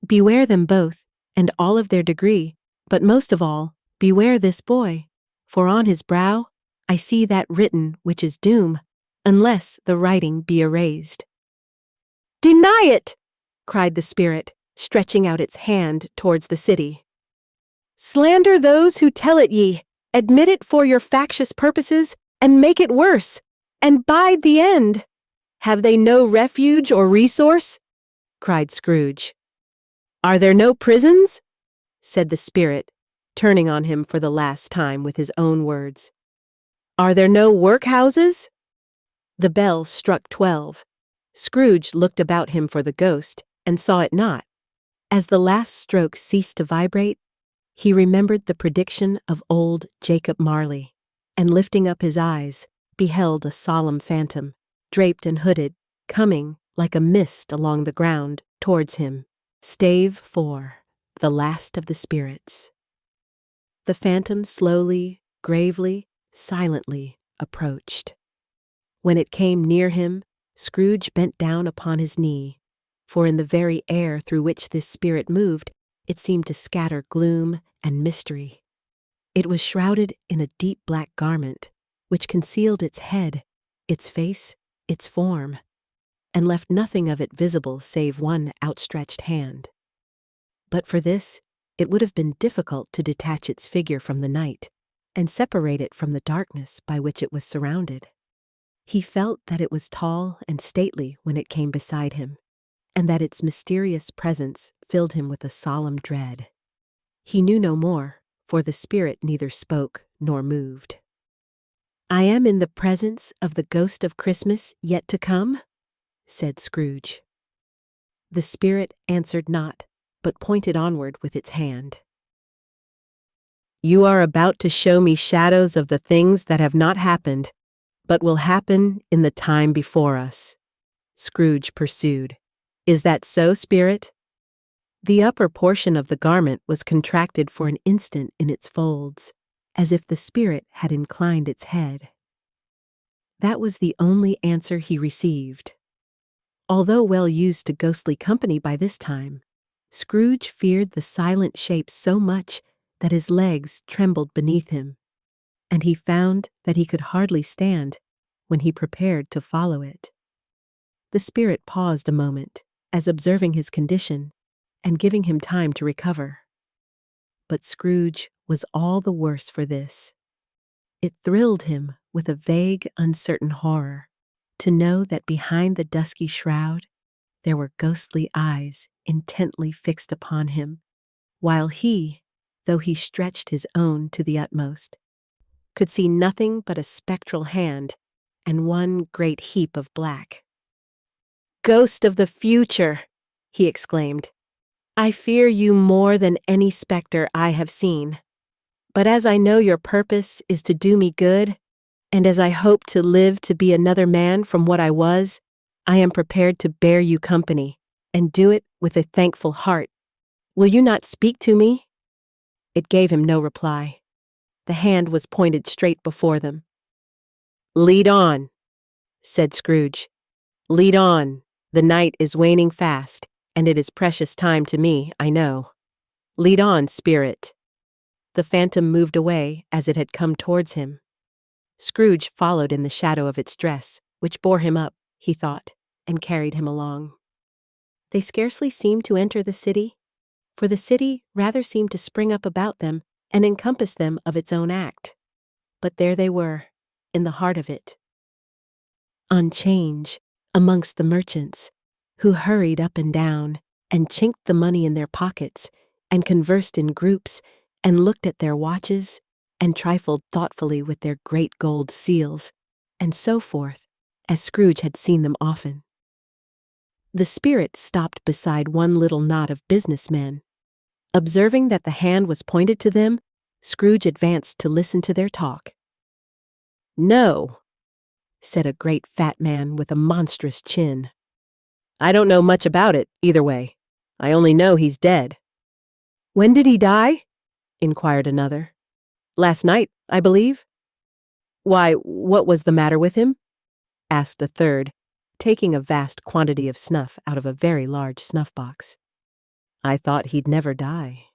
Beware them both, and all of their degree, but most of all, beware this boy, for on his brow I see that written which is doom, unless the writing be erased." "Deny it!" cried the spirit, stretching out its hand towards the city. "Slander those who tell it ye, admit it for your factious purposes, and make it worse, and bide the end. Have they no refuge or resource?" cried Scrooge. "Are there no prisons?" said the spirit, turning on him for the last time with his own words. "Are there no workhouses?" The bell struck 12. Scrooge looked about him for the ghost, and saw it not. As the last stroke ceased to vibrate, he remembered the prediction of old Jacob Marley, and lifting up his eyes, beheld a solemn phantom, draped and hooded, coming, like a mist along the ground, towards him. Stave 4, the last of the spirits. The phantom slowly, gravely, silently approached. When it came near him, Scrooge bent down upon his knee, for in the very air through which this spirit moved, it seemed to scatter gloom and mystery. It was shrouded in a deep black garment, which concealed its head, its face, its form, and left nothing of it visible save one outstretched hand. But for this, it would have been difficult to detach its figure from the night, and separate it from the darkness by which it was surrounded. He felt that it was tall and stately when it came beside him, and that its mysterious presence filled him with a solemn dread. He knew no more, for the spirit neither spoke nor moved. "I am in the presence of the ghost of Christmas yet to come?" said Scrooge. The spirit answered not, but pointed onward with its hand. "You are about to show me shadows of the things that have not happened, but will happen in the time before us," Scrooge pursued. "Is that so, spirit?" The upper portion of the garment was contracted for an instant in its folds, as if the spirit had inclined its head. That was the only answer he received. Although well used to ghostly company by this time, Scrooge feared the silent shape so much that his legs trembled beneath him, and he found that he could hardly stand when he prepared to follow it. The spirit paused a moment, as observing his condition and giving him time to recover. But Scrooge was all the worse for this. It thrilled him with a vague, uncertain horror to know that behind the dusky shroud there were ghostly eyes intently fixed upon him, while he, though he stretched his own to the utmost, could see nothing but a spectral hand and one great heap of black. "Ghost of the future!" he exclaimed. "I fear you more than any specter I have seen. But as I know your purpose is to do me good, and as I hope to live to be another man from what I was, I am prepared to bear you company, and do it with a thankful heart. Will you not speak to me?" It gave him no reply. The hand was pointed straight before them. "Lead on," said Scrooge. "Lead on. The night is waning fast, and it is precious time to me, I know. Lead on, spirit." The phantom moved away as it had come towards him. Scrooge followed in the shadow of its dress, which bore him up, he thought, and carried him along. They scarcely seemed to enter the city, for the city rather seemed to spring up about them and encompass them of its own act. But there they were, in the heart of it. On 'change, amongst the merchants, who hurried up and down, and chinked the money in their pockets, and conversed in groups, and looked at their watches, and trifled thoughtfully with their great gold seals, and so forth, as Scrooge had seen them often. The spirit stopped beside one little knot of businessmen. Observing that the hand was pointed to them, Scrooge advanced to listen to their talk. "No," said a great fat man with a monstrous chin. "I don't know much about it, either way. I only know he's dead." "When did he die?" inquired another. "Last night, I believe." "Why, what was the matter with him?" asked a third, taking a vast quantity of snuff out of a very large snuff-box. "I thought he'd never die."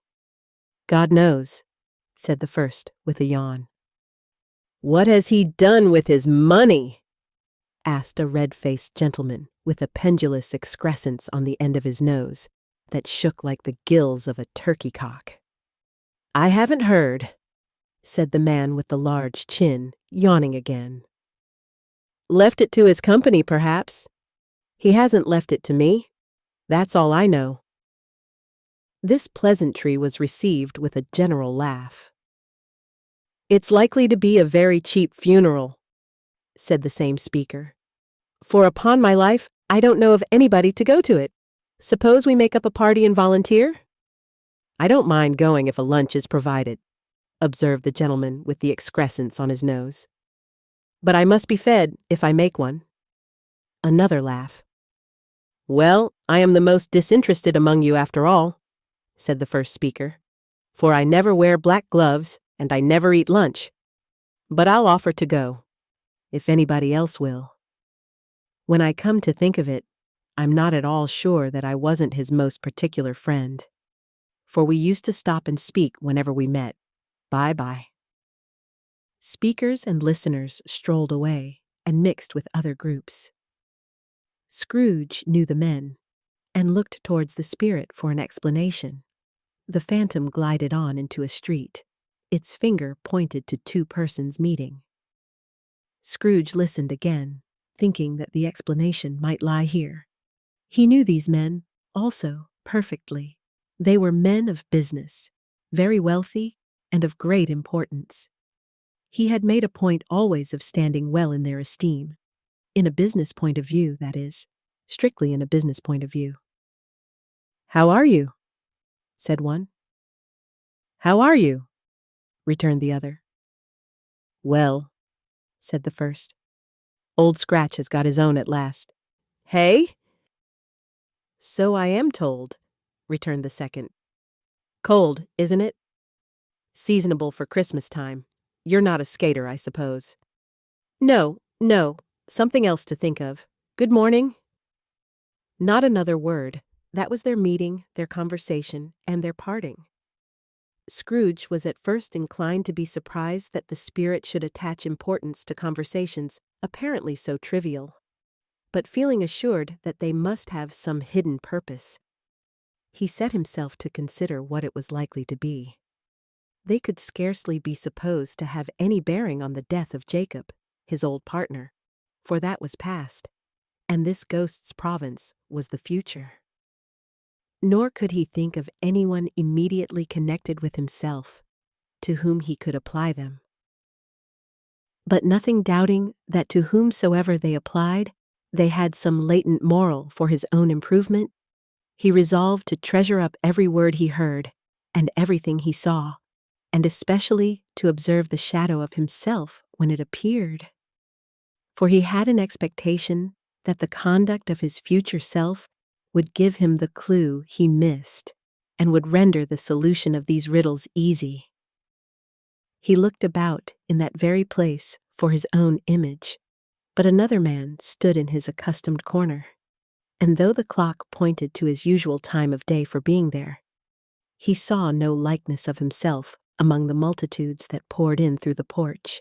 "God knows," said the first with a yawn. "What has he done with his money?" asked a red-faced gentleman with a pendulous excrescence on the end of his nose that shook like the gills of a turkey-cock. "I haven't heard," said the man with the large chin, yawning again. "Left it to his company, perhaps. He hasn't left it to me. That's all I know." This pleasantry was received with a general laugh. "It's likely to be a very cheap funeral," said the same speaker. "For upon my life, I don't know of anybody to go to it. Suppose we make up a party and volunteer?" "I don't mind going if a lunch is provided," observed the gentleman with the excrescence on his nose. "But I must be fed if I make one." Another laugh. "Well, I am the most disinterested among you after all," said the first speaker, "for I never wear black gloves and I never eat lunch. But I'll offer to go, if anybody else will. When I come to think of it, I'm not at all sure that I wasn't his most particular friend, for we used to stop and speak whenever we met. Bye-bye." Speakers and listeners strolled away and mixed with other groups. Scrooge knew the men and looked towards the spirit for an explanation. The phantom glided on into a street. Its finger pointed to two persons meeting. Scrooge listened again, thinking that the explanation might lie here. He knew these men, also, perfectly. They were men of business, very wealthy, and of great importance. He had made a point always of standing well in their esteem. In a business point of view, that is, strictly in a business point of view. "How are you?" said one. "How are you?" returned the other. "Well," said the first, "Old Scratch has got his own at last." "Hey?" "So I am told," returned the second. "Cold, isn't it? Seasonable for Christmas time. You're not a skater, I suppose." No, something else to think of. Good morning." Not another word. That was their meeting, their conversation, and their parting. Scrooge was at first inclined to be surprised that the spirit should attach importance to conversations apparently so trivial, but feeling assured that they must have some hidden purpose, he set himself to consider what it was likely to be. They could scarcely be supposed to have any bearing on the death of Jacob, his old partner, for that was past, and this ghost's province was the future. Nor could he think of anyone immediately connected with himself, to whom he could apply them. But nothing doubting that to whomsoever they applied, they had some latent moral for his own improvement, he resolved to treasure up every word he heard, and everything he saw, and especially to observe the shadow of himself when it appeared. For he had an expectation that the conduct of his future self would give him the clue he missed, and would render the solution of these riddles easy. He looked about in that very place for his own image, but another man stood in his accustomed corner, and though the clock pointed to his usual time of day for being there, he saw no likeness of himself among the multitudes that poured in through the porch.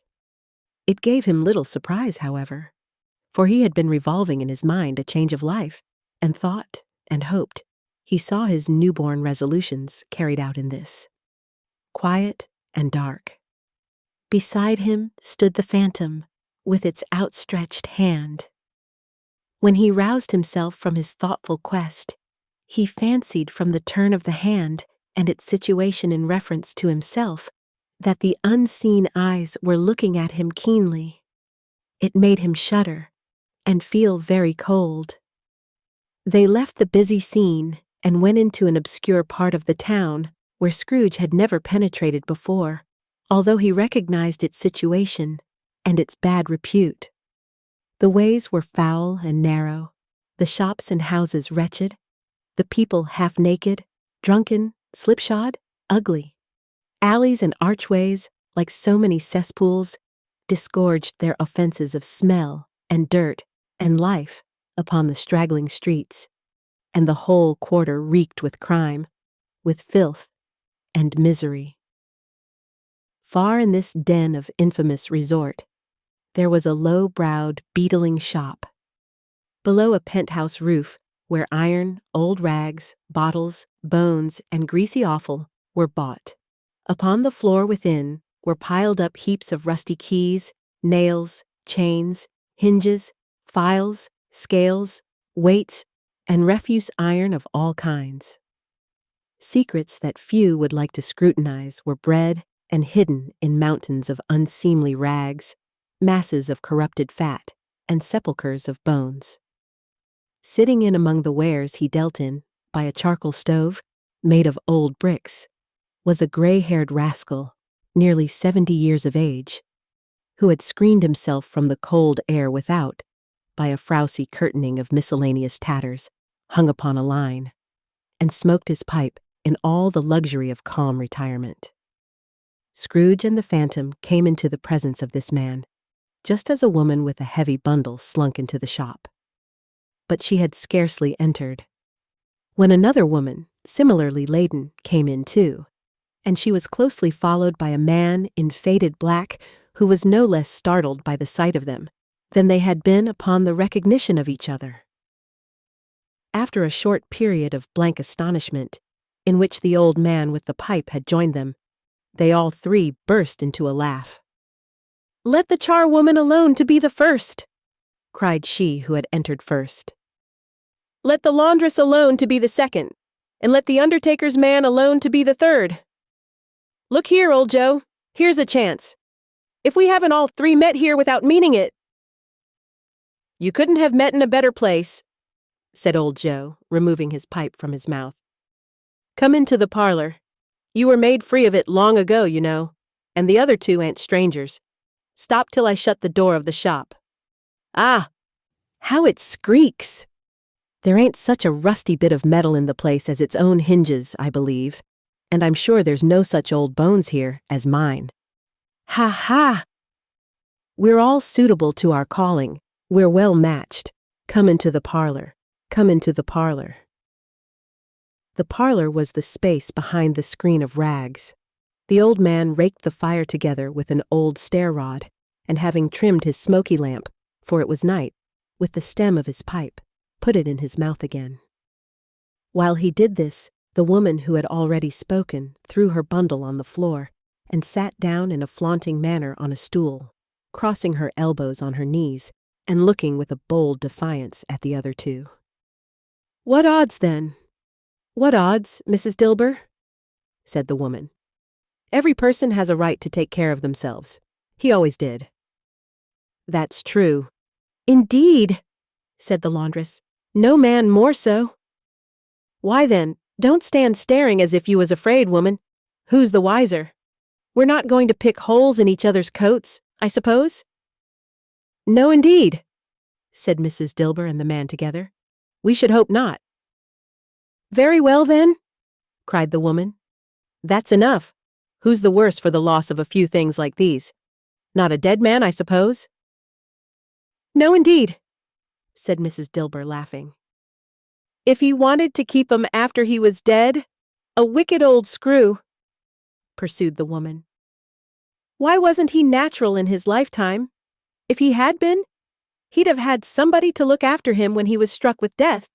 It gave him little surprise, however, for he had been revolving in his mind a change of life, and thought and hoped he saw his newborn resolutions carried out in this. Quiet and dark. Beside him stood the phantom, with its outstretched hand. When he roused himself from his thoughtful quest, he fancied from the turn of the hand and its situation in reference to himself that the unseen eyes were looking at him keenly. It made him shudder and feel very cold. They left the busy scene and went into an obscure part of the town where Scrooge had never penetrated before, although he recognized its situation and its bad repute. The ways were foul and narrow, the shops and houses wretched, the people half-naked, drunken, slipshod, ugly. Alleys and archways, like so many cesspools, disgorged their offenses of smell and dirt and life upon the straggling streets, and the whole quarter reeked with crime, with filth and misery. Far in this den of infamous resort, there was a low-browed, beetling shop. Below a penthouse roof, where iron, old rags, bottles, bones, and greasy offal were bought. Upon the floor within were piled up heaps of rusty keys, nails, chains, hinges, files, scales, weights, and refuse iron of all kinds. Secrets that few would like to scrutinize were bred and hidden in mountains of unseemly rags, masses of corrupted fat, and sepulchres of bones. Sitting in among the wares he dealt in, by a charcoal stove, made of old bricks, was a gray-haired rascal, nearly 70 years of age, who had screened himself from the cold air without by a frowsy curtaining of miscellaneous tatters hung upon a line, and smoked his pipe in all the luxury of calm retirement. Scrooge and the phantom came into the presence of this man, just as a woman with a heavy bundle slunk into the shop. But she had scarcely entered, when another woman, similarly laden, came in too, and she was closely followed by a man in faded black who was no less startled by the sight of them than they had been upon the recognition of each other. After a short period of blank astonishment, in which the old man with the pipe had joined them, they all three burst into a laugh. "Let the charwoman alone to be the first," cried she who had entered first. "Let the laundress alone to be the second, and let the undertaker's man alone to be the third. Look here, old Joe, here's a chance. If we haven't all three met here without meaning it—" "You couldn't have met in a better place," said old Joe, removing his pipe from his mouth. "Come into the parlor. You were made free of it long ago, you know, and the other two ain't strangers. Stop till I shut the door of the shop. Ah, how it squeaks! There ain't such a rusty bit of metal in the place as its own hinges, I believe, and I'm sure there's no such old bones here as mine. Ha ha! We're all suitable to our calling. We're well matched. Come into the parlor. Come into the parlor." The parlor was the space behind the screen of rags. The old man raked the fire together with an old stair-rod, and having trimmed his smoky lamp, for it was night, with the stem of his pipe, put it in his mouth again. While he did this, the woman who had already spoken threw her bundle on the floor, and sat down in a flaunting manner on a stool, crossing her elbows on her knees and looking with a bold defiance at the other two. "What odds, then?" "What odds, Mrs. Dilber?" said the woman. "Every person has a right to take care of themselves. He always did." "That's true." "Indeed," said the laundress. "No man more so." "Why then, don't stand staring as if you was afraid, woman. Who's the wiser? We're not going to pick holes in each other's coats, I suppose?" "No, indeed," said Mrs. Dilber and the man together. "We should hope not." "Very well, then," cried the woman. "That's enough. Who's the worse for the loss of a few things like these? Not a dead man, I suppose?" "No, indeed," said Mrs. Dilber, laughing. "If he wanted to keep 'em after he was dead, a wicked old screw," pursued the woman. "Why wasn't he natural in his lifetime? If he had been, he'd have had somebody to look after him when he was struck with death,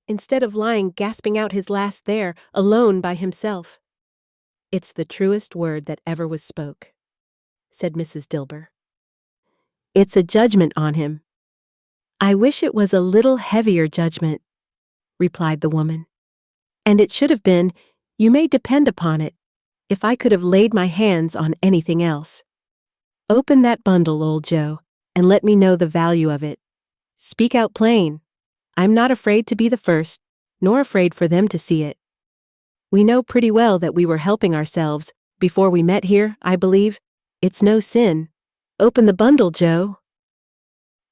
instead of lying gasping out his last there, alone by himself." "It's the truest word that ever was spoke," said Mrs. Dilber. "It's a judgment on him." "I wish it was a little heavier judgment," replied the woman. "And it should have been, you may depend upon it, if I could have laid my hands on anything else. Open that bundle, old Joe, and let me know the value of it. Speak out plain. I'm not afraid to be the first, nor afraid for them to see it. We know pretty well that we were helping ourselves before we met here, I believe. It's no sin. Open the bundle, Joe."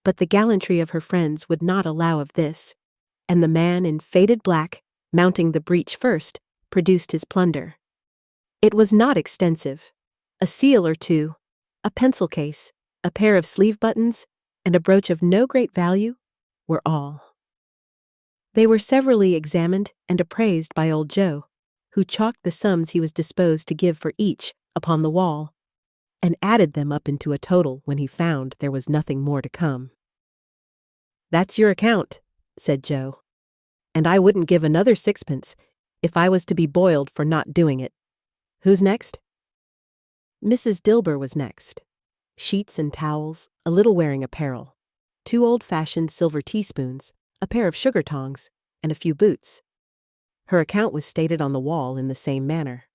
But the gallantry of her friends would not allow of this, and the man in faded black, mounting the breach first, produced his plunder. It was not extensive. A seal or two, a pencil case, a pair of sleeve buttons, and a brooch of no great value were all. They were severally examined and appraised by old Joe, who chalked the sums he was disposed to give for each upon the wall, and added them up into a total when he found there was nothing more to come. "That's your account," said Joe, "and I wouldn't give another sixpence if I was to be boiled for not doing it. Who's next?" Mrs. Dilber was next. Sheets and towels, a little wearing apparel, 2 old-fashioned silver teaspoons, a pair of sugar tongs, and a few boots. Her account was stated on the wall in the same manner.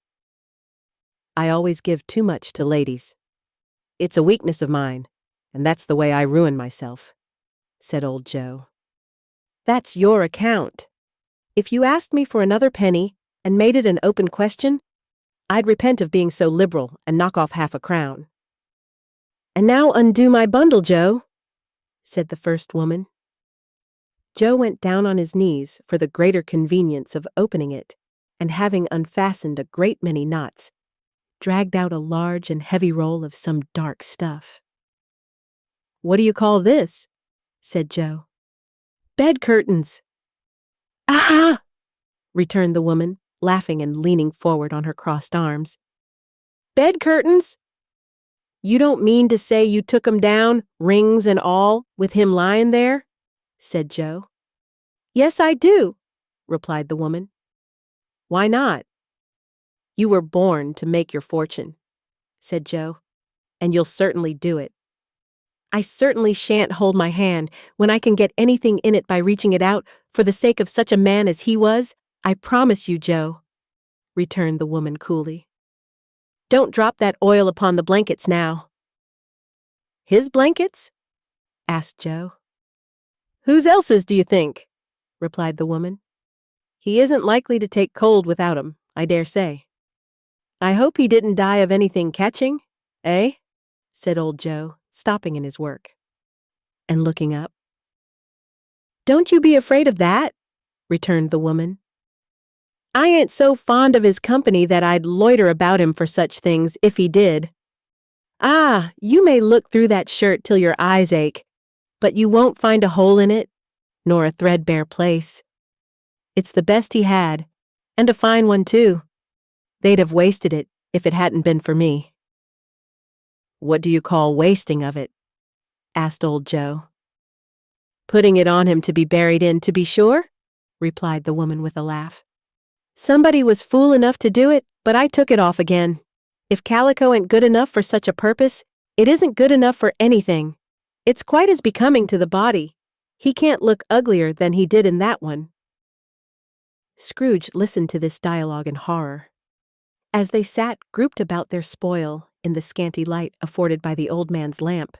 "I always give too much to ladies. It's a weakness of mine, and that's the way I ruin myself," said old Joe. "That's your account. If you asked me for another penny and made it an open question, I'd repent of being so liberal and knock off half a crown." "And now undo my bundle, Joe," said the first woman. Joe went down on his knees for the greater convenience of opening it, and having unfastened a great many knots, dragged out a large and heavy roll of some dark stuff. "What do you call this?" said Joe. "Bed curtains." "Ah!" returned the woman, laughing and leaning forward on her crossed arms. "Bed curtains? You don't mean to say you took 'em down, rings and all, with him lying there?" said Joe. "Yes, I do," replied the woman. "Why not?" "You were born to make your fortune," said Joe, "and you'll certainly do it." "I certainly shan't hold my hand when I can get anything in it by reaching it out for the sake of such a man as he was, I promise you, Joe," returned the woman coolly. "Don't drop that oil upon the blankets now." "His blankets?" asked Joe. "Whose else's, do you think?" replied the woman. "He isn't likely to take cold without 'em, I dare say. I hope he didn't die of anything catching, eh?" said old Joe, stopping in his work and looking up. "Don't you be afraid of that," returned the woman. "I ain't so fond of his company that I'd loiter about him for such things if he did. Ah, you may look through that shirt till your eyes ache, but you won't find a hole in it, nor a threadbare place. It's the best he had, and a fine one too. They'd have wasted it if it hadn't been for me." "What do you call wasting of it?" asked old Joe. "Putting it on him to be buried in, to be sure," replied the woman with a laugh. "Somebody was fool enough to do it, but I took it off again. If calico ain't good enough for such a purpose, it isn't good enough for anything. It's quite as becoming to the body. He can't look uglier than he did in that one." Scrooge listened to this dialogue in horror. As they sat grouped about their spoil in the scanty light afforded by the old man's lamp,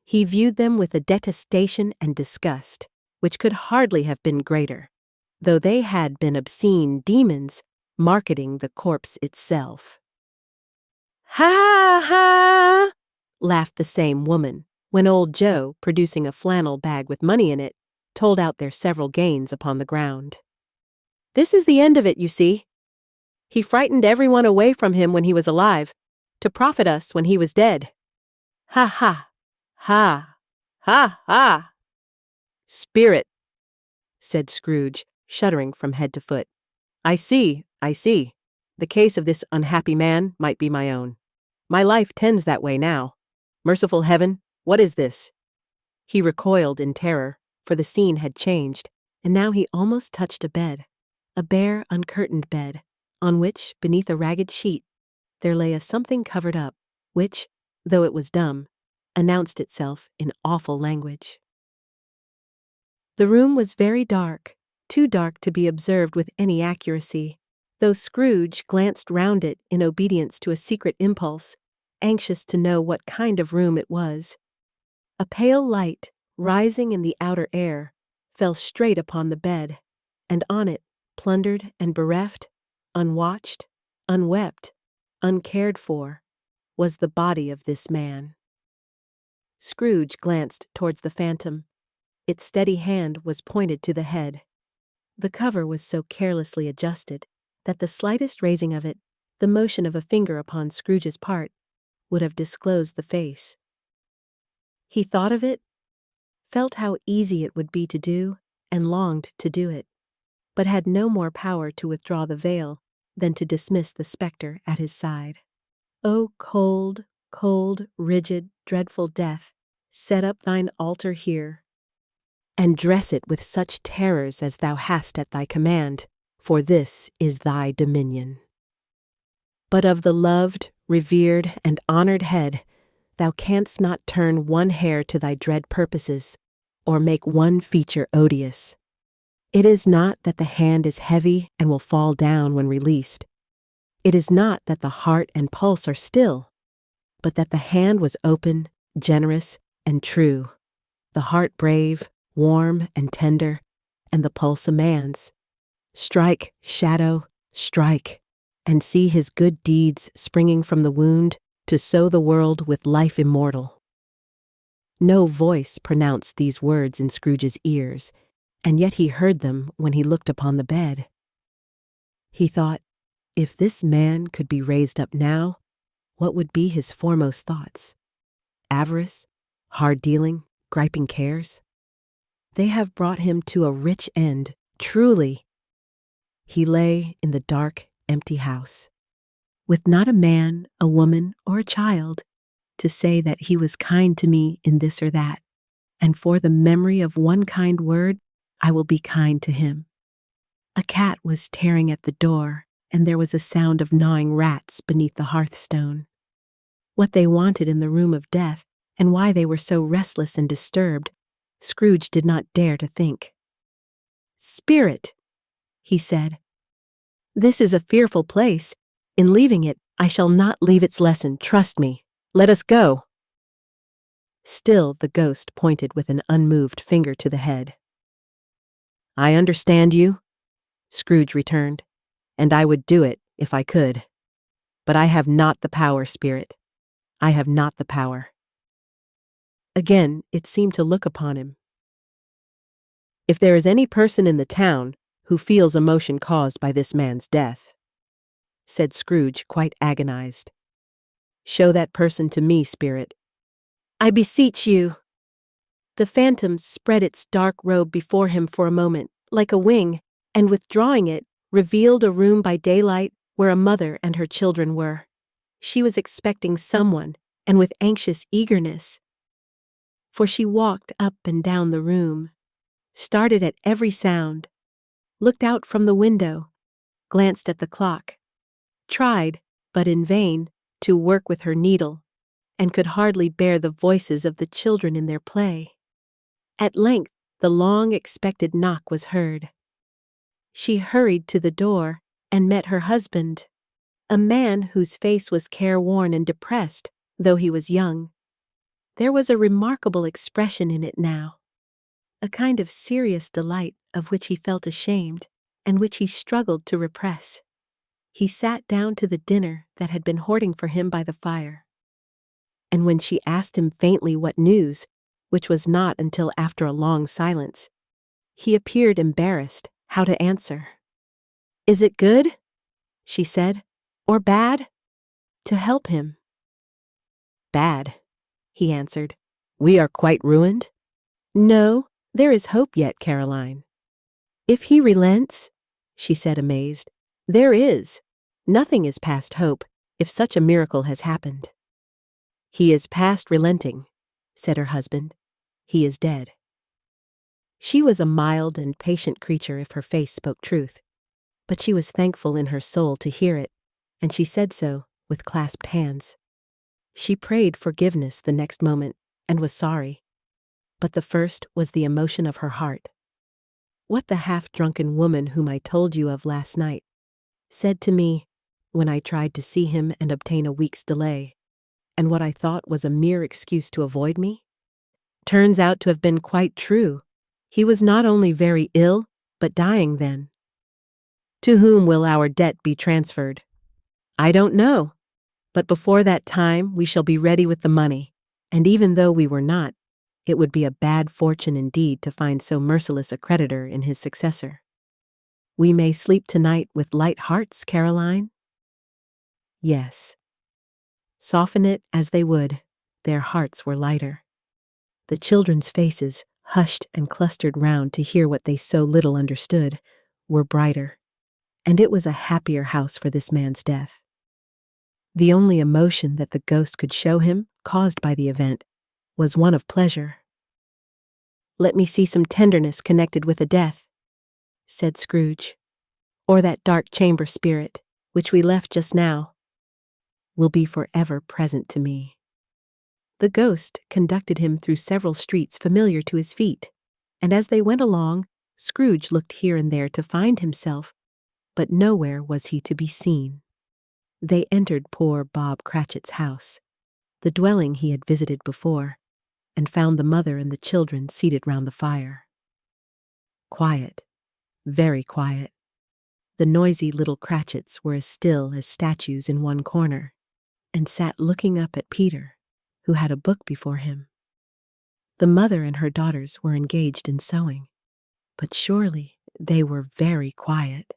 he viewed them with a detestation and disgust which could hardly have been greater, though they had been obscene demons marketing the corpse itself. "Ha, ha!" laughed the same woman, when old Joe, producing a flannel bag with money in it, told out their several gains upon the ground. "This is the end of it, you see. He frightened everyone away from him when he was alive, to profit us when he was dead. Ha, ha, ha, ha, ha!" "Spirit," said Scrooge, shuddering from head to foot. I see. The case of this unhappy man might be my own. My life tends that way now. Merciful heaven, what is this?" He recoiled in terror, for the scene had changed, and now he almost touched a bed, a bare, uncurtained bed, on which, beneath a ragged sheet, there lay a something covered up, which, though it was dumb, announced itself in awful language. The room was very dark, too dark to be observed with any accuracy, though Scrooge glanced round it in obedience to a secret impulse, anxious to know what kind of room it was. A pale light, rising in the outer air, fell straight upon the bed, and on it, plundered and bereft, unwatched, unwept, uncared for, was the body of this man. Scrooge glanced towards the phantom. Its steady hand was pointed to the head. The cover was so carelessly adjusted that the slightest raising of it, the motion of a finger upon Scrooge's part, would have disclosed the face. He thought of it, felt how easy it would be to do, and longed to do it, but had no more power to withdraw the veil than to dismiss the spectre at his side. "O cold, cold, rigid, dreadful death, set up thine altar here, and dress it with such terrors as thou hast at thy command, for this is thy dominion. But of the loved, revered, and honored head, thou canst not turn one hair to thy dread purposes, or make one feature odious. It is not that the hand is heavy and will fall down when released. It is not that the heart and pulse are still, but that the hand was open, generous, and true, the heart brave, warm, and tender, and the pulse a man's. Strike, shadow, strike, and see his good deeds springing from the wound to sow the world with life immortal." No voice pronounced these words in Scrooge's ears, and yet he heard them when he looked upon the bed. He thought, if this man could be raised up now, what would be his foremost thoughts? Avarice, hard dealing, griping cares? They have brought him to a rich end, truly. He lay in the dark, empty house, with not a man, a woman, or a child to say that he was kind to me in this or that, and for the memory of one kind word, I will be kind to him. A cat was tearing at the door, and there was a sound of gnawing rats beneath the hearthstone. What they wanted in the room of death, and why they were so restless and disturbed, Scrooge did not dare to think. "Spirit," he said, "this is a fearful place. In leaving it, I shall not leave its lesson, trust me. Let us go." Still the ghost pointed with an unmoved finger to the head. "I understand you," Scrooge returned, "and I would do it if I could. But I have not the power, Spirit. I have not the power." Again it seemed to look upon him. "If there is any person in the town who feels emotion caused by this man's death," said Scrooge, quite agonized, "show that person to me, Spirit. I beseech you." The phantom spread its dark robe before him for a moment, like a wing, and withdrawing it, revealed a room by daylight where a mother and her children were. She was expecting someone, and with anxious eagerness, for she walked up and down the room, started at every sound, looked out from the window, glanced at the clock, tried, but in vain, to work with her needle, and could hardly bear the voices of the children in their play. At length, the long-expected knock was heard. She hurried to the door and met her husband, a man whose face was careworn and depressed, though he was young. There was a remarkable expression in it now, a kind of serious delight of which he felt ashamed and which he struggled to repress. He sat down to the dinner that had been hoarding for him by the fire. And when she asked him faintly what news, which was not until after a long silence, he appeared embarrassed how to answer. "Is it good?" she said, "or bad?" To help him. "Bad," he answered. "We are quite ruined?" "No, there is hope yet, Caroline." "If he relents," she said, amazed. "There is. Nothing is past hope, if such a miracle has happened." "He is past relenting," said her husband. "He is dead." She was a mild and patient creature if her face spoke truth, but she was thankful in her soul to hear it, and she said so, with clasped hands. She prayed forgiveness the next moment, and was sorry. But the first was the emotion of her heart. What the half-drunken woman whom I told you of last night said to me when I tried to see him and obtain a week's delay, and what I thought was a mere excuse to avoid me, turns out to have been quite true. He was not only very ill, but dying then. To whom will our debt be transferred? I don't know, but before that time we shall be ready with the money, and even though we were not, it would be a bad fortune indeed to find so merciless a creditor in his successor. We may sleep tonight with light hearts, Caroline? Yes. Soften it as they would, their hearts were lighter. The children's faces, hushed and clustered round to hear what they so little understood, were brighter, and it was a happier house for this man's death. The only emotion that the ghost could show him, caused by the event, was one of pleasure. "Let me see some tenderness connected with a death," said Scrooge, "or that dark chamber spirit, which we left just now, will be forever present to me." The ghost conducted him through several streets familiar to his feet, and as they went along, Scrooge looked here and there to find himself, but nowhere was he to be seen. They entered poor Bob Cratchit's house, the dwelling he had visited before, and found the mother and the children seated round the fire. Quiet, very quiet. The noisy little Cratchits were as still as statues in one corner, and sat looking up at Peter, who had a book before him. The mother and her daughters were engaged in sewing, but surely they were very quiet.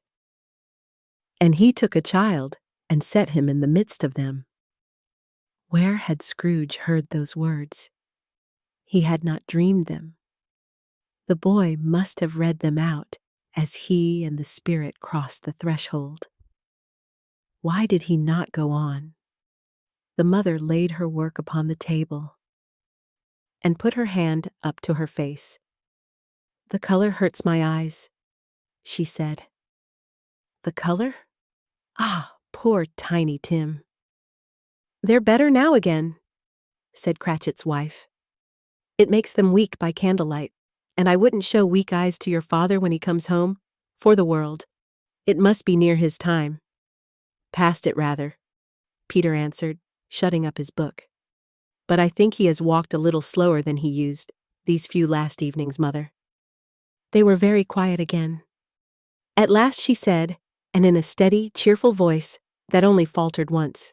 And he took a child and set him in the midst of them. Where had Scrooge heard those words? He had not dreamed them. The boy must have read them out as he and the spirit crossed the threshold. Why did he not go on? The mother laid her work upon the table and put her hand up to her face. "The color hurts my eyes," she said. "The color? Ah, poor Tiny Tim." "They're better now again," said Cratchit's wife. "It makes them weak by candlelight, and I wouldn't show weak eyes to your father when he comes home, for the world. It must be near his time." "Past it, rather," Peter answered, shutting up his book. "But I think he has walked a little slower than he used, these few last evenings, Mother." They were very quiet again. At last she said, and in a steady, cheerful voice that only faltered once,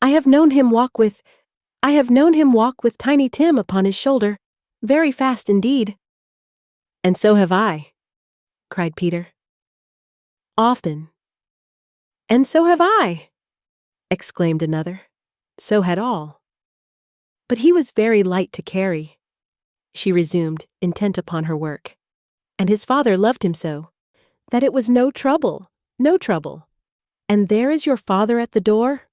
I have known him walk with Tiny Tim upon his shoulder, very fast indeed." "And so have I," cried Peter. "Often." "And so have I," exclaimed another. So had all. "But he was very light to carry," she resumed, intent upon her work. "And his father loved him so, that it was no trouble. And there is your father at the door."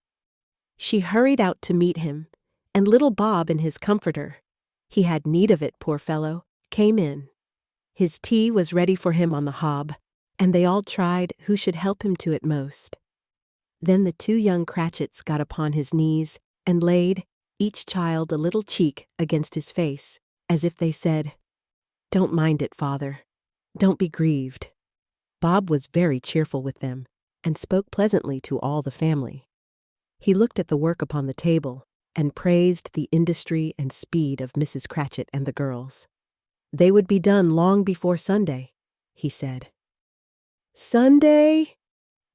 She hurried out to meet him, and little Bob in his comforter, he had need of it, poor fellow, came in. His tea was ready for him on the hob, and they all tried who should help him to it most. Then the two young Cratchits got upon his knees and laid, each child a little cheek against his face, as if they said, "Don't mind it, father. Don't be grieved." Bob was very cheerful with them, and spoke pleasantly to all the family. He looked at the work upon the table, and praised the industry and speed of Mrs. Cratchit and the girls. They would be done long before Sunday, he said. "Sunday?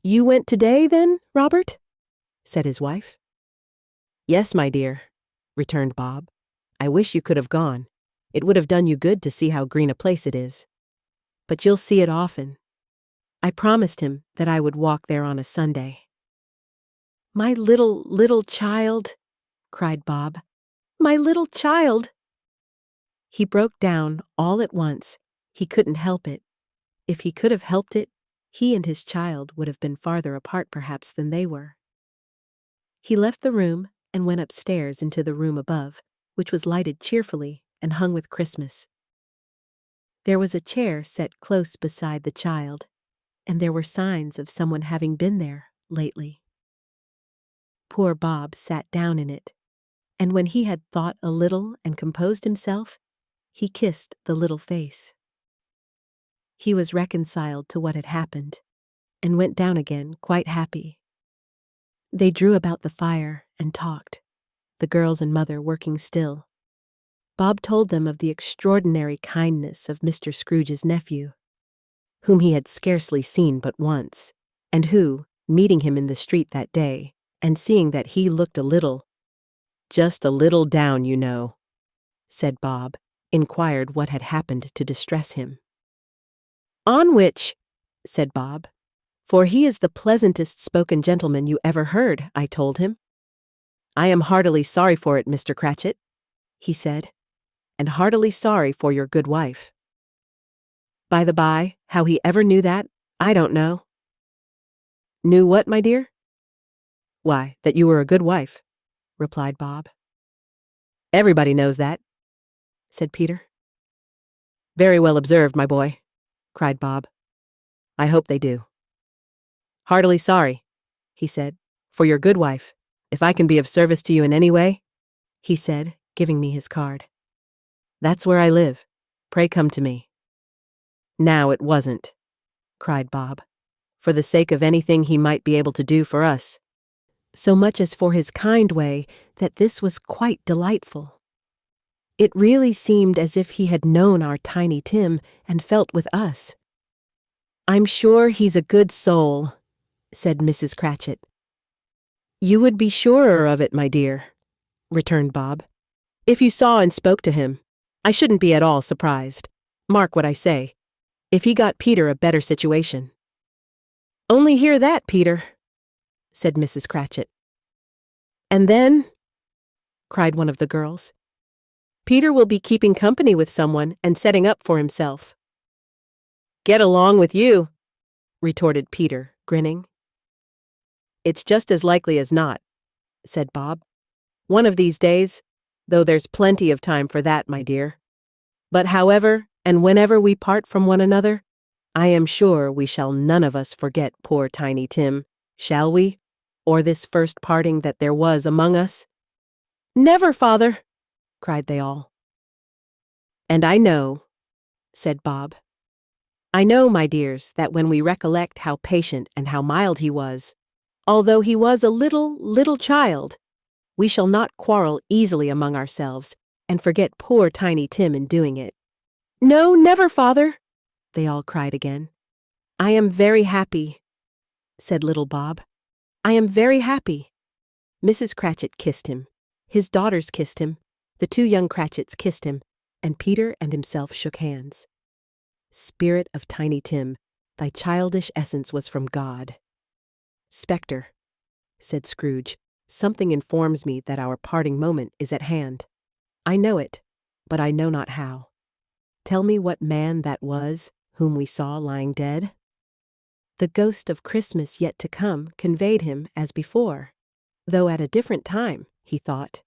You went today, then, Robert?" said his wife. "Yes, my dear," returned Bob. "I wish you could have gone. It would have done you good to see how green a place it is. But you'll see it often. I promised him that I would walk there on a Sunday." "My little child," cried Bob. "My little child." He broke down all at once. He couldn't help it. If he could have helped it, he and his child would have been farther apart perhaps than they were. He left the room and went upstairs into the room above, which was lighted cheerfully and hung with Christmas. There was a chair set close beside the child, and there were signs of someone having been there lately. Poor Bob sat down in it, and when he had thought a little and composed himself, he kissed the little face. He was reconciled to what had happened, and went down again quite happy. They drew about the fire and talked, the girls and mother working still. Bob told them of the extraordinary kindness of Mr. Scrooge's nephew, whom he had scarcely seen but once, and who, meeting him in the street that day, and seeing that he looked just a little down, you know, said Bob, inquired what had happened to distress him. "On which," said Bob, "for he is the pleasantest spoken gentleman you ever heard," I told him. "I am heartily sorry for it, Mr. Cratchit," he said, "and heartily sorry for your good wife. By the by, how he ever knew that, I don't know." "Knew what, my dear?" "Why, that you were a good wife," replied Bob. "Everybody knows that," said Peter. "Very well observed, my boy," cried Bob. "I hope they do." "Heartily sorry," he said, "for your good wife. If I can be of service to you in any way," he said, giving me his card. "That's where I live. Pray come to me." "Now it wasn't," cried Bob, "for the sake of anything he might be able to do for us, so much as for his kind way that this was quite delightful. It really seemed as if he had known our Tiny Tim and felt with us. "I'm sure he's a good soul," said Mrs. Cratchit. "You would be surer of it, my dear," returned Bob. "If you saw and spoke to him, I shouldn't be at all surprised. Mark what I say. If he got Peter a better situation." "Only hear that, Peter," said Mrs. Cratchit. "And then," cried one of the girls, "Peter will be keeping company with someone and setting up for himself." "Get along with you," retorted Peter, grinning. "It's just as likely as not," said Bob. "One of these days, though there's plenty of time for that, my dear. But however and whenever we part from one another, I am sure we shall none of us forget poor Tiny Tim, shall we? Or this first parting that there was among us?" "Never, father!" cried they all. "And I know," said Bob, "I know, my dears, that when we recollect how patient and how mild he was, although he was a little child, we shall not quarrel easily among ourselves and forget poor Tiny Tim in doing it." "No, never, father!" they all cried again. "I am very happy," said little Bob. "I am very happy." Mrs. Cratchit kissed him. His daughters kissed him. The two young Cratchits kissed him, and Peter and himself shook hands. "Spirit of Tiny Tim, thy childish essence was from God." "Spectre," said Scrooge, "something informs me that our parting moment is at hand. I know it, but I know not how. Tell me what man that was whom we saw lying dead." The ghost of Christmas yet to come conveyed him as before, though at a different time, he thought.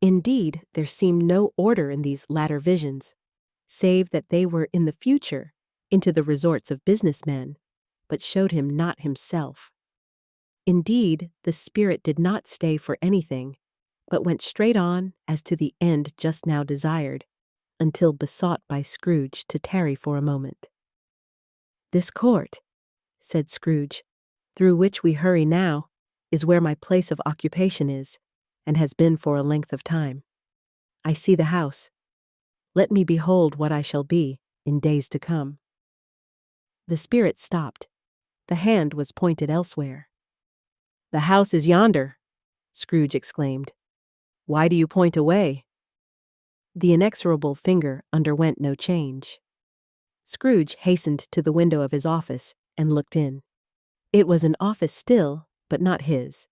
Indeed, there seemed no order in these latter visions, save that they were in the future, into the resorts of business men, but showed him not himself. Indeed, the spirit did not stay for anything, but went straight on as to the end just now desired, until besought by Scrooge to tarry for a moment. "This court," said Scrooge, "through which we hurry now, is where my place of occupation is, and has been for a length of time. I see the house. Let me behold what I shall be in days to come." The spirit stopped. The hand was pointed elsewhere. "The house is yonder," Scrooge exclaimed. "Why do you point away?" The inexorable finger underwent no change. Scrooge hastened to the window of his office and looked in. It was an office still, but not his.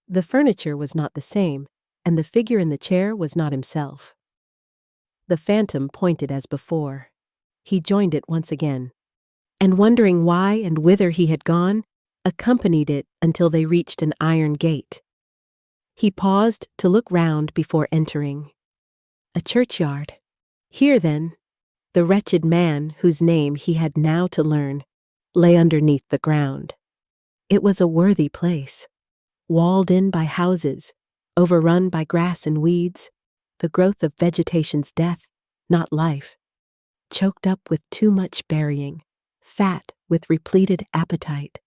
The furniture was not the same, and the figure in the chair was not himself. The phantom pointed as before. He joined it once again, and wondering why and whither he had gone, accompanied it until they reached an iron gate. He paused to look round before entering. A churchyard. Here, then, the wretched man whose name he had now to learn lay underneath the ground. It was a worthy place, walled in by houses, overrun by grass and weeds, the growth of vegetation's death, not life, choked up with too much burying, fat with repleted appetite.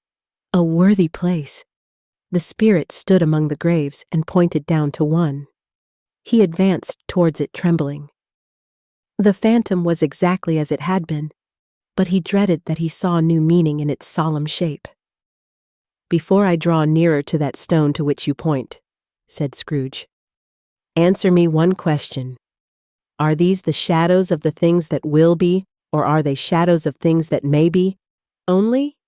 A worthy place. The spirit stood among the graves and pointed down to one. He advanced towards it trembling. The phantom was exactly as it had been, but he dreaded that he saw new meaning in its solemn shape. "Before I draw nearer to that stone to which you point," said Scrooge, "answer me one question. Are these the shadows of the things that will be, or are they shadows of things that may be, only?"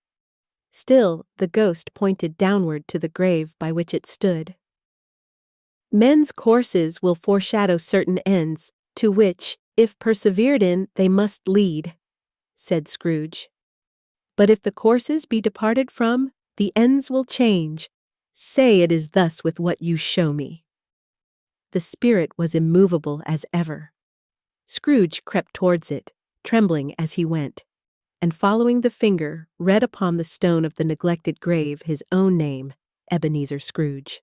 Still, the ghost pointed downward to the grave by which it stood. "Men's courses will foreshadow certain ends, to which, if persevered in, they must lead," said Scrooge. "But if the courses be departed from, the ends will change. Say it is thus with what you show me." The spirit was immovable as ever. Scrooge crept towards it, trembling as he went, and following the finger, read upon the stone of the neglected grave his own name, Ebenezer Scrooge.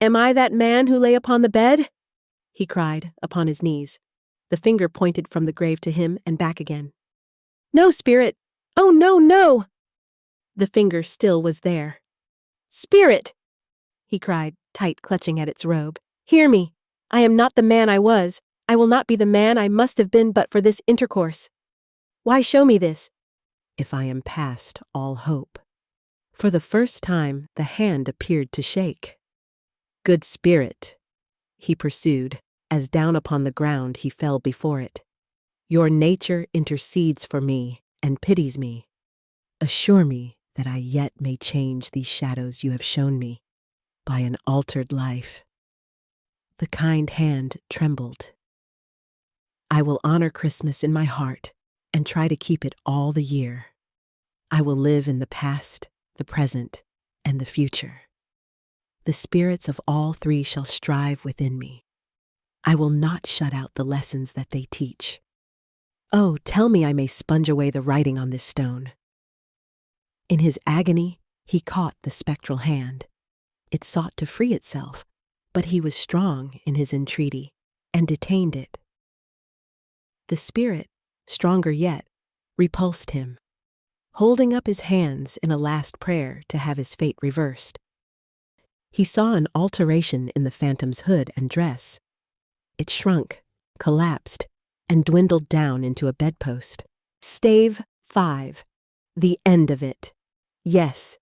"Am I that man who lay upon the bed?" he cried, upon his knees. The finger pointed from the grave to him and back again. "No, spirit! Oh, no, no!" The finger still was there. "Spirit!" he cried, tight clutching at its robe. "Hear me! I am not the man I was. I will not be the man I must have been but for this intercourse. Why show me this, if I am past all hope?" For the first time the hand appeared to shake. "Good spirit," he pursued, as down upon the ground he fell before it, "your nature intercedes for me and pities me. Assure me that I yet may change these shadows you have shown me by an altered life." The kind hand trembled. "I will honor Christmas in my heart and try to keep it all the year. I will live in the past, the present, and the future. The spirits of all three shall strive within me. I will not shut out the lessons that they teach. Oh, tell me I may sponge away the writing on this stone." In his agony, he caught the spectral hand. It sought to free itself, but he was strong in his entreaty and detained it. The spirit, stronger yet, repulsed him, holding up his hands in a last prayer to have his fate reversed. He saw an alteration in the phantom's hood and dress. It shrunk, collapsed, and dwindled down into a bedpost. Stave 5. The end of it. Yes.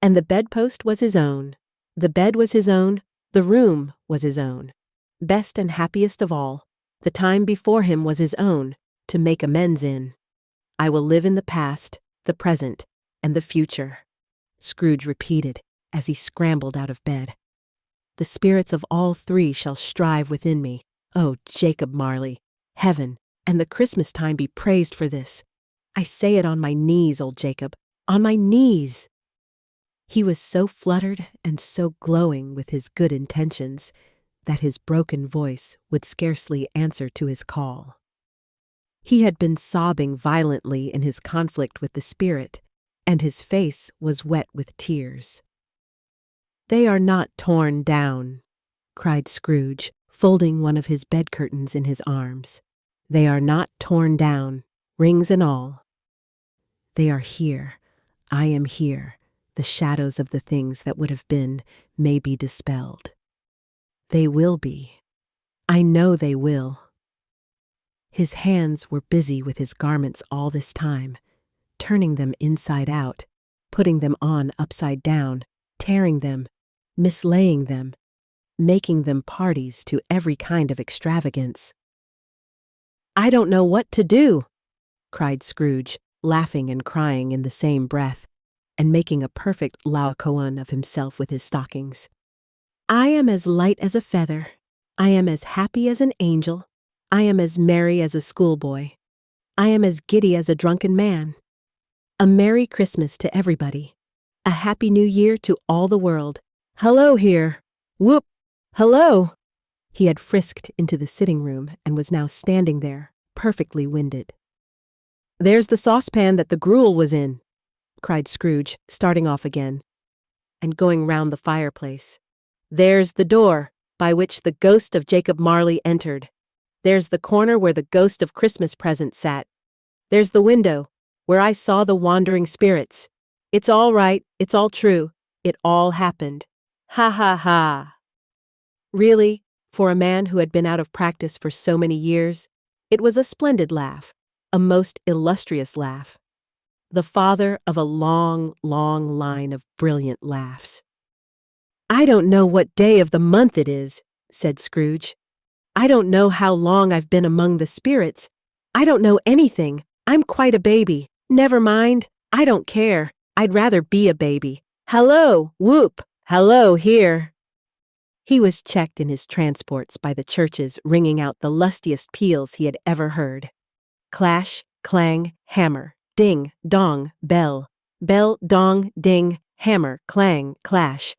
And the bedpost was his own. The bed was his own. The room was his own. Best and happiest of all, the time before him was his own, to make amends in. "I will live in the past, the present, and the future," Scrooge repeated as he scrambled out of bed. "The spirits of all three shall strive within me. Oh, Jacob Marley, heaven and the Christmas time be praised for this. I say it on my knees, old Jacob, on my knees." He was so fluttered and so glowing with his good intentions that his broken voice would scarcely answer to his call. He had been sobbing violently in his conflict with the spirit, and his face was wet with tears. "They are not torn down," cried Scrooge, folding one of his bed curtains in his arms. "They are not torn down, rings and all. They are here. I am here. The shadows of the things that would have been may be dispelled. They will be. I know they will." His hands were busy with his garments all this time, turning them inside out, putting them on upside down, tearing them, mislaying them, making them parties to every kind of extravagance. "I don't know what to do," cried Scrooge, laughing and crying in the same breath, and making a perfect Laocoon of himself with his stockings. "I am as light as a feather. I am as happy as an angel. I am as merry as a schoolboy. I am as giddy as a drunken man. A Merry Christmas to everybody. A Happy New Year to all the world. Hello here. Whoop! Hello!" He had frisked into the sitting room and was now standing there, perfectly winded. "There's the saucepan that the gruel was in," cried Scrooge, starting off again, and going round the fireplace. "There's the door by which the ghost of Jacob Marley entered. There's the corner where the ghost of Christmas present sat. There's the window where I saw the wandering spirits. It's all right, it's all true, it all happened. Ha ha ha." Really, for a man who had been out of practice for so many years, it was a splendid laugh, a most illustrious laugh. The father of a long, long line of brilliant laughs. "I don't know what day of the month it is," said Scrooge. "I don't know how long I've been among the spirits. I don't know anything. I'm quite a baby. Never mind. I don't care. I'd rather be a baby. Hello, whoop! Hello here." He was checked in his transports by the churches ringing out the lustiest peals he had ever heard. Clash, clang, hammer, ding, dong, bell. Bell, dong, ding, hammer, clang, clash.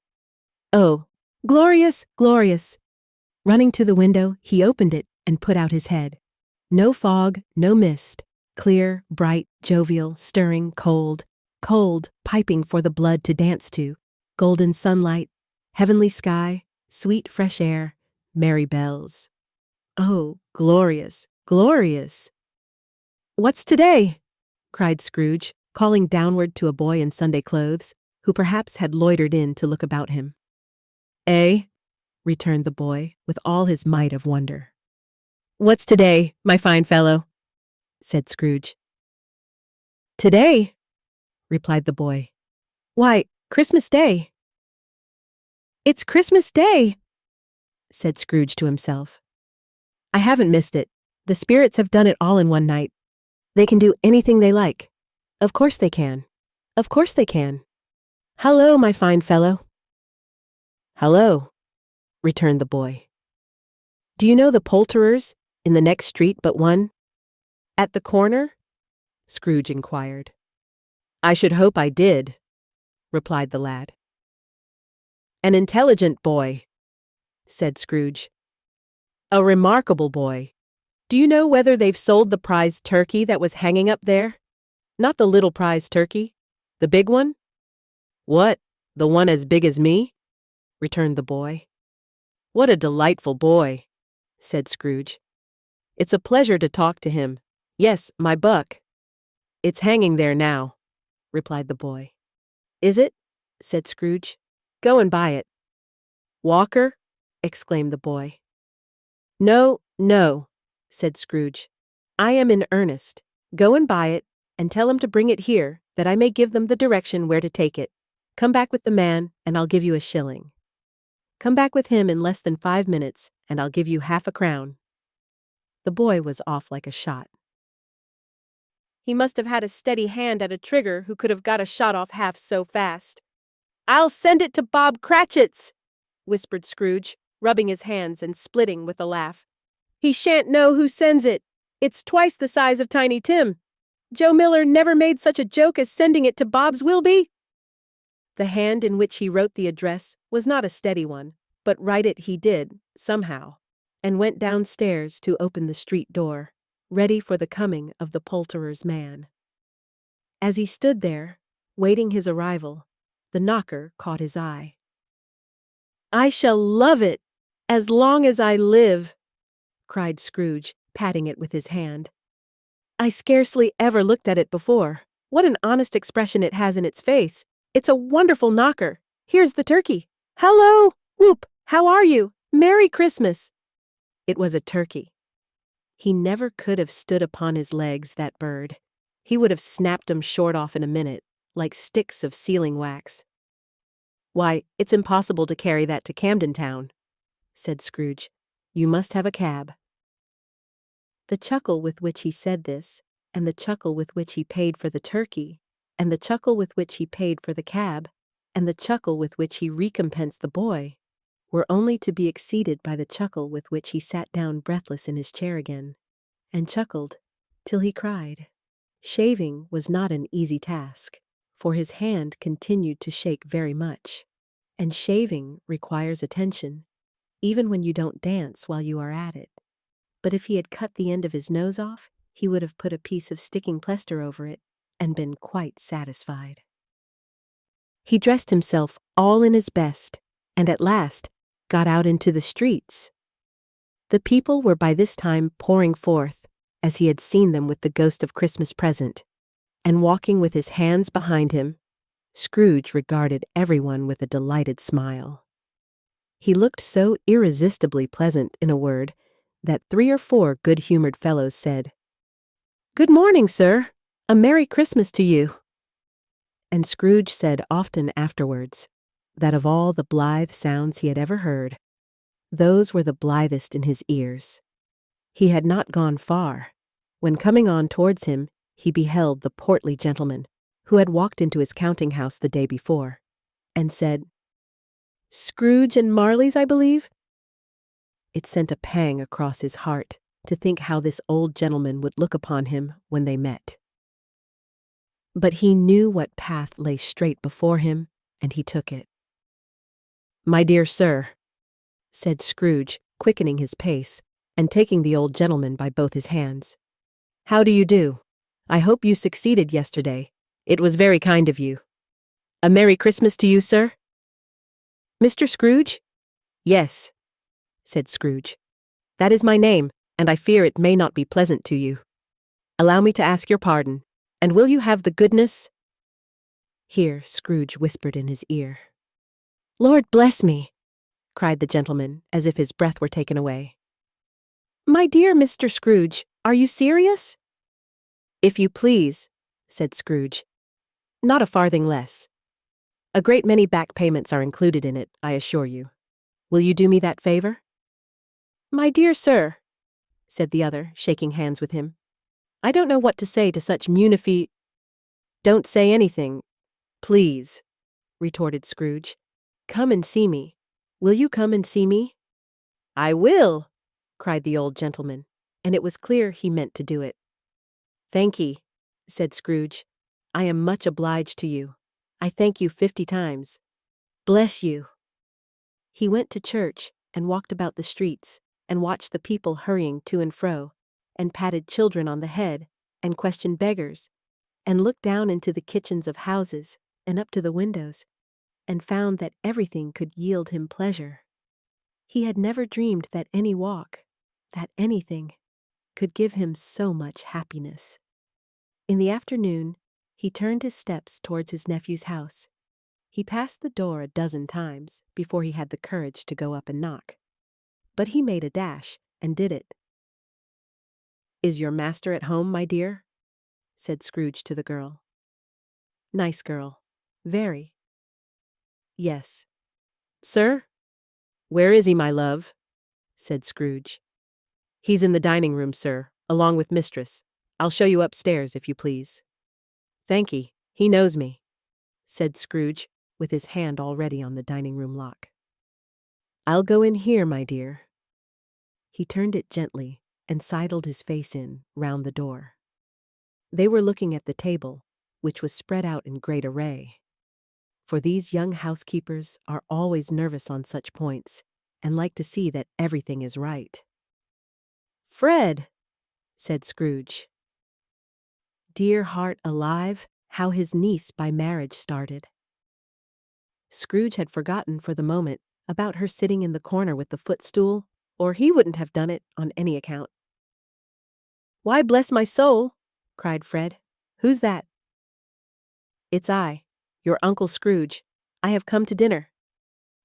Oh, glorious, glorious! Running to the window, he opened it and put out his head. No fog, no mist. Clear, bright, jovial, stirring, cold. Cold, piping for the blood to dance to. Golden sunlight, heavenly sky, sweet fresh air, merry bells. Oh, glorious, glorious! "What's today?" cried Scrooge, calling downward to a boy in Sunday clothes, who perhaps had loitered in to look about him. "Eh?" returned the boy, with all his might of wonder. "What's today, my fine fellow?" said Scrooge. "Today?" replied the boy. "Why, Christmas Day." "It's Christmas Day," said Scrooge to himself. "I haven't missed it. The spirits have done it all in one night. They can do anything they like. Of course they can. Of course they can. Hello, my fine fellow." "Hello," returned the boy. "Do you know the poulterers in the next street but one? At the corner?" Scrooge inquired. "I should hope I did," replied the lad. "An intelligent boy," said Scrooge. "A remarkable boy. Do you know whether they've sold the prize turkey that was hanging up there? Not the little prize turkey, the big one?" "What, the one as big as me?" returned the boy. "What a delightful boy," said Scrooge. "It's a pleasure to talk to him. Yes, my buck." "It's hanging there now," replied the boy. "Is it?" said Scrooge. "Go and buy it." "Walker?" exclaimed the boy. "No, no," said Scrooge. "I am in earnest. Go and buy it, and tell him to bring it here, that I may give them the direction where to take it. Come back with the man, and I'll give you a shilling. Come back with him in less than 5 minutes, and I'll give you half a crown." The boy was off like a shot. "He must have had a steady hand at a trigger who could have got a shot off half so fast." "I'll send it to Bob Cratchit's," whispered Scrooge, rubbing his hands and splitting with a laugh. "He shan't know who sends it. It's twice the size of Tiny Tim. Joe Miller never made such a joke as sending it to Bob's Wilby." The hand in which he wrote the address was not a steady one, but write it he did, somehow, and went downstairs to open the street door, ready for the coming of the poulterer's man. As he stood there, Waiting his arrival, the knocker caught his eye. "I shall love it, as long as I live," cried Scrooge, patting it with his hand. "I scarcely ever looked at it before. What an honest expression it has in its face. It's a wonderful knocker. Here's the turkey. Hello! Whoop! How are you? Merry Christmas!" It was a turkey. He never could have stood upon his legs, that bird. He would have snapped 'em short off in a minute, like sticks of sealing wax. "Why, it's impossible to carry that to Camden Town," said Scrooge. "You must have a cab." The chuckle with which he said this, and the chuckle with which he paid for the turkey, and the chuckle with which he paid for the cab, and the chuckle with which he recompensed the boy, were only to be exceeded by the chuckle with which he sat down breathless in his chair again, and chuckled till he cried. Shaving was not an easy task, for his hand continued to shake very much, and shaving requires attention, even when you don't dance while you are at it. But if he had cut the end of his nose off, he would have put a piece of sticking plaster over it and been quite satisfied. He dressed himself all in his best, and at last got out into the streets. The people were by this time pouring forth, as he had seen them with the ghost of Christmas present, and walking with his hands behind him. Scrooge regarded everyone with a delighted smile. He looked so irresistibly pleasant, in a word, that 3 or 4 good-humored fellows said, "Good morning, sir. A Merry Christmas to you." And Scrooge said often afterwards that of all the blithe sounds he had ever heard, those were the blithest in his ears. He had not gone far, when coming on towards him, he beheld the portly gentleman who had walked into his counting-house the day before, and said, "Scrooge and Marley's, I believe?" It sent a pang across his heart to think how this old gentleman would look upon him when they met. But he knew what path lay straight before him, and he took it. "My dear sir," said Scrooge, quickening his pace, and taking the old gentleman by both his hands. "How do you do? I hope you succeeded yesterday. It was very kind of you. A Merry Christmas to you, sir?" "Mr. Scrooge?" "Yes," said Scrooge. "That is my name, and I fear it may not be pleasant to you. Allow me to ask your pardon, and will you have the goodness—" Here Scrooge whispered in his ear. "Lord bless me!" cried the gentleman, as if his breath were taken away. "My dear Mr. Scrooge, are you serious?" "If you please," said Scrooge. "Not a farthing less. A great many back payments are included in it, I assure you. Will you do me that favor?" "My dear sir," said the other, shaking hands with him, "I don't know what to say to such munifi—" "Don't say anything, please," retorted Scrooge. "Come and see me. Will you come and see me?" "I will," cried the old gentleman, and it was clear he meant to do it. "Thankee," said Scrooge. "I am much obliged to you. I thank you 50 times. Bless you." He went to church and walked about the streets and watched the people hurrying to and fro, and patted children on the head, and questioned beggars, and looked down into the kitchens of houses and up to the windows, and found that everything could yield him pleasure. He had never dreamed that any walk, that anything, could give him so much happiness. In the afternoon, he turned his steps towards his nephew's house. He passed the door a dozen times before he had the courage to go up and knock. But he made a dash and did it. "Is your master at home, my dear?" said Scrooge to the girl. "Nice girl. Very." "Yes." "Sir?" "Where is he, my love?" said Scrooge. "He's in the dining room, sir, along with mistress. I'll show you upstairs, if you please." "Thankee. He knows me," said Scrooge, with his hand already on the dining room lock. "I'll go in here, my dear." He turned it gently and sidled his face in round the door. They were looking at the table, which was spread out in great array. For these young housekeepers are always nervous on such points, and like to see that everything is right. "Fred," said Scrooge. Dear heart alive, how his niece by marriage started. Scrooge had forgotten for the moment about her sitting in the corner with the footstool, or he wouldn't have done it on any account. "Why, bless my soul!" cried Fred. "Who's that?" "It's I, your Uncle Scrooge. I have come to dinner.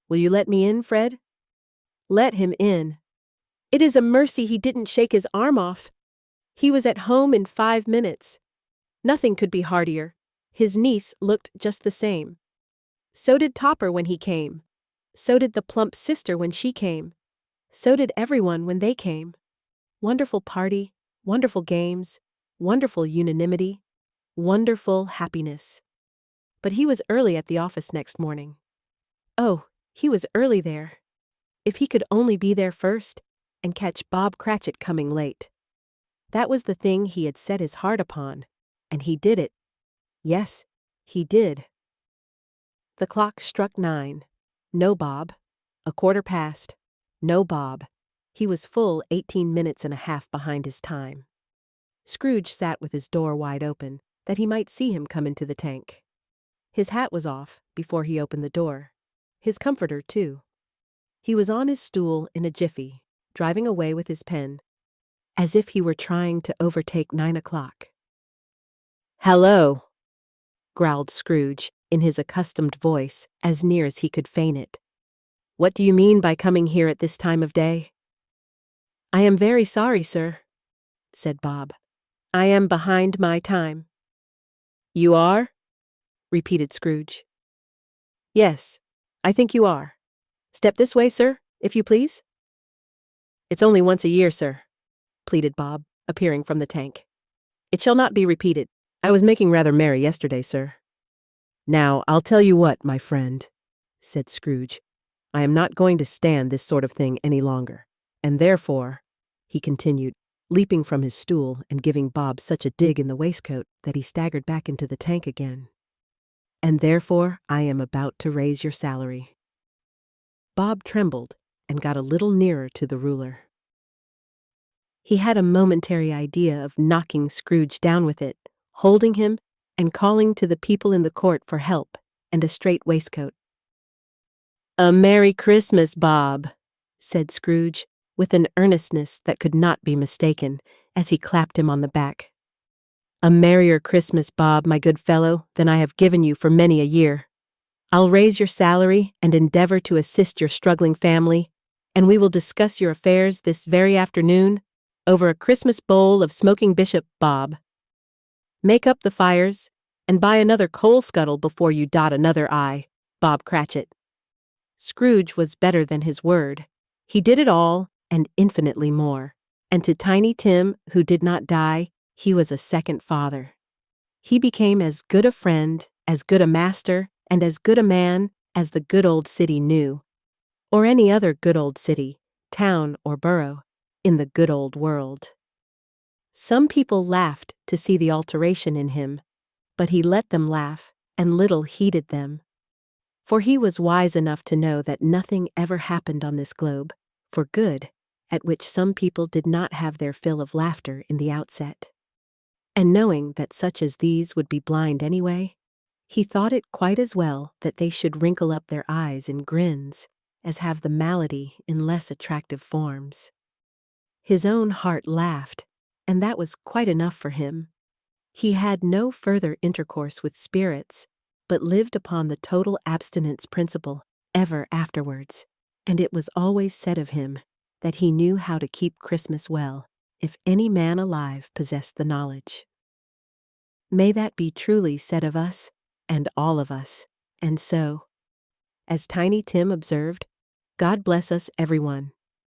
Will you let me in, Fred?" "Let him in. It is a mercy he didn't shake his arm off. He was at home in 5 minutes. Nothing could be heartier. His niece looked just the same. So did Topper when he came. So did the plump sister when she came. So did everyone when they came. Wonderful party, wonderful games, wonderful unanimity, wonderful happiness." But he was early at the office next morning. Oh, he was early there. If he could only be there first and catch Bob Cratchit coming late. That was the thing he had set his heart upon, and he did it. Yes, he did. The clock struck 9. No Bob. 1/4 past. No Bob. He was full 18 minutes and a half behind his time. Scrooge sat with his door wide open, that he might see him come into the tank. His hat was off before he opened the door. His comforter, too. He was on his stool in a jiffy, driving away with his pen, as if he were trying to overtake 9 o'clock. "Hello," growled Scrooge, in his accustomed voice, as near as he could feign it. "What do you mean by coming here at this time of day?" "I am very sorry, sir," said Bob. "I am behind my time." "You are?" repeated Scrooge. "Yes, I think you are. Step this way, sir, if you please." "It's only once a year, sir," pleaded Bob, appearing from the tank. "It shall not be repeated. I was making rather merry yesterday, sir." "Now, I'll tell you what, my friend," said Scrooge. "I am not going to stand this sort of thing any longer, and therefore," he continued, leaping from his stool and giving Bob such a dig in the waistcoat that he staggered back into the tank again, "and therefore I am about to raise your salary." Bob trembled and got a little nearer to the ruler. He had a momentary idea of knocking Scrooge down with it, holding him, and calling to the people in the court for help and a straight waistcoat. "A Merry Christmas, Bob," said Scrooge, with an earnestness that could not be mistaken, as he clapped him on the back. "A merrier Christmas, Bob, my good fellow, than I have given you for many a year. I'll raise your salary and endeavor to assist your struggling family, and we will discuss your affairs this very afternoon over a Christmas bowl of smoking bishop, Bob. Make up the fires, and buy another coal scuttle before you dot another I, Bob Cratchit." Scrooge was better than his word. He did it all, and infinitely more, and to Tiny Tim, who did not die, he was a second father. He became as good a friend, as good a master, and as good a man as the good old city knew, or any other good old city, town, or borough, in the good old world. Some people laughed to see the alteration in him, but he let them laugh, and little heeded them. For he was wise enough to know that nothing ever happened on this globe, for good, at which some people did not have their fill of laughter in the outset. And knowing that such as these would be blind anyway, he thought it quite as well that they should wrinkle up their eyes in grins as have the malady in less attractive forms. His own heart laughed, and that was quite enough for him. He had no further intercourse with spirits, but lived upon the total abstinence principle ever afterwards, and it was always said of him that he knew how to keep Christmas well, if any man alive possessed the knowledge. May that be truly said of us, and all of us, and so, as Tiny Tim observed, God bless us everyone.